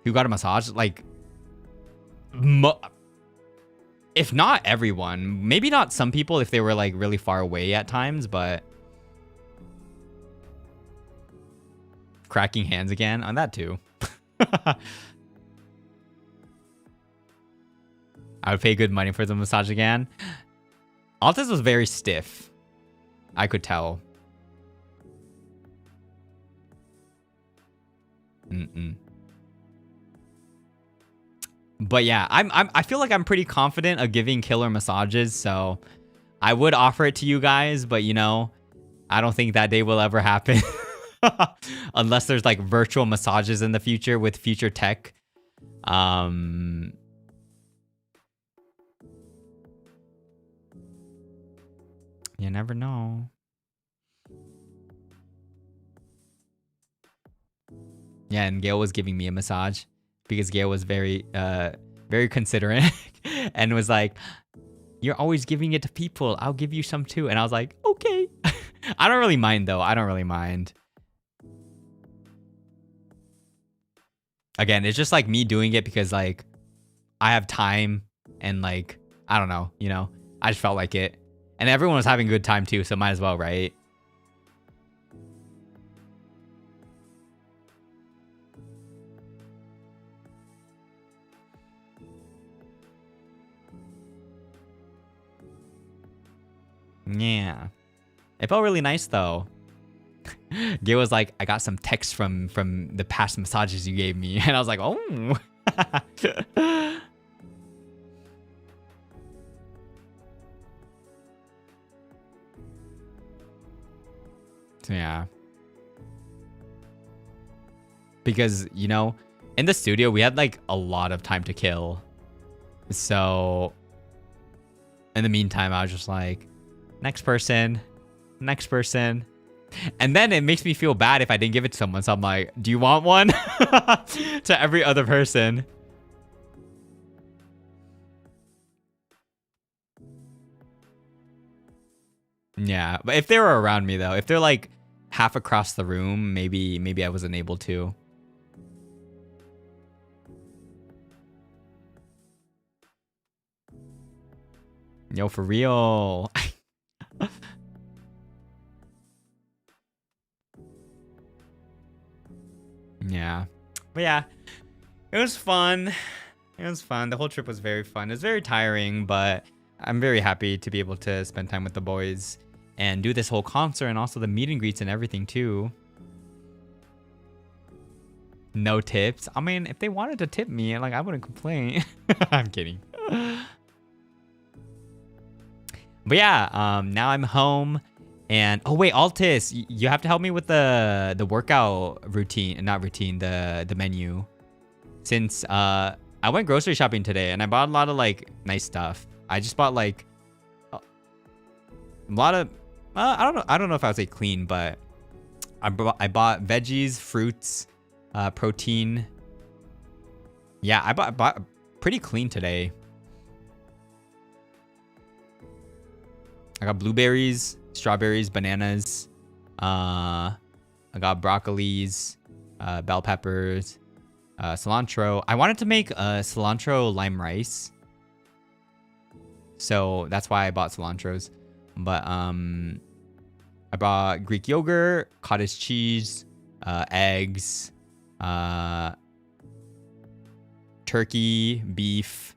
who got a massage. Like, if not everyone, maybe not some people if they were like really far away at times, but cracking hands again on that too. I would pay good money for the massage again. Altis was very stiff. I could tell. But yeah, I feel like I'm pretty confident of giving killer massages, so I would offer it to you guys, but you know, I don't think that day will ever happen. Unless there's like virtual massages in the future with future tech. You never know. Yeah, and Gail was giving me a massage because Gail was very considerate and was like, "You're always giving it to people. I'll give you some too." And I was like, "Okay." I don't really mind though. I don't really mind. Again, it's just like me doing it because like I have time and like, I don't know, you know, I just felt like it. And everyone was having a good time too, so might as well, right? Yeah. It felt really nice though. Gail was like, I got some texts from the past massages you gave me. And I was like, oh. So, yeah. Because, you know, in the studio, we had like a lot of time to kill. So in the meantime, I was just like, next person. And then it makes me feel bad if I didn't give it to someone. So I'm like, do you want one? To every other person. Yeah, but if they were around me though, if they're like half across the room, maybe I wasn't able to. Yo, for real. Yeah. But yeah, it was fun. It was fun. The whole trip was very fun. It was very tiring, but I'm very happy to be able to spend time with the boys and do this whole concert and also the meet and greets and everything too. No tips. I mean, if they wanted to tip me, like I wouldn't complain. I'm kidding. But yeah, now I'm home. And oh wait, Altis, you have to help me with the workout routine, not routine, the menu. Since I went grocery shopping today and I bought a lot of like nice stuff. I just bought like a lot of I don't know if I would say clean, but I bought veggies, fruits, protein. Yeah, I bought pretty clean today. I got blueberries, strawberries, bananas. I got broccolis, bell peppers, cilantro. I wanted to make a cilantro lime rice, so that's why I bought cilantros. But I bought Greek yogurt, cottage cheese, eggs, turkey, beef,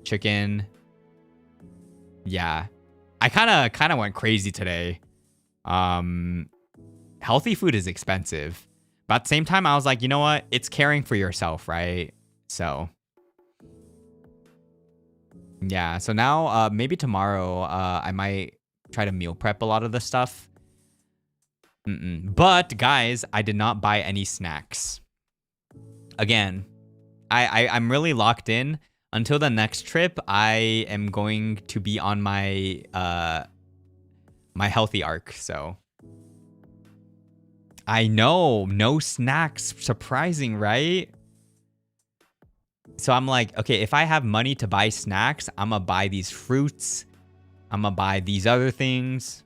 chicken. Yeah. I kind of went crazy today. Healthy food is expensive, but at the same time, I was like, you know what? It's caring for yourself, right? So, yeah. So now, maybe tomorrow, I might try to meal prep a lot of the stuff. But guys, I did not buy any snacks. Again, I'm really locked in. Until the next trip, I am going to be on my my healthy arc, so. I know, no snacks, surprising, right? So I'm like, okay, if I have money to buy snacks, I'm gonna buy these fruits. I'm gonna buy these other things.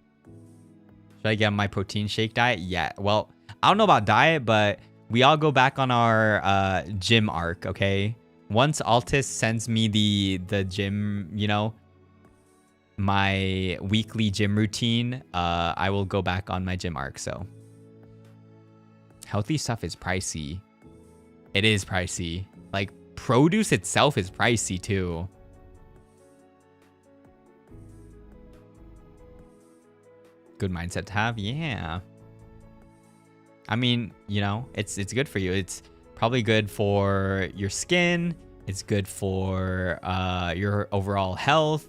Should I get on my protein shake diet? Yeah, well, I don't know about diet, but we all go back on our gym arc, okay? Once Altis sends me the gym, you know, my weekly gym routine, I will go back on my gym arc. So healthy stuff is pricey. It is pricey. Like produce itself is pricey too. Good mindset to have. Yeah. I mean, you know, it's good for you. It's probably good for your skin. It's good for your overall health.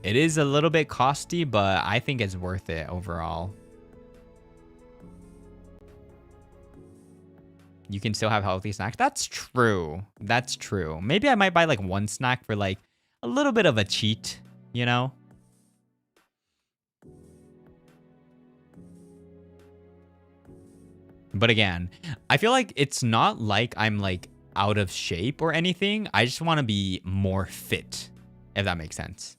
It is a little bit costly, but I think it's worth it overall. You can still have healthy snacks. That's true. That's true. Maybe I might buy like one snack for like a little bit of a cheat, you know? But again, I feel like it's not like I'm like out of shape or anything. I just want to be more fit, if that makes sense.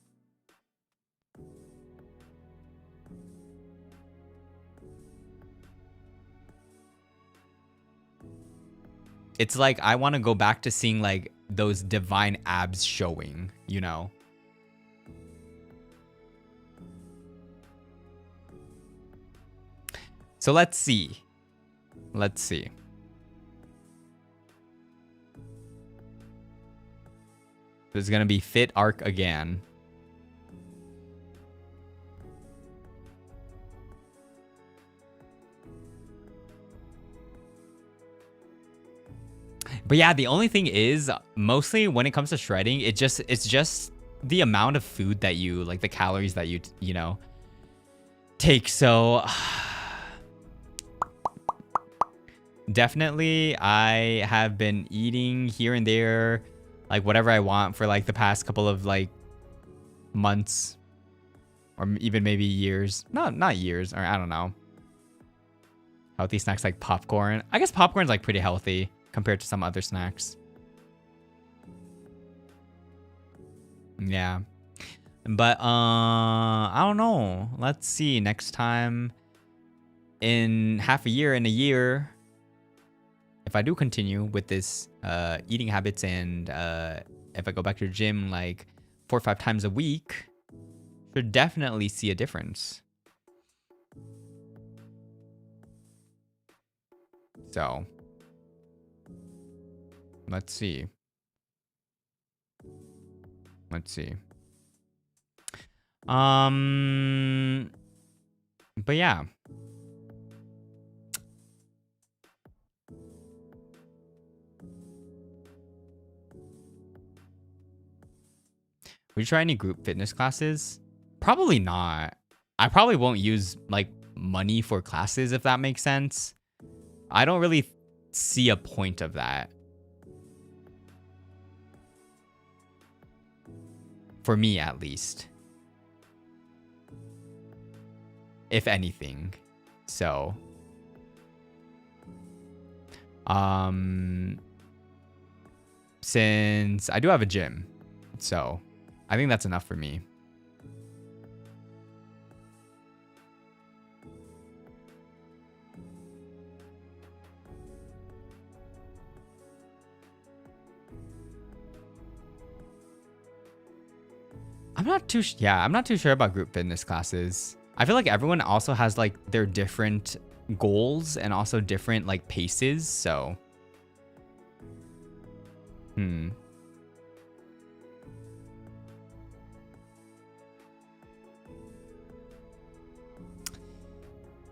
It's like I want to go back to seeing like those divine abs showing, you know? So let's see. Let's see. There's gonna be fit arc again. But yeah, the only thing is, mostly when it comes to shredding, it's just the amount of food that you, like the calories that you know, take. So definitely I have been eating here and there, like whatever I want for like the past couple of like months or even maybe years. Not years, or I don't know. Healthy snacks like popcorn. I guess popcorn's like pretty healthy compared to some other snacks. Yeah. But I don't know. Let's see, next time in half a year, in a year, if I do continue with this eating habits and if I go back to the gym like 4 or 5 times a week, should definitely see a difference. So let's see. Let's see. But yeah. Would you try any group fitness classes? Probably not. I probably won't use like money for classes, if that makes sense. I don't really see a point of that. For me, at least. If anything. So. Since I do have a gym. So, I think that's enough for me. I'm not too sure about group fitness classes. I feel like everyone also has like their different goals and also different like paces, so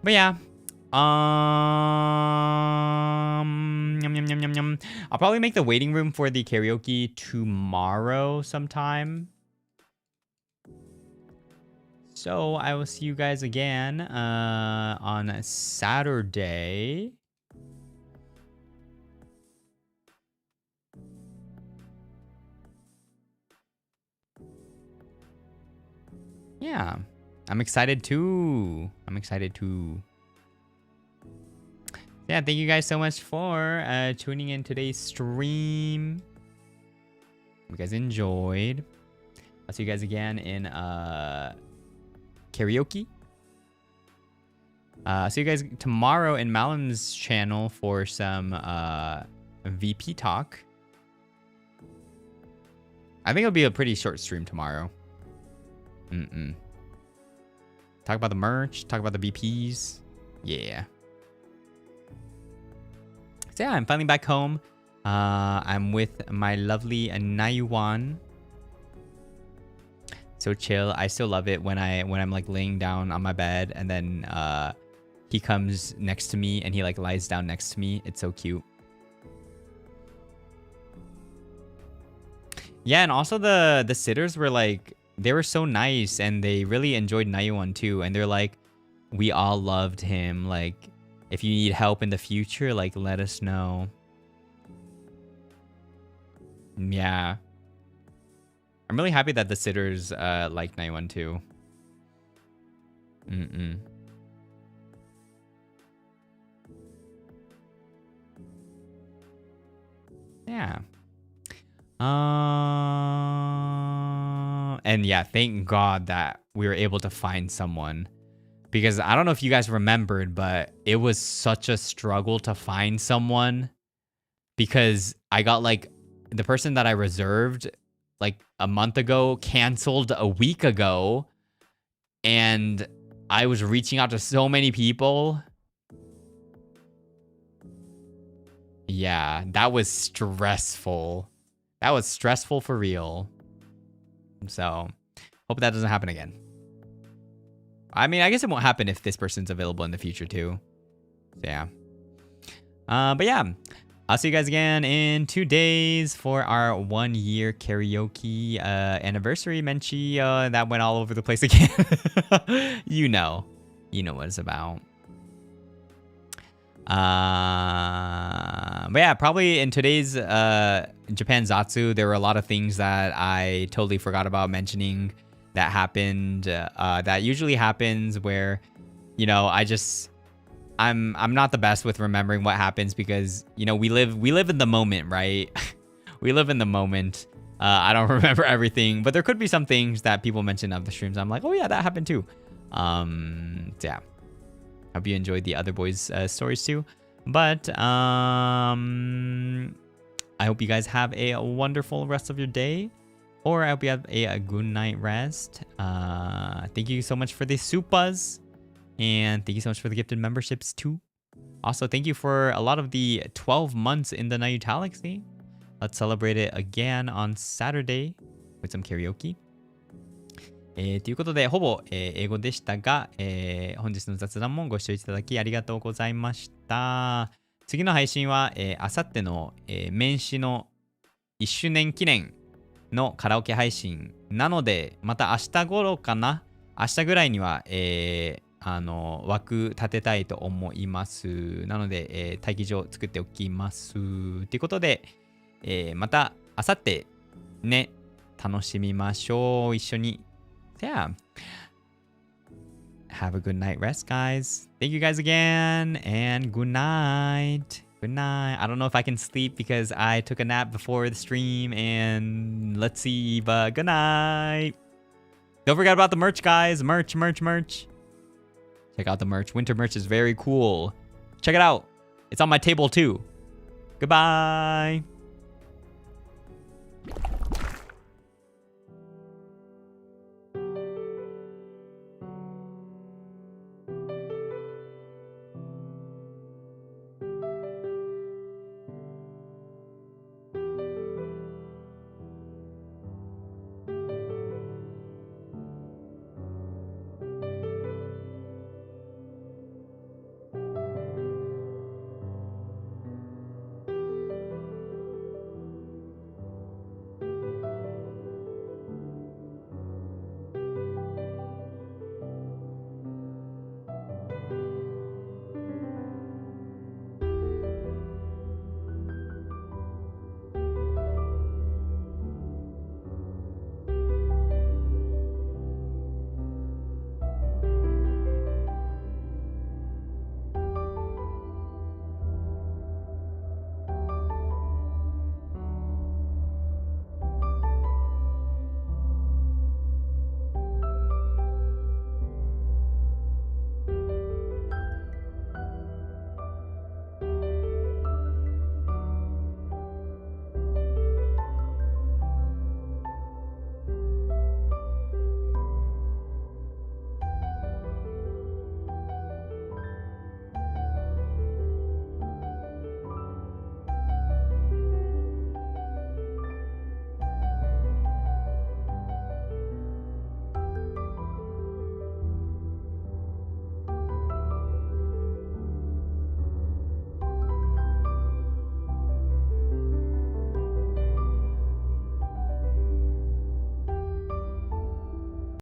But yeah. Yum, yum, yum, yum, yum. I'll probably make the waiting room for the karaoke tomorrow sometime. So I will see you guys again on Saturday. Yeah, I'm excited too. Yeah, thank you guys so much for tuning in today's stream. Hope you guys enjoyed. I'll see you guys again in karaoke. See you guys tomorrow in Malam's channel for some VP talk. I think it'll be a pretty short stream tomorrow. Talk about the merch, talk about the VPs. Yeah. So yeah, I'm finally back home. I'm with my lovely Nayuan. So chill. I still love it when I'm like laying down on my bed and then he comes next to me and he like lies down next to me. It's so cute. Yeah, and also the sitters were like, they were so nice and they really enjoyed Nayuan too. And they're like, we all loved him. Like, if you need help in the future, like let us know. Yeah. I'm really happy that the sitters like Nayuan too. Yeah. And yeah, thank God that we were able to find someone. Because I don't know if you guys remembered, but it was such a struggle to find someone. Because I got like, the person that I reserved like a month ago canceled a week ago. And I was reaching out to so many people. Yeah, that was stressful. That was stressful for real. So, hope that doesn't happen again. I mean, I guess it won't happen if this person's available in the future too. So, yeah. But yeah, I'll see you guys again in 2 days for our 1 year karaoke anniversary menchie that went all over the place again. You know what it's about. But yeah, probably in today's Japan Zatsu, there were a lot of things that I totally forgot about mentioning that happened. That usually happens where, you know, I'm not the best with remembering what happens because, you know, we live in the moment, right? We live in the moment. I don't remember everything, but there could be some things that people mention of the streams. I'm like, oh yeah, that happened too. Yeah. Hope you enjoyed the other boys' stories too. But I hope you guys have a wonderful rest of your day. Or I hope you have a good night rest. Thank you so much for the supas. And thank you so much for the gifted memberships too. Also, thank you for a lot of the 12 months in the Nayutalaxy. Let's celebrate it again on Saturday with some karaoke. ということで、ほぼ、英語でしたが、本日の雑談もご視聴いただきありがとうございました。次の配信は、あさっての、年始の1周年記念のカラオケ配信なので、また明日頃かな、明日ぐらいには、枠立てたいと思います。なので、待機場作っておきます。ということで、またあさってね、楽しみましょう。一緒に。Yeah. Have a good night rest, guys. Thank you guys again, and good night. Good night. I don't know if I can sleep because I took a nap before the stream, and let's see, but good night. Don't forget about the merch, guys. Merch. Check out the merch. Winter merch is very cool. Check it out. It's on my table too. Goodbye.